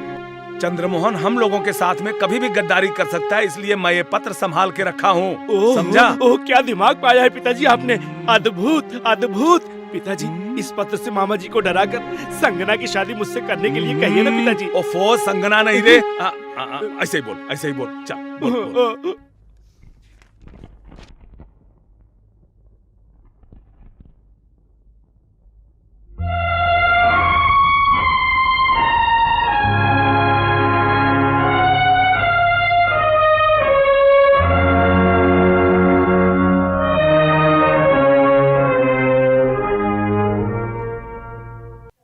चंद्रमोहन हम लोगों के साथ में कभी भी गद्दारी कर सकता है, इसलिए मैं ये पत्र संभाल के रखा हूँ। समझा? ओह, क्या दिमाग पाया है पिताजी आपने। अद्भुत अद्भुत। पिताजी, इस पत्र से मामा जी को डराकर संगना की शादी मुझसे करने के लिए कहिए ना पिताजी। ओफो, संगना नहीं रे। ऐसे ही बोल, ऐसे ही बोल। चल बोल, बोल।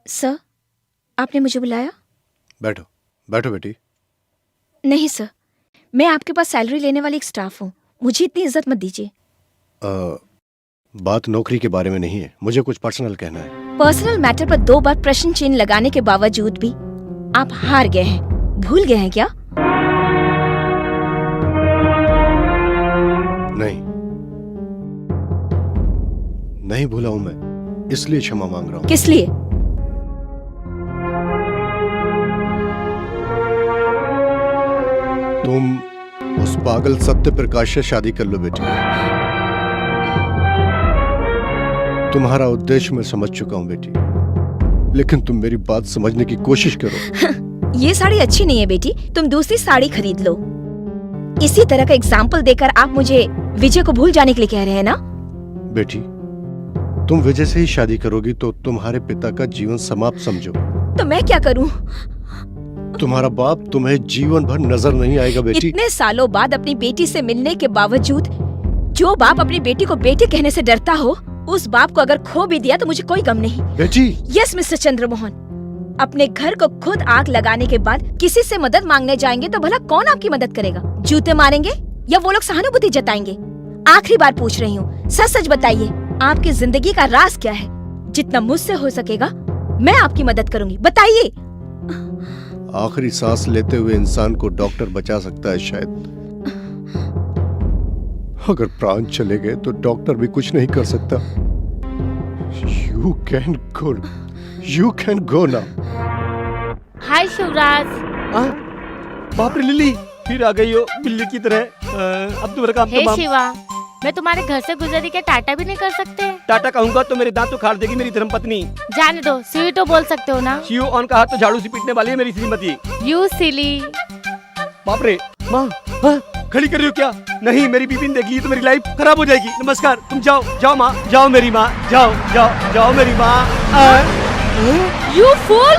सर, आपने मुझे बुलाया? बैठो बैठो बेटी। नहीं सर, मैं आपके पास सैलरी लेने वाली एक स्टाफ हूँ, मुझे इतनी इज्जत मत दीजिए। बात नौकरी के बारे में नहीं है, मुझे कुछ पर्सनल कहना है। पर्सनल मैटर पर 2 बार प्रश्न चिन्ह लगाने के बावजूद भी आप हार गए हैं। भूल गए हैं क्या? नहीं भूला हूं मैं, इसलिए क्षमा मांग रहा हूं। किस लिए? तुम उस पागल सत्य प्रकाश से शादी कर लो बेटी। तुम्हारा उद्देश्य मैं समझ चुका हूं बेटी, लेकिन तुम मेरी बात समझने की कोशिश करो। ये साड़ी अच्छी नहीं है बेटी, तुम दूसरी साड़ी खरीद लो। इसी तरह का एग्जाम्पल देकर आप मुझे विजय को भूल जाने के लिए कह रहे हैं ना? बेटी, तुम विजय से ही शादी करोगी तो तुम्हारे पिता का जीवन समाप्त समझो। तो मैं क्या करूं? तुम्हारा बाप तुम्हें जीवन भर नजर नहीं आएगा बेटी। इतने सालों बाद अपनी बेटी से मिलने के बावजूद जो बाप अपनी बेटी को बेटी कहने से डरता हो, उस बाप को अगर खो भी दिया तो मुझे कोई गम नहीं। बेटी। यस मिस्टर चंद्रमोहन, अपने घर को खुद आग लगाने के बाद किसी से मदद मांगने जाएंगे तो भला कौन आपकी मदद करेगा? जूते मारेंगे या वो लोग सहानुभूति जताएंगे? आखिरी बार पूछ रही हूँ, सच सच बताइए, आपकी जिंदगी का राज क्या है? जितना मुझसे हो सकेगा मैं आपकी मदद करूंगी, बताइए। आखिरी सांस लेते हुए इंसान को डॉक्टर बचा सकता है शायद, अगर प्राण चले गए तो डॉक्टर भी कुछ नहीं कर सकता। You can go now. हाय शिवराज। बाप रे लिली, फिर आ गई हो बिल्ली की तरह। अब तो मेरा काम हे तमाम। शिवा, मैं तुम्हारे घर से गुजरी के टाटा भी नहीं कर सकते? टाटा कहूंगा तो मेरे दांत उखाड़ देगी मेरी धर्मपत्नी। जाने दो, स्वीट तो बोल सकते हो ना। शिव ऑन कहा तो झाड़ू से पीटने वाली है मेरी श्रीमती। यू सिली। बाप रे माँ, हाँ, खड़ी कर रही हो क्या? नहीं, मेरी बीबी ने देख ली तो मेरी लाइफ खराब हो जाएगी। नमस्कार, तुम जाओ जाओ माँ, जाओ मेरी माँ, जाओ जाओ जाओ मेरी माँ। You fool!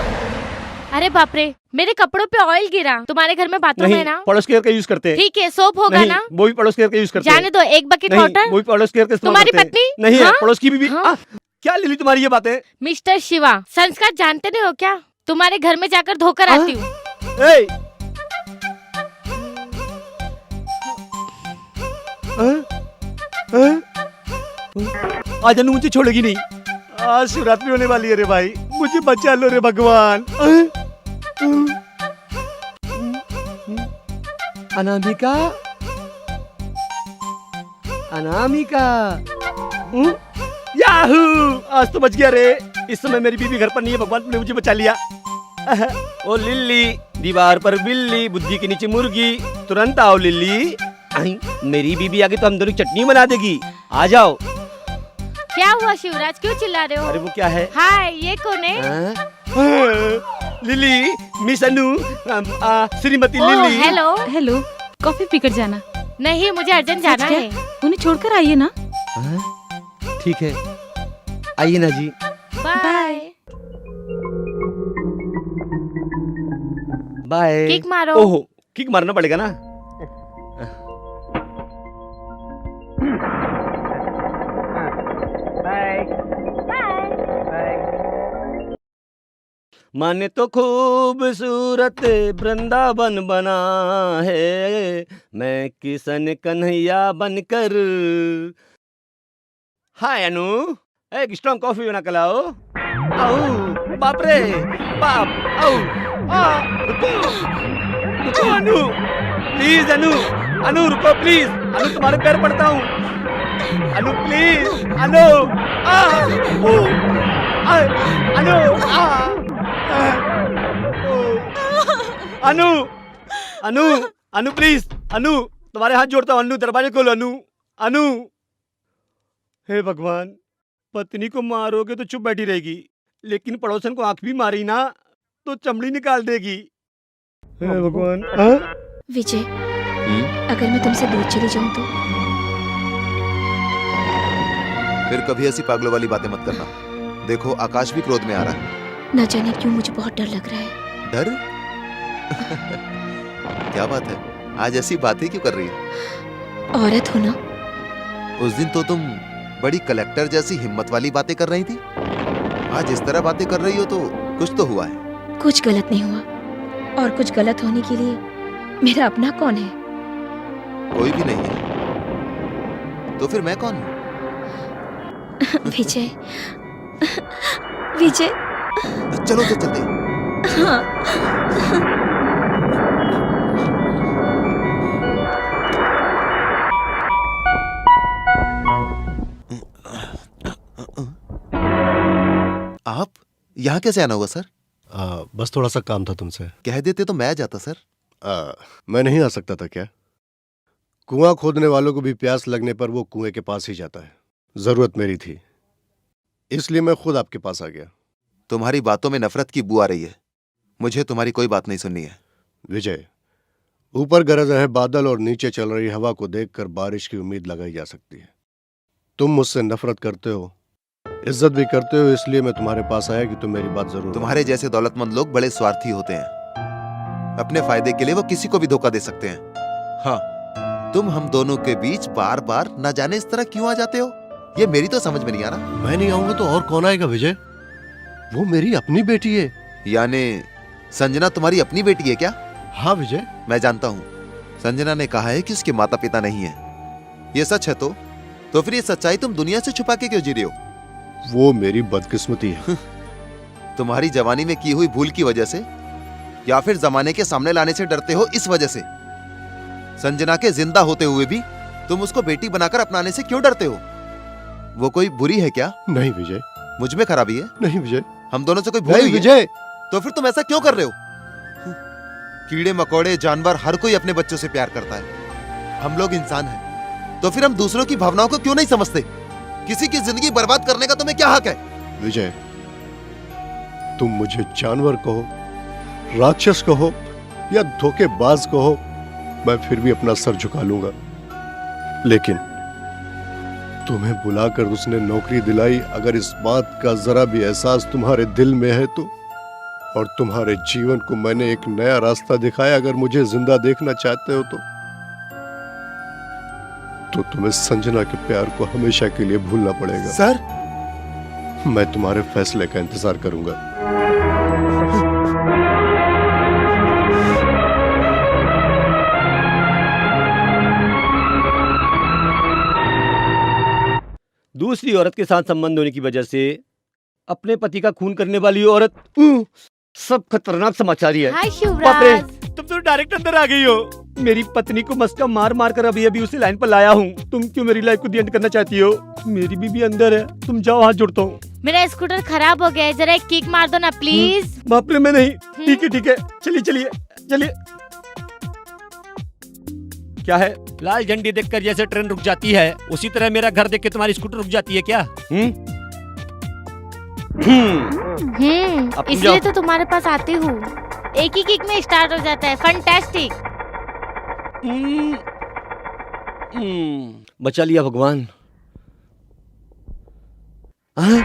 अरे बाप रे, मेरे कपड़ों पे ऑयल गिरा। तुम्हारे घर में बाथरूम है ना? पड़ोस केयर का यूज करते हैं। ठीक है, सोप होगा नहीं, ना? वो भी पड़ोस केयर का यूज करते हैं। जाने दो, एक बकेट नहीं, वाटर। वो भी पड़ोस केयर का इस्तेमाल तुम्हारी करते हैं। पत्नी? नहीं है, हाँ? पड़ोस की बीबी। हाँ? क्या लिली तुम्हारी ये बातें? मिस्टर शिवा, संस्कार जानते नहीं हो क्या? तुम्हारे घर में जाकर धोकर आती हूँ। ए! आज अनु मुझे छोड़ेगी नहीं। आज शिवरात्रि होने वाली है रे भाई, मुझे बचा लो रे भगवान। अनामिका, अनामिका, याहू! आज तो बच गया रे। इस समय मेरी बीबी घर पर नहीं है, भगवान ने मुझे बचा लिया। ओ लिल्ली, दीवार पर बिल्ली, बुद्धि के नीचे मुर्गी, तुरंत आओ लिल्ली। मेरी बीबी आगे तो हम दोनों चटनी बना देगी। आ जाओ। क्या हुआ शिवराज, क्यों चिल्ला रहे हो? अरे वो क्या है? हाय, ये कौन है? लिली, मिस अनु, श्रीमती ओह, लिली। हेलो। हेलो, कॉफी पीकर जाना। नहीं, मुझे अर्जेंट जाना क्या? है। उन्हें छोड़कर आइए ना। ठीक है, आइए ना जी। बाय। बाय। किक मारो। ओहो, किक मारना पड़ेगा ना। माने तो खूबसूरत वृंदावन बना है, मैं किशन कन्हैया बनकर। हाय अनु, एक स्ट्रॉन्ग कॉफी बना के लाओ। आओ, बाप रे बाप, आओ, रुको रुको अनु, प्लीज अनु, अनु रुको प्लीज, अनु तुम्हारे पैर पड़ता हूँ, अनु please, Anu, Anu, Anu, Anu, Anu please, अनु तुम्हारे हाथ जोड़ता हूँ, अनु दरवाजे खोलो, अनु, अनु। हे भगवान, पत्नी को मारोगे तो चुप बैठी रहेगी, लेकिन पड़ोसन को आंख भी मारी ना तो चमड़ी निकाल देगी। हे भगवान। विजय, अगर मैं तुमसे दूर चली जाऊं तो? फिर कभी ऐसी पागलों वाली बातें मत करना। देखो आकाश भी क्रोध में आ रहा है। न जाने क्यों मुझे बहुत डर लग रहा है। डर? क्या बात है, आज ऐसी बातें क्यों कर रही है? औरत हो ना। उस दिन तो तुम बड़ी कलेक्टर जैसी हिम्मत वाली बातें कर रही थी, आज इस तरह बातें कर रही हो तो कुछ तो हुआ है। कुछ गलत नहीं हुआ, और कुछ गलत होने के लिए मेरा अपना कौन है? कोई भी नहीं है, तो फिर मैं कौन हूँ? विजय, विजय। चलो तो चलते। हाँ। आप यहाँ कैसे आना हुआ सर? बस थोड़ा सा काम था तुमसे। कह देते तो मैं आ जाता सर। मैं नहीं आ सकता था क्या? कुआं खोदने वालों को भी प्यास लगने पर वो कुएं के पास ही जाता है। जरूरत मेरी थी, इसलिए मैं खुद आपके पास आ गया। तुम्हारी बातों में नफरत की बू आ रही है, मुझे तुम्हारी कोई बात नहीं सुननी है। विजय, ऊपर गरज रहे बादल और नीचे चल रही हवा को देखकर बारिश की उम्मीद लगाई जा सकती है। तुम मुझसे नफरत करते हो, इज्जत भी करते हो, इसलिए मैं तुम्हारे पास आया कि तुम मेरी बात जरूर। तुम्हारे जैसे दौलतमंद लोग बड़े स्वार्थी होते हैं, अपने फायदे के लिए वो किसी को भी धोखा दे सकते हैं। हाँ, तुम हम दोनों के बीच बार बार न जाने इस तरह क्यों आ जाते हो, ये मेरी तो समझ में नहीं आ रहा। मैं नहीं आऊंगा तो और कौन आएगा विजय? वो मेरी अपनी बेटी है। यानी संजना तुम्हारी अपनी बेटी है क्या? हाँ विजय, मैं जानता हूँ। संजना ने कहा है कि उसके माता पिता नहीं है। ये सच है तो फिर ये सच्चाई तुम दुनिया से छुपा के क्यों जी रहे हो? वो मेरी बदकिस्मती है। तुम्हारी जवानी में की हुई भूल की वजह से, या फिर जमाने के सामने लाने से डरते हो इस वजह से? संजना के जिंदा होते हुए भी तुम उसको बेटी बनाकर अपनाने से क्यों डरते हो? वो कोई बुरी है क्या? नहीं विजय। मुझ में खराबी है? नहीं विजय। हम दोनों से कोई भूल नहीं हुई है? विजय। तो फिर तुम ऐसा क्यों कर रहे हो? कीड़े मकोड़े जानवर हर कोई अपने बच्चों से प्यार करता है, हम लोग इंसान हैं, तो फिर हम दूसरों की भावनाओं को क्यों नहीं समझते? किसी की जिंदगी बर्बाद करने का तुम्हें क्या हक है? विजय, तुम मुझे जानवर कहो, राक्षस कहो या धोखेबाज कहो, मैं फिर भी अपना सर झुका लूंगा। लेकिन तुम्हें बुलाकर उसने नौकरी दिलाई, अगर इस बात का जरा भी एहसास तुम्हारे दिल में है तो, और तुम्हारे जीवन को मैंने एक नया रास्ता दिखाया, अगर मुझे जिंदा देखना चाहते हो तो तुम्हें संजना के प्यार को हमेशा के लिए भूलना पड़ेगा। सर, मैं तुम्हारे फैसले का इंतजार करूंगा। दूसरी औरत के साथ संबंध होने की वजह से अपने पति का खून करने वाली औरत, सब खतरनाक समाचार ही है। हाय बाप रे, शिवराज। तुम तो डायरेक्ट अंदर आ गई हो। मेरी पत्नी को मस्का मार मार कर अभी अभी उसे लाइन पर लाया हूँ। तुम क्यों मेरी लाइफ को दी एंड करना चाहती हो? मेरी बीबी अंदर है, तुम जाओ, हाथ जोड़ता हूँ। मेरा स्कूटर खराब हो गया है, जरा एक किक मार दो ना प्लीज। बाप रे, मैं नहीं। ठीक है, चलिए चलिए चलिए। क्या है? लाल झंडी देखकर जैसे ट्रेन रुक जाती है, उसी तरह मेरा घर देख के तुम्हारी स्कूटर रुक जाती है क्या? अब तुम इसलिए जाओ। तो तुम्हारे पास आती हूँ। एक ही किक में स्टार्ट हो जाता है। फैंटास्टिक। बचा लिया भगवान। हाँ?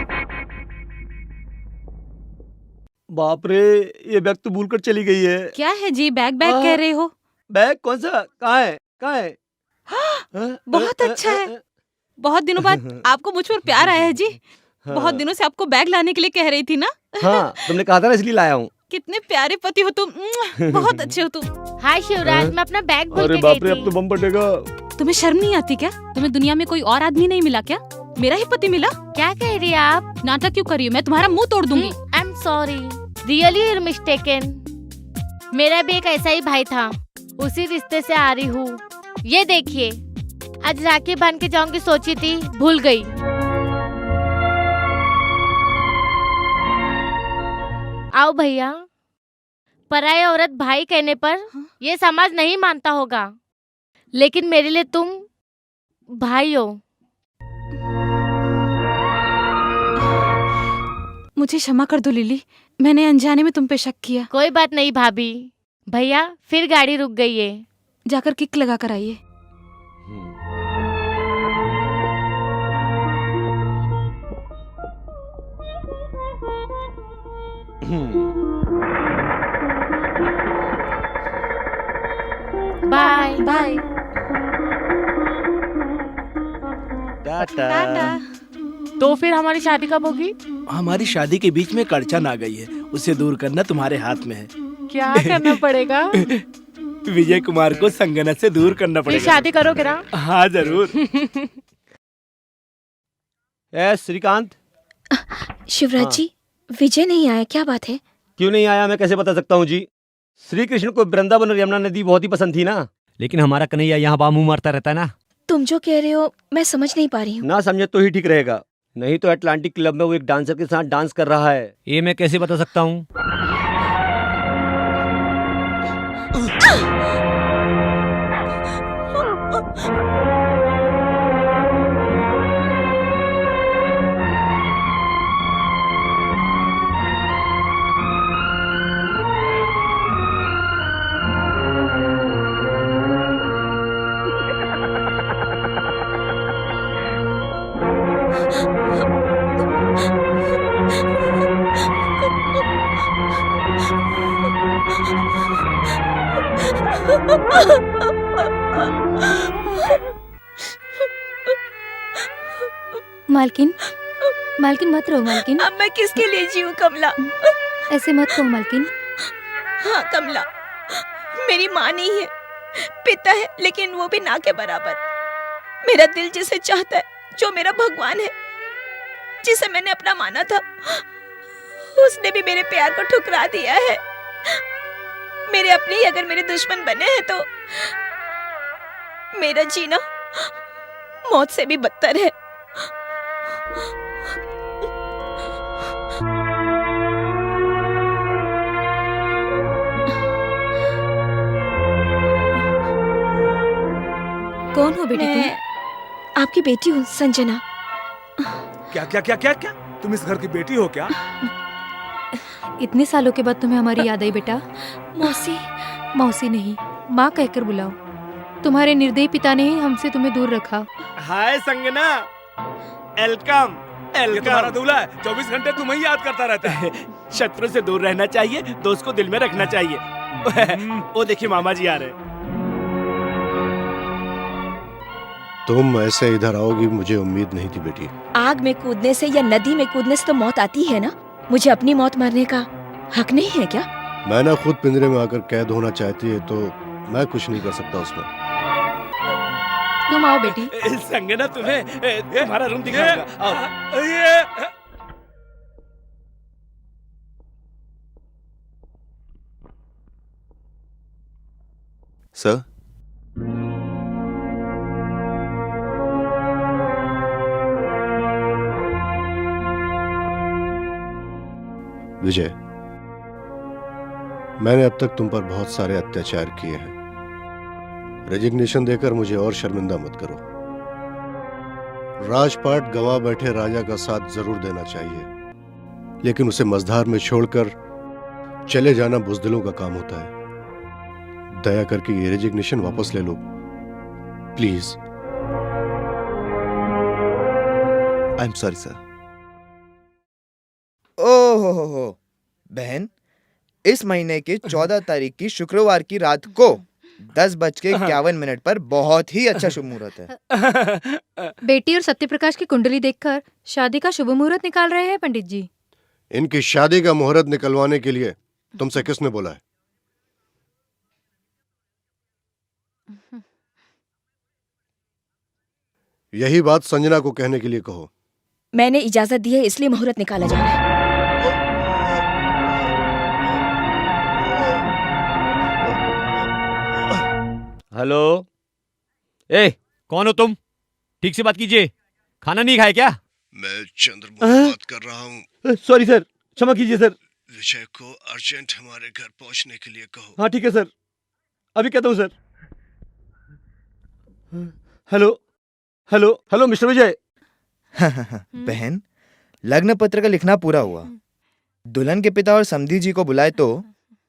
बाप रे, ये बैग तो भूल कर चली गई है। क्या है जी, बैग बैग कह रहे हो? बैग कौन सा? कहाँ है? कहाँ है? बहुत अच्छा है। बहुत दिनों बाद आपको मुझ पर प्यार आया है जी। बहुत दिनों से आपको बैग लाने के लिए कह रही थी ना। हाँ, तुमने कहा था ना, इसलिए लाया हूँ। कितने प्यारे पति हो तुम। बहुत अच्छे हो तुम। हाय शिवराज, मैं अपना बैग भूल अरे के बाप गई रे, थी। अब तो बम फटेगा। तुम्हें शर्म नहीं आती क्या? तुम्हें दुनिया में कोई और आदमी नहीं मिला क्या? मेरा ही पति मिला। क्या कह रही है आप? नाटक क्यों कर रही हो? मैं तुम्हारा मुंह तोड़ दूंगी। I am sorry, really you are mistaken. मेरा भी एक ऐसा ही भाई था, उसी रिश्ते से आ रही हूँ। ये देखिए, आज राखी बांध के जाऊंगी सोची थी, भूल गई। आओ भैया। पराई औरत भाई कहने पर ये समाज नहीं मानता होगा, लेकिन मेरे लिए तुम भाई हो। मुझे क्षमा कर दो लिली, मैंने अनजाने में तुम पे शक किया। कोई बात नहीं भाभी। भैया, फिर गाड़ी रुक गई है, जाकर किक लगा कर आइए। Bye bye. टाटा। तो फिर हमारी शादी कब होगी? हमारी शादी के बीच में एक अड़चन आ गई है, उसे दूर करना तुम्हारे हाथ में है। क्या करना पड़ेगा? विजय कुमार को संगना से दूर करना फिर पड़ेगा। शादी करोगे ना? हाँ जरूर। श्रीकांत। शिवराज जी, विजय नहीं आया, क्या बात है? क्यों नहीं आया मैं कैसे बता सकता हूँ जी। श्री कृष्ण को वृंदावन और यमुना नदी बहुत ही पसंद थी ना, लेकिन हमारा कन्हैया यहाँ बामू मारता रहता है ना। तुम जो कह रहे हो मैं समझ नहीं पा रही हूँ। ना समझे तो ही ठीक रहेगा, नहीं तो अटलांटिक क्लब में वो एक डांसर के साथ डांस कर रहा है। ये मैं कैसे बता सकता हूँ? मालकिन, मालकिन मत रो मालकिन। अब मैं किसके लिए जीऊं कमला? ऐसे मत कहो मालकिन। हाँ कमला, मेरी माँ नहीं है, पिता है, लेकिन वो भी ना के बराबर। मेरा दिल जिसे चाहता है, जो मेरा भगवान है, जिसे मैंने अपना माना था, उसने भी मेरे प्यार को ठुकरा दिया है। मेरे अपने ही अगर मेरे दुश्मन बने हैं तो मेरा जीना मौत से भी बदतर है। कौन हो बेटी मैं आपकी बेटी हूँ संजना। क्या क्या क्या क्या क्या तुम इस घर की बेटी हो क्या? तुम? इतने सालों के बाद तुम्हें हमारी याद आई बेटा? मौसी। मौसी नहीं, माँ कहकर बुलाओ। तुम्हारे निर्दयी पिता ने ही हमसे तुम्हें दूर रखा। हाय संगना, वेलकम ये तुम्हारा दूल्हा है, 24 घंटे तुम्हें ही याद करता रहता है। शत्रु से दूर रहना चाहिए, दोस्त को दिल में रखना चाहिए। वो देखिए मामा जी आ रहे हैं। तुम ऐसे इधर आओगी मुझे उम्मीद नहीं थी बेटी। आग में कूदने से या नदी में कूदने से तो मौत आती है ना, मुझे अपनी मौत मरने का हक नहीं है क्या? मैं ना खुद पिंजरे में आकर कैद होना चाहती है तो मैं कुछ नहीं कर सकता उसमें। तुम आओ बेटी। संगना तुम्हें तुम्हारा रूम दिखाऊंगा। आओ। सर, विजय, मैंने अब तक तुम पर बहुत सारे अत्याचार किए हैं। रेजिग्नेशन देकर मुझे और शर्मिंदा मत करो। राजपाट गंवा बैठे राजा का साथ जरूर देना चाहिए, लेकिन उसे मझधार में छोड़कर चले जाना बुजदिलों का काम होता है। दया करके ये रेजिग्नेशन वापस ले लो please. I am sorry sir. ओहो बहन, इस महीने की 14 तारीख की शुक्रवार की रात को 10:51 पर बहुत ही अच्छा शुभ मुहूर्त है। बेटी और सत्यप्रकाश की कुंडली देखकर शादी का शुभ मुहूर्त निकाल रहे हैं पंडित जी। इनकी शादी का मुहूर्त निकलवाने के लिए तुमसे किसने बोला है? यही बात संजना को कहने के लिए कहो। मैंने इजाजत दी है, इसलिए मुहूर्त निकाला जा रहा है। हेलो, ए कौन हो तुम? ठीक से बात कीजिए। खाना नहीं खाए क्या? मैं चंद्रमोहन बात कर रहा हूँ। सॉरी सर, क्षमा कीजिए सर। विजय को अर्जेंट हमारे घर पहुंचने के लिए कहो। हाँ ठीक है सर, अभी कहता हूँ sir. Hello hello hello mister Vijay. बहन, लग्न पत्र का लिखना पूरा हुआ। दुल्हन के पिता और समधी जी को बुलाए तो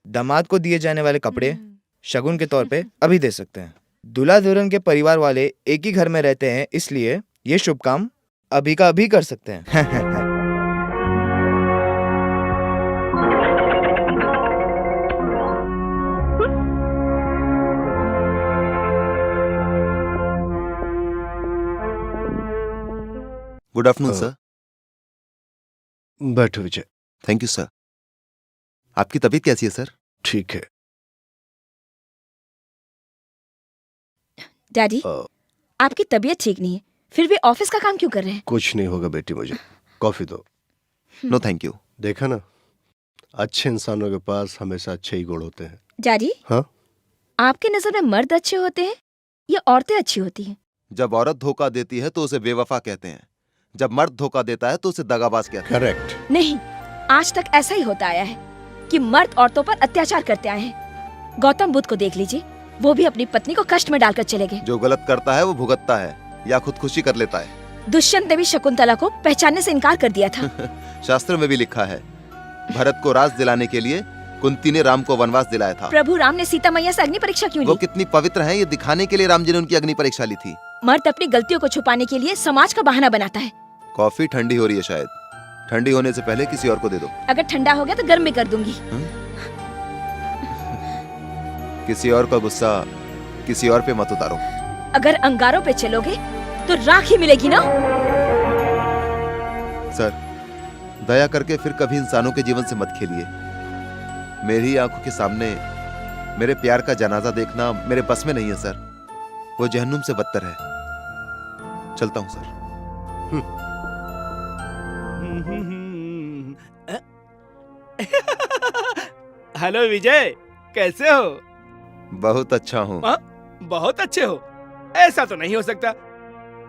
दामाद को दिए जाने वाले कपड़े शगुन के तौर पे अभी दे सकते हैं। दूल्हा दुल्हन के परिवार वाले एक ही घर में रहते हैं, इसलिए ये शुभ काम अभी का अभी कर सकते हैं। Good afternoon sir. बैठो विजय। Thank you sir. आपकी तबीयत कैसी है सर? ठीक है। डैडी, आपकी तबीयत ठीक नहीं है, फिर भी ऑफिस का काम क्यों कर रहे हैं? कुछ नहीं होगा बेटी, मुझे कॉफी दो। No thank you. देखा ना, अच्छे इंसानों के पास हमेशा अच्छे ही गुण होते हैं। डैडी, हाँ? आपकी नजर में मर्द अच्छे होते हैं या औरतें अच्छी होती हैं? जब औरत धोखा देती है तो उसे बेवफा कहते हैं, जब मर्द धोखा देता है तो उसे दगाबाज कहते हैं। करेक्ट। नहीं, आज तक ऐसा ही होता आया है कि मर्द औरतों पर अत्याचार करते आए हैं। गौतम बुद्ध को देख लीजिए, वो भी अपनी पत्नी को कष्ट में डालकर चले गए। जो गलत करता है वो भुगतता है या खुदकुशी कर लेता है। दुष्यंत ने भी शकुंतला को पहचानने से इनकार कर दिया था। शास्त्र में भी लिखा है, भरत को राज दिलाने के लिए कुंती ने राम को वनवास दिलाया था। प्रभु राम ने सीता मैया से अग्नि परीक्षा क्यों ली? वो कितनी पवित्र हैं ये दिखाने के लिए राम जी ने उनकी अग्नि परीक्षा ली थी। मर्द अपनी गलतियों को छुपाने के लिए समाज का बहाना बनाता है। कॉफी ठंडी हो रही है, शायद ठंडी होने से पहले किसी और को दे दो। अगर ठंडा हो गया तो गर्म भी कर दूंगी। किसी और का गुस्सा किसी और पे मत उतारो। अगर अंगारों पे चलोगे तो राख ही मिलेगी ना। सर, दया करके फिर कभी इंसानों के जीवन से मत खेलिए। मेरी आंखों के सामने मेरे प्यार का जनाजा देखना मेरे बस में नहीं है सर। वो जहन्नुम से बदतर है। चलता हूं सर। हेलो विजय, कैसे हो? बहुत अच्छा हूँ। बहुत अच्छे हो? ऐसा तो नहीं हो सकता।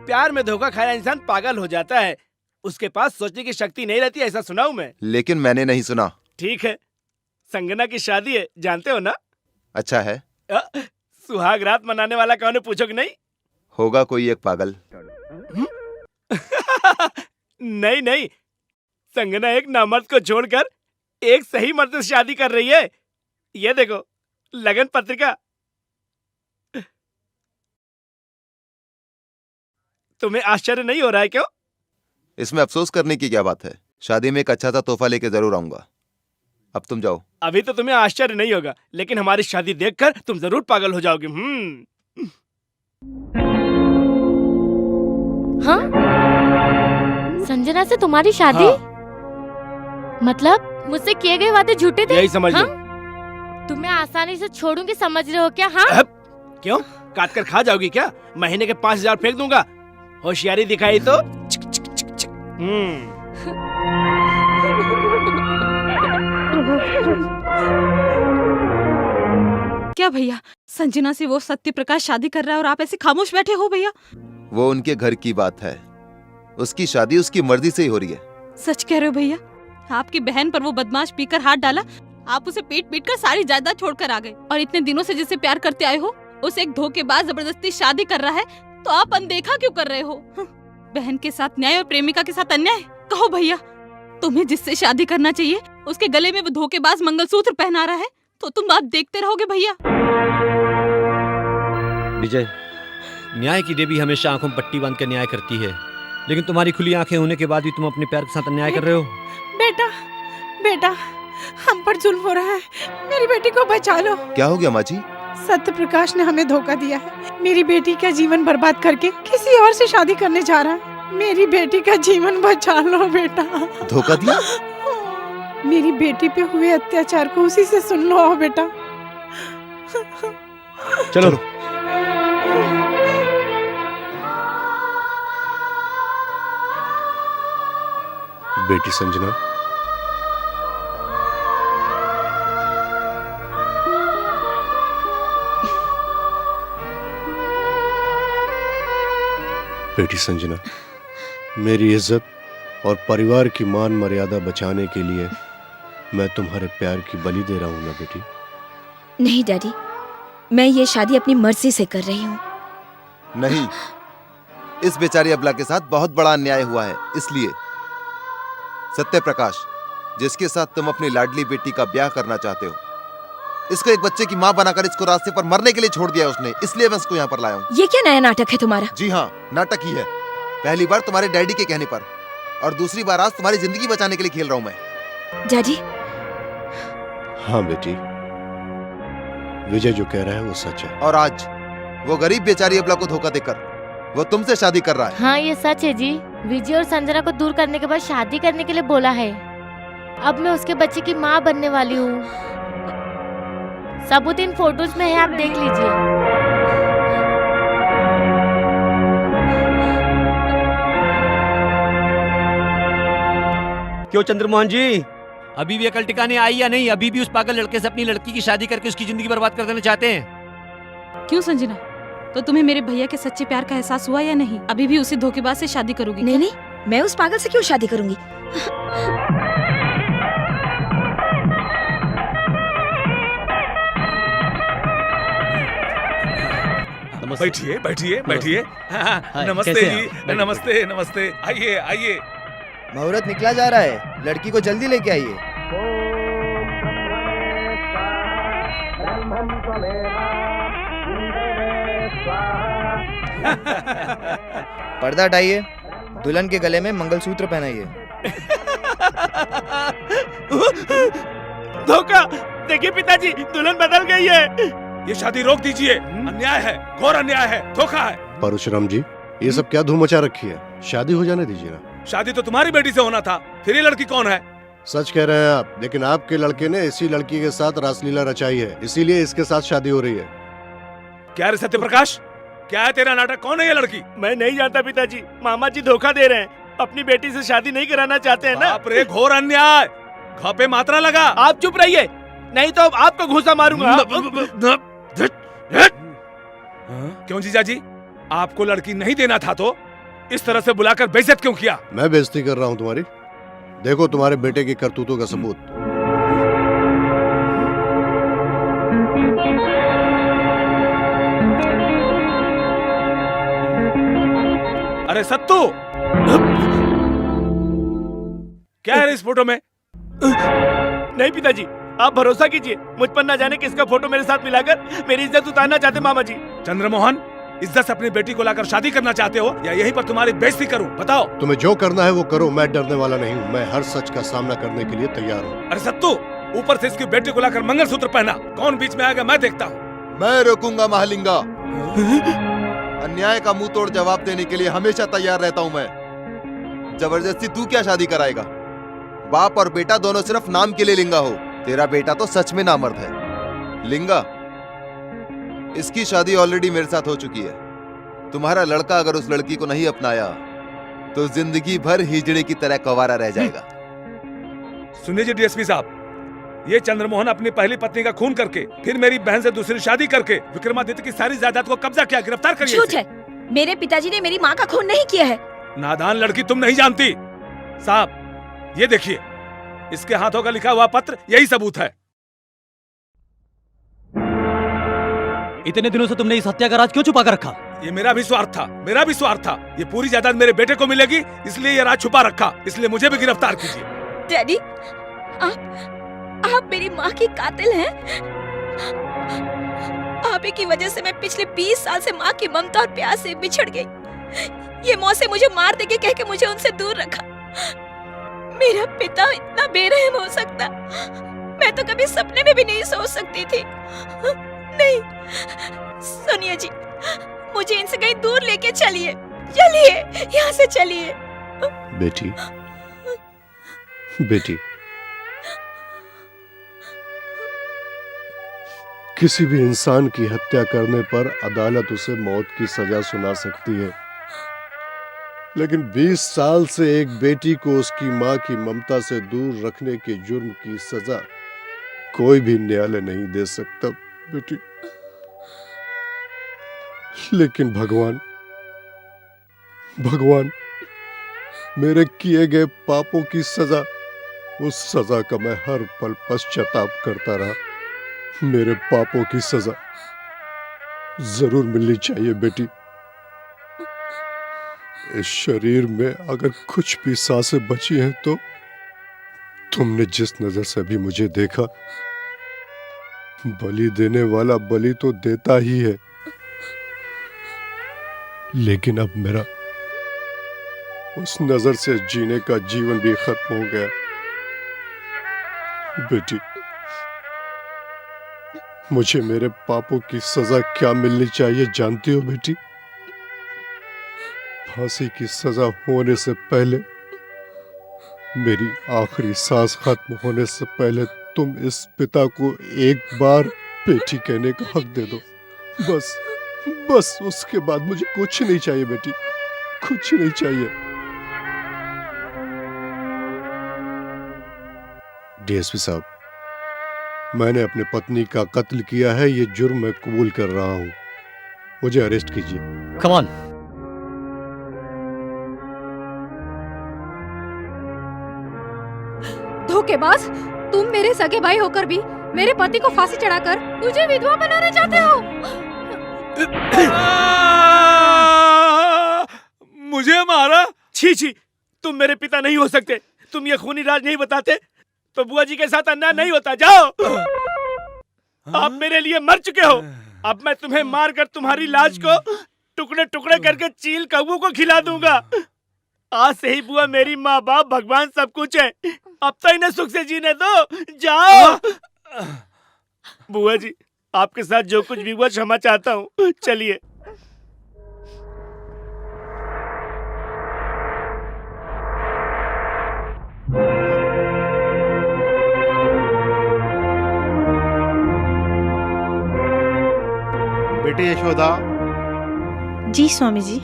प्यार में धोखा खाया इंसान पागल हो जाता है, उसके पास सोचने की शक्ति नहीं रहती, ऐसा सुना हूं मैं। लेकिन मैंने नहीं सुना। ठीक है, संगना की शादी है, जानते हो ना? अच्छा है। सुहाग रात मनाने वाला कौन है, पूछोगे नहीं? होगा कोई एक पागल। नहीं नहीं, संजना एक नामर्द को छोड़कर एक सही मर्द से शादी कर रही है। ये देखो लगन पत्रिका। तुम्हें आश्चर्य नहीं हो रहा है क्यों? इसमें अफसोस करने की क्या बात है? शादी में एक अच्छा सा तोहफा लेके जरूर आऊंगा। अब तुम जाओ। अभी तो तुम्हें आश्चर्य नहीं होगा, लेकिन हमारी शादी देखकर तुम जरूर पागल हो जाओगे। हाँ? संजना से तुम्हारी शादी? हाँ। मतलब मुझसे किए गए वादे झूठे थे? यही समझ लो। तुम्हें आसानी से छोड़ूंगी समझ रहे हो क्या? हाँ? क्यों, काट कर खा जाओगी क्या? महीने के 5,000 फेंक दूंगा। होशियारी दिखाई तो क्या भैया, संजना से वो सत्य प्रकाश शादी कर रहा है और आप ऐसे खामोश बैठे हो भैया? वो उनके घर की बात है, उसकी शादी उसकी मर्जी से ही हो रही है। सच कह रहे हो भैया? आपकी बहन पर वो बदमाश पीकर हाथ डाला, आप उसे पीट पीट कर सारी जायदाद छोड़कर आ गए, और इतने दिनों से जिससे प्यार करते आए हो उसे एक धोखेबाज जबरदस्ती शादी कर रहा है, तो आप अनदेखा क्यों कर रहे हो? बहन के साथ न्याय और प्रेमिका के साथ अन्याय? कहो भैया, तुम्हें जिससे शादी करना चाहिए उसके गले में वो धोखेबाज मंगलसूत्र पहना रहा है, तो तुम आप देखते रहोगे भैया? विजय, न्याय की देवी हमेशा आंखों में पट्टी बांध कर न्याय करती है, लेकिन तुम्हारी खुली आंखें होने के बाद भी तुम अपने प्यार के साथ अन्याय कर रहे हो। बेटा, बेटा, हम पर जुल्म हो रहा है, मेरी बेटी को बचा लो। क्या हो गया माँ जी? सत्य प्रकाश ने हमें धोखा दिया है। मेरी बेटी का जीवन बर्बाद करके किसी और से शादी करने जा रहा है। मेरी बेटी का जीवन बचा लो बेटा। धोखा दिया? मेरी बेटी पे हुए अत्याचार को उसी से सुन लो बेटा। चलो। बेटी संजना, बेटी संजना, मेरी इज्जत और परिवार की मान मर्यादा बचाने के लिए मैं तुम्हारे प्यार की बलि दे रहा हूं ना बेटी। नहीं डैडी, मैं ये शादी अपनी मर्जी से कर रही हूँ। नहीं, इस बेचारी अबला के साथ बहुत बड़ा अन्याय हुआ है, इसलिए। सत्य प्रकाश, जिसके साथ तुम अपनी लाडली बेटी का ब्याह करना चाहते हो, इसको एक बच्चे की माँ बनाकर इसको रास्ते पर मरने के लिए छोड़ दिया उसने, इसलिए मैं इसको यहाँ पर लाया हूँ। ये क्या नया नाटक है तुम्हारा? जी हाँ, नाटक ही है। पहली बार तुम्हारे डैडी के कहने पर, और दूसरी बार आज तुम्हारी जिंदगी बचाने के लिए खेल रहा हूँ मैं। डैडी? हाँ बेटी, विजय जो कह रहा है वो सच है। और आज वो गरीब बेचारी अबला को धोखा देकर वो तुमसे शादी कर रहा है। हाँ ये सच है जी। विजय और संजना को दूर करने के बाद शादी करने के लिए बोला है। अब मैं उसके बच्चे की माँ बनने वाली हूँ। सबूत इन फोटोज में है, आप देख लीजिए। क्यों चंद्रमोहन जी, अभी भी अकल टिकाने आई या नहीं? अभी भी उस पागल लड़के से अपनी लड़की की शादी करके उसकी जिंदगी बर्बाद कर देना चाहते हैं? क्यों संजना, तो तुम्हें मेरे भैया के सच्चे प्यार का एहसास हुआ या नहीं? अभी भी उसी धोखेबाज से शादी करोगी? नहीं नहीं, मैं उस पागल से क्यों शादी करूंगी? बैठिए बैठिए बैठिए। नमस्ते कैसे जी, हैं? नमस्ते नमस्ते। आइए आइए। मुहूर्त निकला जा रहा है, लड़की को जल्दी लेके आइए। पर्दा हटाइए, दुल्हन के गले में मंगलसूत्र पहनाइए। धोखा! देखिए पिताजी, दुल्हन बदल गई है। ये शादी रोक दीजिए, अन्याय है, घोर अन्याय है, धोखा है। परशुराम जी, ये सब क्या धूम मचा रखी है? शादी हो जाने दीजिए ना। शादी तो तुम्हारी बेटी से होना था, फिर ये लड़की कौन है? सच कह रहे हैं आप, लेकिन आपके लड़के ने इसी लड़की के साथ रासलीला रचाई है, इसीलिए इसके साथ शादी हो रही है। क्या रे सत्य प्रकाश, क्या है तेरा नाटक? कौन है ये लड़की? मैं नहीं जानता पिताजी, मामा जी धोखा दे रहे हैं। अपनी बेटी से शादी नहीं कराना चाहते हैं ना। बाप रे, घोर अन्याय। घ पे मात्रा लगा। आप चुप रहिए, नहीं तो आपको घूंसा मारूंगा। क्यों जीजा जी, आपको लड़की नहीं देना था तो इस तरह से बुलाकर बेइज्जत क्यों किया? मैं बेइज्जती कर रहा हूँ तुम्हारी? देखो तुम्हारे बेटे की करतूतों का सबूत। अरे सत्तू, क्या है इस फोटो में? नहीं पिताजी, आप भरोसा कीजिए, मुझ पर ना जाने किसका फोटो मेरे साथ मिलाकर मेरी इज्जत उतारना चाहते मामा जी। चंद्रमोहन, इज्जत से अपनी बेटी को लाकर शादी करना चाहते हो या यहीं पर तुम्हारी बेइज्जती करूं? बताओ। तुम्हें जो करना है वो करो, मैं डरने वाला नहीं हूँ। मैं हर सच का सामना करने के लिए तैयार हूँ। अरे सत्तू, ऊपर से इसकी बेटी को लाकर मंगलसूत्र पहना, कौन बीच में आएगा मैं देखता हूँ। मैं रोकूंगा महालिंगा। अन्याय का मुंह तोड़ जवाब देने के लिए हमेशा तैयार रहता हूँ मैं। जबरदस्ती तू क्या शादी कराएगा? बाप और बेटा दोनों सिर्फ नाम के लिए लिंगा हो। तेरा बेटा तो सच में नामर्द है। लिंगा, इसकी शादी ऑलरेडी मेरे साथ हो चुकी है। तुम्हारा लड़का अगर उस लड़की को नहीं अपनाया तो जिंदगी भर हिजड़े की तरह कवारा रह जाएगा। सुनिए जी डीएसपी साहब, ये चंद्रमोहन अपनी पहली पत्नी का खून करके फिर मेरी बहन से दूसरी शादी करके विक्रमादित्य की सारी जायदाद को कब्जा किया। गिरफ्तार करिए झूठ इसे। है, मेरे पिताजी ने मेरी माँ का खून नहीं किया है। नादान लड़की, तुम नहीं जानती। साहब ये देखिए, इसके हाथों का लिखा हुआ पत्र यही सबूत है। इतने दिनों से तुमने इस हत्या का राज क्यों छुपा कर रखा? ये मेरा भी स्वार्थ था, मेरा भी स्वार्थ था। ये पूरी जायदाद मेरे बेटे को मिलेगी, इसलिए ये राज छुपा रखा। इसलिए मुझे भी गिरफ्तार कीजिए। डैडी, आप मेरी माँ की कातिल हैं। आप ही की वजह से मैं पिछले 20 साल से माँ की ममता और प्यार से बिछड़ गई। ये मौत से मुझे मार देके कह के मुझे उनसे दूर रखा। मेरा पिता इतना बेरहम हो सकता, मैं तो कभी सपने में भी नहीं सोच सकती थी। नहीं, सुनिए जी, मुझे इनसे कहीं दूर लेके चलिए, चलिए, यहाँ से चलिए। बेटी, बेटी, किसी भी इंसान की हत्या करने पर अदालत उसे मौत की सजा सुना सकती है, लेकिन 20 साल से एक बेटी को उसकी मां की ममता से दूर रखने के जुर्म की सजा कोई भी न्यायालय नहीं दे सकता बेटी। लेकिन भगवान मेरे किए गए पापों की सजा, उस सजा का मैं हर पल पश्चाताप करता रहा। मेरे पापों की सजा जरूर मिलनी चाहिए बेटी। इस शरीर में अगर कुछ भी सांसें बची हैं तो तुमने जिस नजर से अभी मुझे देखा, बलि देने वाला बलि तो देता ही है, लेकिन अब मेरा उस नजर से जीने का जीवन भी खत्म हो गया। बेटी, मुझे मेरे पापों की सजा क्या मिलनी चाहिए जानती हो बेटी? फांसी की सजा होने से पहले, मेरी आखिरी सांस खत्म होने से पहले तुम इस पिता को एक बार बेटी कहने का हक दे दो। बस उसके बाद मुझे कुछ नहीं चाहिए बेटी, कुछ नहीं चाहिए। डीएसपी साहब, मैंने अपनी पत्नी का कत्ल किया है, ये जुर्म मैं कबूल कर रहा हूं। मुझे अरेस्ट कीजिए। Come on. धोखेबाज, तुम मेरे सगे भाई होकर भी मेरे पति को फांसी चढ़ाकर मुझे विधवा बनाना चाहते हो। मुझे मारा? छी छी, तुम मेरे पिता नहीं हो सकते। तुम ये खूनी राज नहीं बताते तो बुआ जी के साथ अन्याय नहीं होता। जाओ, आप मेरे लिए मर चुके हो। अब मैं तुम्हें मारकर तुम्हारी लाश को टुकड़े टुकड़े करके चील कौवों को खिला दूंगा। आज से ही बुआ मेरी माँ बाप भगवान सब कुछ है। अब तो इन्हें सुख से जीने दो। जाओ। बुआ जी, आपके साथ जो कुछ भी हुआ क्षमा चाहता हूँ। चलिए। बेटी यशोदा। जी स्वामी जी।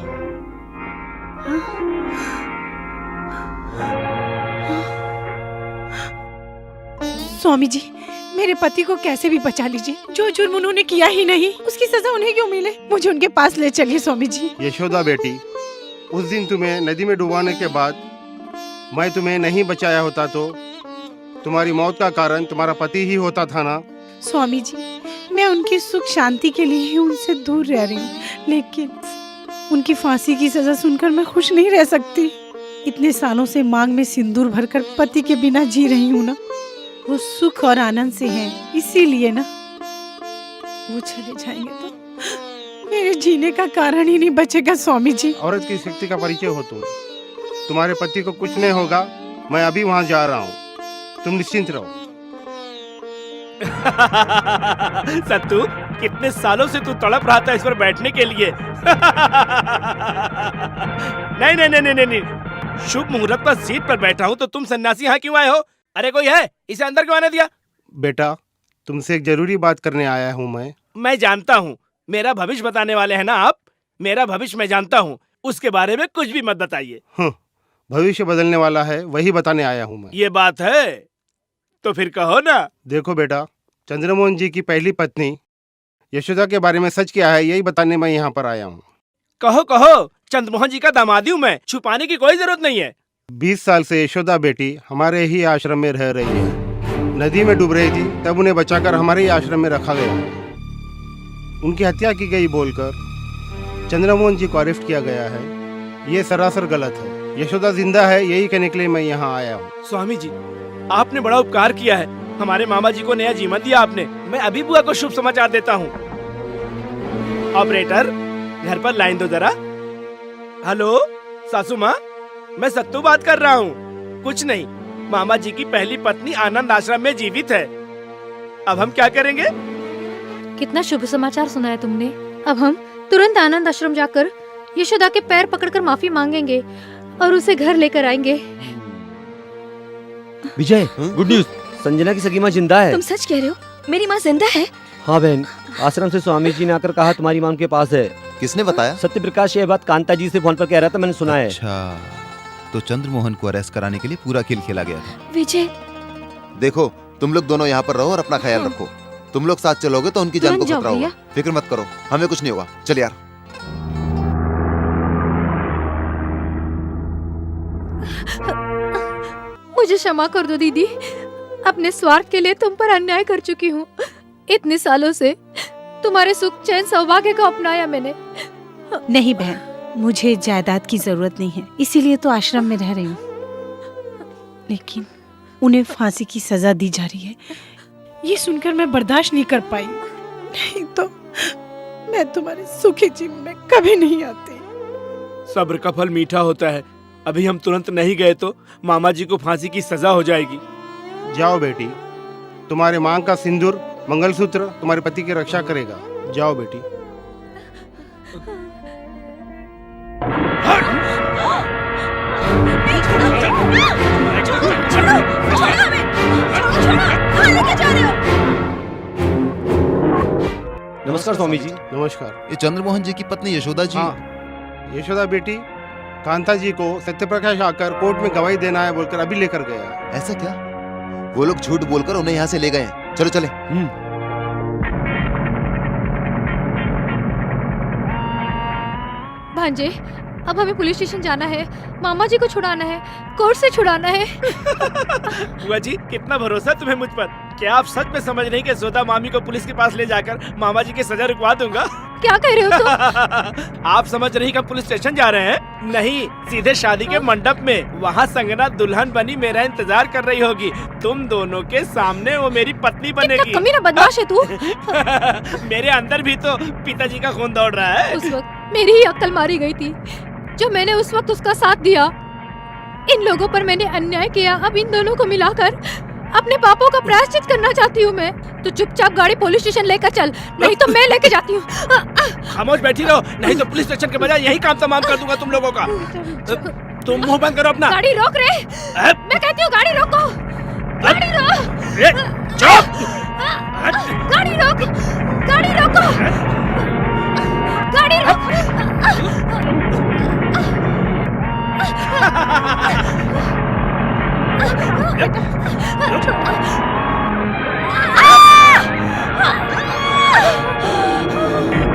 स्वामी जी, मेरे पति को कैसे भी बचा लीजिए। जो जुर्म उन्होंने किया ही नहीं, उसकी सजा उन्हें क्यों मिले? मुझे उनके पास ले चलिए स्वामी जी। यशोदा बेटी, उस दिन तुम्हें नदी में डुबाने के बाद मैं तुम्हें नहीं बचाया होता तो तुम्हारी मौत का कारण तुम्हारा पति ही होता था ना। स्वामी जी, मैं उनकी सुख शांति के लिए ही उनसे दूर रह रही हूँ, उनकी फांसी की सजा सुनकर मैं खुश नहीं रह सकती। इतने सालों से मांग में सिंदूर भरकर पति के बिना जी रही हूँ ना, वो सुख और आनंद से हैं, इसीलिए ना वो चले जाएंगे तो मेरे जीने का कारण ही नहीं बचेगा स्वामी जी। औरत की शक्ति का परिचय हो तुम। तुम्हारे पति को कुछ नहीं होगा। मैं अभी वहां जा रहा हूँ, तुम निश्चिंत रहो। सत्तू, कितने सालों से तू तड़प रहा था इस पर बैठने के लिए। नहीं नहीं नहीं नहीं नहीं, शुभ मुहूर्त पर सीट पर बैठा हूँ तो तुम सन्यासी यहाँ क्यों आए हो? अरे कोई है, इसे अंदर क्यों आने दिया? बेटा, तुमसे एक जरूरी बात करने आया हूँ मैं जानता हूँ, मेरा भविष्य बताने वाले हैं ना आप। मेरा भविष्य मैं जानता हूँ, उसके बारे में कुछ भी मत बताइए। भविष्य बदलने वाला है, वही बताने आया हूँ मैं। ये बात है तो फिर कहो ना। देखो बेटा, चंद्रमोहन जी की पहली पत्नी यशोदा के बारे में सच क्या है, यही बताने मैं यहाँ पर आया हूँ। कहो कहो, चंद्रमोहन जी का दामादी हूँ मैं, छुपाने की कोई जरूरत नहीं है। 20 साल से यशोदा बेटी हमारे ही आश्रम में रह रही है। नदी में डूब रही थी, तब उन्हें बचाकर हमारे ही आश्रम में रखा गया। उनकी हत्या की गई बोलकर चंद्रमोहन जी को अरेस्ट किया गया है। ये सरासर गलत है। यशोदा जिंदा है, यही कहने के लिए मैं यहाँ आया हूँ। स्वामी जी, आपने बड़ा उपकार किया है, हमारे मामा जी को नया जीवन दिया आपने। मैं अभी बुआ को शुभ समाचार देता हूँ। ऑपरेटर, घर पर लाइन दो जरा। हेलो सासू माँ, मैं सत्तू बात कर रहा हूँ। कुछ नहीं, मामा जी की पहली पत्नी आनंद आश्रम में जीवित है। अब हम क्या करेंगे? कितना शुभ समाचार सुनाया तुमने। अब हम तुरंत आनंद आश्रम जाकर यशोदा के पैर पकड़कर माफी मांगेंगे और उसे घर लेकर आएंगे। विजय, गुड न्यूज, संजना की सगी माँ जिंदा है। तुम सच कह रहे हो? मेरी माँ जिंदा है? हाँ बहन, आश्रम से स्वामी जी ने आकर कहा तुम्हारी माँ उनके पास है। किसने बताया? सत्य प्रकाश ये बात कांता जी से फोन पर कह रहा था, मैंने सुना है। अच्छा, तो चंद्रमोहन को अरेस्ट कराने के लिए पूरा खेल खेला गया था। विजय, देखो तुम लोग दोनों यहाँ पर रहो और अपना ख्याल रखो। तुम लोग साथ चलोगे तो उनकी जान को खतरा होगा। फिक्र मत करो, हमें कुछ नहीं होगा। चल यार। मुझे क्षमा कर दो दीदी, अपने स्वार्थ के लिए तुम पर अन्याय कर चुकी हूँ। इतने सालों से तुम्हारे सुख चैन सौभाग्य को अपनाया मैंने। नहीं बहन, मुझे जायदाद की जरूरत नहीं है, इसीलिए तो आश्रम में रह रही हूँ। लेकिन उन्हें फांसी की सजा दी जा रही है, ये सुनकर मैं बर्दाश्त नहीं कर पाई। नहीं तो मैं तुम्हारे सुखी जीवन में कभी नहीं आती। सब्र का फल मीठा होता है। अभी हम तुरंत नहीं गए तो मामा जी को फांसी की सजा हो जाएगी। जाओ बेटी, तुम्हारे मांग का सिंदूर मंगलसूत्र तुम्हारे पति की रक्षा करेगा। जाओ बेटी। नमस्कार स्वामी जी। नमस्कार। ये चंद्रमोहन जी की पत्नी यशोदा जी। हाँ, यशोदा बेटी कांता जी को सत्यप्रकाश आकर कोर्ट में गवाही देना है बोलकर अभी लेकर गया। ऐसा क्या? वो लोग झूठ बोलकर उन्हें यहाँ से ले गए हैं। चलो चले। भांजे, अब हमें पुलिस स्टेशन जाना है, मामा जी को छुड़ाना है, कोर्ट से छुड़ाना है। बुआ जी, कितना भरोसा तुम्हें मुझ पर। क्या आप सच में समझ रही कि यशोदा मामी को पुलिस के पास ले जाकर मामा जी की सजा रुकवा दूंगा? क्या कह रहे हो तुम? आप समझ रही कि हम पुलिस स्टेशन जा रहे हैं? नहीं, सीधे शादी के मंडप में। वहाँ संगना दुल्हन बनी मेरा इंतजार कर रही होगी। तुम दोनों के सामने वो मेरी पत्नी बनेगी। कमीना बदमाश है तू। मेरे अंदर भी तो पिताजी का खून दौड़ रहा है। उस वक्त मेरी ही अक्ल मारी गई थी, जो मैंने उस वक्त उसका साथ दिया। इन लोगों पर मैंने अन्याय किया। अब इन दोनों को मिलाकर अपने पापों का प्रायश्चित करना चाहती हूँ मैं। तो चुपचाप गाड़ी पुलिस स्टेशन लेकर चल, नहीं तो मैं लेके जाती हूँ। खामोश बैठी रहो, नहीं तो पुलिस स्टेशन के बजाय यही काम तमाम कर दूंगा तुम लोगों का। तुम मुंह बंद करो अपना। गाड़ी रोक रे। मैं कहती हूँ गाड़ी रोको। गाड़ी रोक। चुप। गाड़ी रोक। गाड़ी रोको। गाड़ी रोक।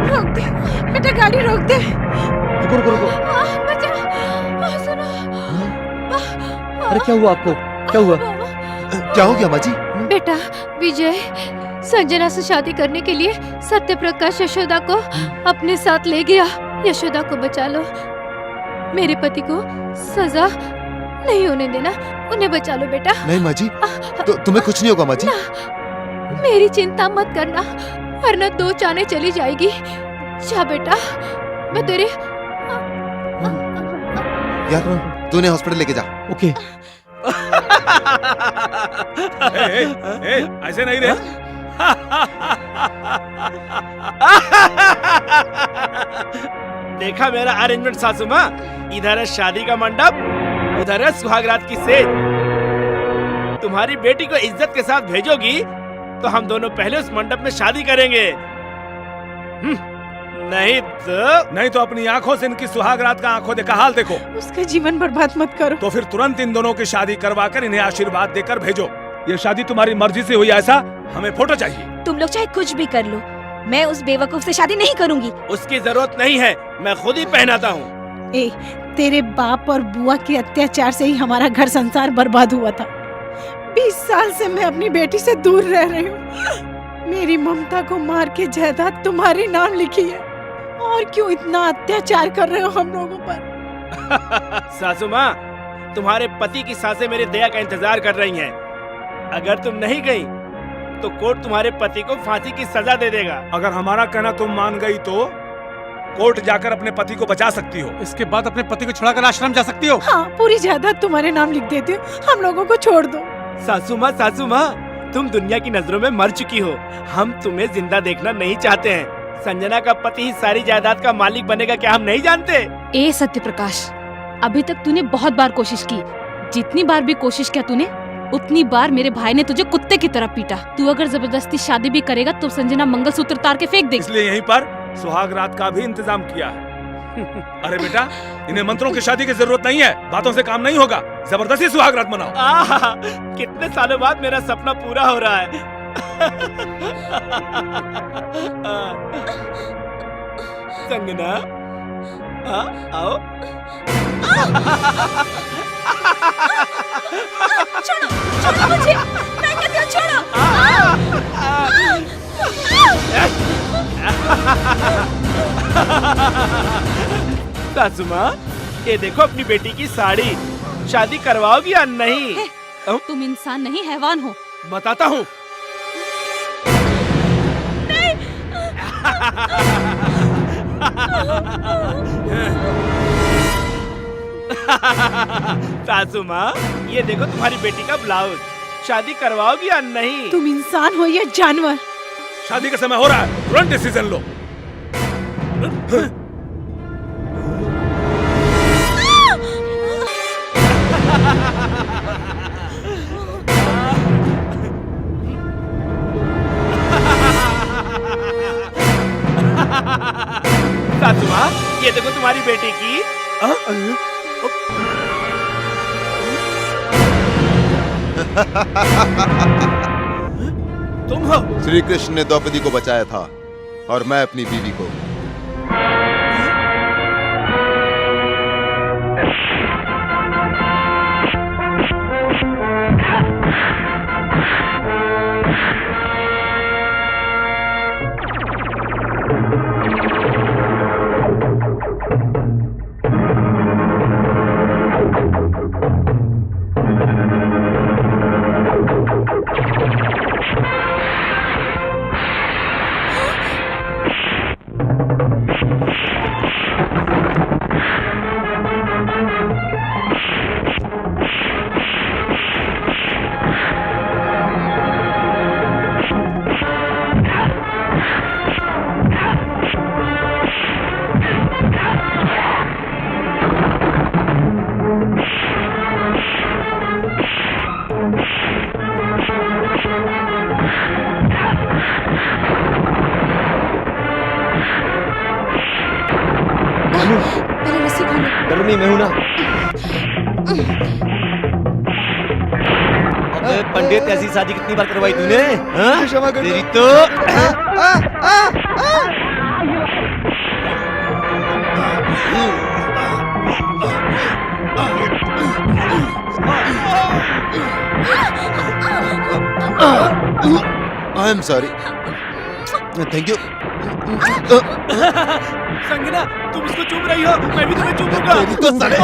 रोक दे बेटा, गाड़ी रोक दे। रुको रुको रुको। अरे क्या हुआ आपको? क्या हुआ? क्या हो गया माँ जी? बेटा विजय संजना से शादी करने के लिए सत्य प्रकाश यशोदा को अपने साथ ले गया। यशोदा को बचा लो। मेरे पति को सजा नहीं होने देना। उन्हें बचा लो बेटा। नहीं माँ जी, तो तुम्हें कुछ नहीं होगा माँ जी। मेरी चिंता मत करना, वरना 2 चाने चली जाएगी। जा बेटा, मैं तेरे यार तूने हॉस्पिटल लेके जा। ओके। ऐसे नहीं रे। देखा मेरा अरेंजमेंट सासू माँ? इधर है शादी का मंडप, उधर है सुहागरात की सेज। तुम्हारी बेटी को इज्जत के साथ भेजोगी तो हम दोनों पहले उस मंडप में शादी करेंगे। नहीं तो अपनी आंखों से इनकी सुहागरात का आंखों देखा हाल देखो। उसका जीवन बर्बाद मत करो। तो फिर तुरंत इन दोनों की शादी करवा कर इन्हें आशीर्वाद देकर भेजो। ये शादी तुम्हारी मर्जी से हुई ऐसा हमें फोटो चाहिए। तुम लोग चाहे कुछ भी कर लो, मैं उस बेवकूफ से शादी नहीं करूंगी। उसकी जरूरत नहीं है, मैं खुद ही पहनाता हूँ। तेरे बाप और बुआ के अत्याचार से ही हमारा घर संसार बर्बाद हुआ था। 20 साल से मैं अपनी बेटी से दूर रह रही हूँ। मेरी ममता को मार के जायदाद तुम्हारे नाम लिखी है, और क्यों इतना अत्याचार कर रहे हो हम लोगों पर? सासू माँ, तुम्हारे पति की सासें मेरे दया का इंतजार कर रही हैं। अगर तुम नहीं गई तो कोर्ट तुम्हारे पति को फांसी की सजा दे देगा। अगर हमारा कहना तुम मान गई तो कोर्ट जाकर अपने पति को बचा सकती हो। इसके बाद अपने पति को छुड़ाकर आश्रम जा सकती हो। हाँ, पूरी जायदाद तुम्हारे नाम लिख देती हो, हम लोगों को छोड़ दो। सासू माँ, तुम दुनिया की नजरों में मर चुकी हो। हम तुम्हें जिंदा देखना नहीं चाहते हैं। संजना का पति ही सारी जायदाद का मालिक बनेगा, क्या हम नहीं जानते? ए सत्य प्रकाश, अभी तक तूने बहुत बार कोशिश की। जितनी बार भी कोशिश किया तूने, उतनी बार मेरे भाई ने तुझे कुत्ते की तरह पीटा। तू अगर जबरदस्ती शादी भी करेगा तो संजना मंगलसूत्र तार के फेंक देगी। इसलिए यहीं पर सुहागरात का भी इंतजाम किया है। अरे बेटा, इन्हें मंत्रों की शादी की जरूरत नहीं है, बातों से काम नहीं होगा। जबरदस्ती सुहागरात मनाओ। कितने सालों बाद मेरा सपना पूरा हो रहा है। संगना, आओ। छोड़ो मुझे, मैं कहती हूँ छोड़ो। सासू माँ, ये देखो अपनी बेटी की साड़ी। शादी करवाओगी या नहीं? तुम इंसान नहीं, हैवान हो। बताता हूँ। सासू माँ, ये देखो तुम्हारी बेटी का ब्लाउज। शादी करवाओगी या नहीं? तुम इंसान हो या जानवर? शादी का समय हो रहा है, तुरंत डिसीजन लो। सासू माँ, ये देखो तुम्हारी बेटी की। तुम हो? श्री कृष्ण ने द्रौपदी को बचाया था और मैं अपनी बीवी को। डरनी मैं हूं ना। अबे पंडित, ऐसी शादी कितनी बार करवाई तूने? क्षमा कर तेरी तो। आई am sorry. Thank you. Sanjana तुम इसको चूम रही हो, मैं भी तुम्हें चूमूंगा। तेरी तो साले।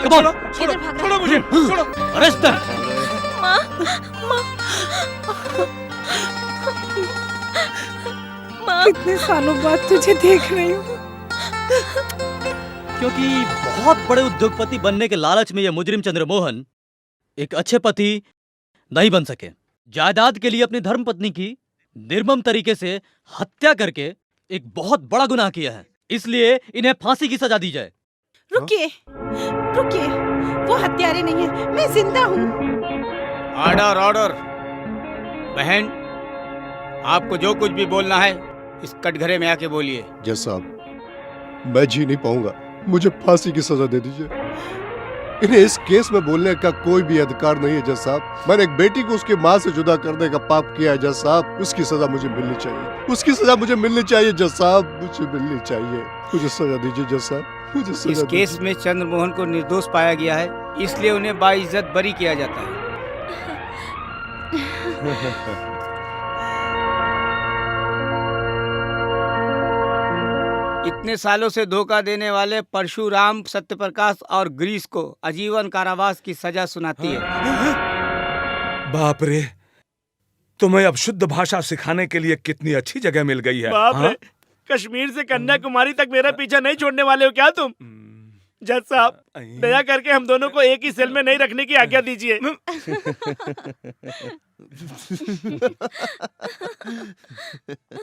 Come on! इधर भाग रहा छोड़ो मुझे, छोड़ो। Arrest them! माँ माँ माँ कितने सालों बाद तुझे देख रही हूँ। क्योंकि बहुत बड़े उद्योगपति बनने के लालच में यह मुजरिम चंद्रमोहन एक अच्छे पति नहीं बन सके। जायदाद के लिए अपनी धर्मपत्नी की निर्मम तरीके से हत्या करके एक बहुत बड़ा गुनाह किया है। इसलिए इन्हें फांसी की सजा दी जाए। रुकिए रुकिए, वो हत्यारे नहीं है, मैं जिंदा हूँ। Order order. बहन, आपको जो कुछ भी बोलना है इस कटघरे में आके बोलिए। जज साहब, मैं जी नहीं पाऊंगा, मुझे फांसी की सजा दे दीजिए। इन्हें इस केस में बोलने का कोई भी अधिकार नहीं है जज साहब। मैंने एक बेटी को उसकी माँ से जुदा करने का पाप किया है जज साहब। उसकी सजा मुझे मिलनी चाहिए, उसकी सजा मुझे मिलनी चाहिए जज साहब, मुझे मिलनी चाहिए। मुझे सजा दीजिए जज साहब, मुझे सजा इस केस में चंद्रमोहन को निर्दोष पाया गया है, इसलिए उन्हें बाइज्जत बरी किया जाता है। इतने सालों से धोखा देने वाले परशुराम, सत्यप्रकाश और ग्रीस को आजीवन कारावास की सजा सुनाती है। बाप रे, तुम्हें अब शुद्ध भाषा सिखाने के लिए कितनी अच्छी जगह मिल गई है। बाप रे, हाँ? कश्मीर से कन्याकुमारी तक मेरा पीछा नहीं छोड़ने वाले हो क्या तुम? जज साहब, दया करके हम दोनों को एक ही सेल में नहीं रखने की आज्ञा दीजिए।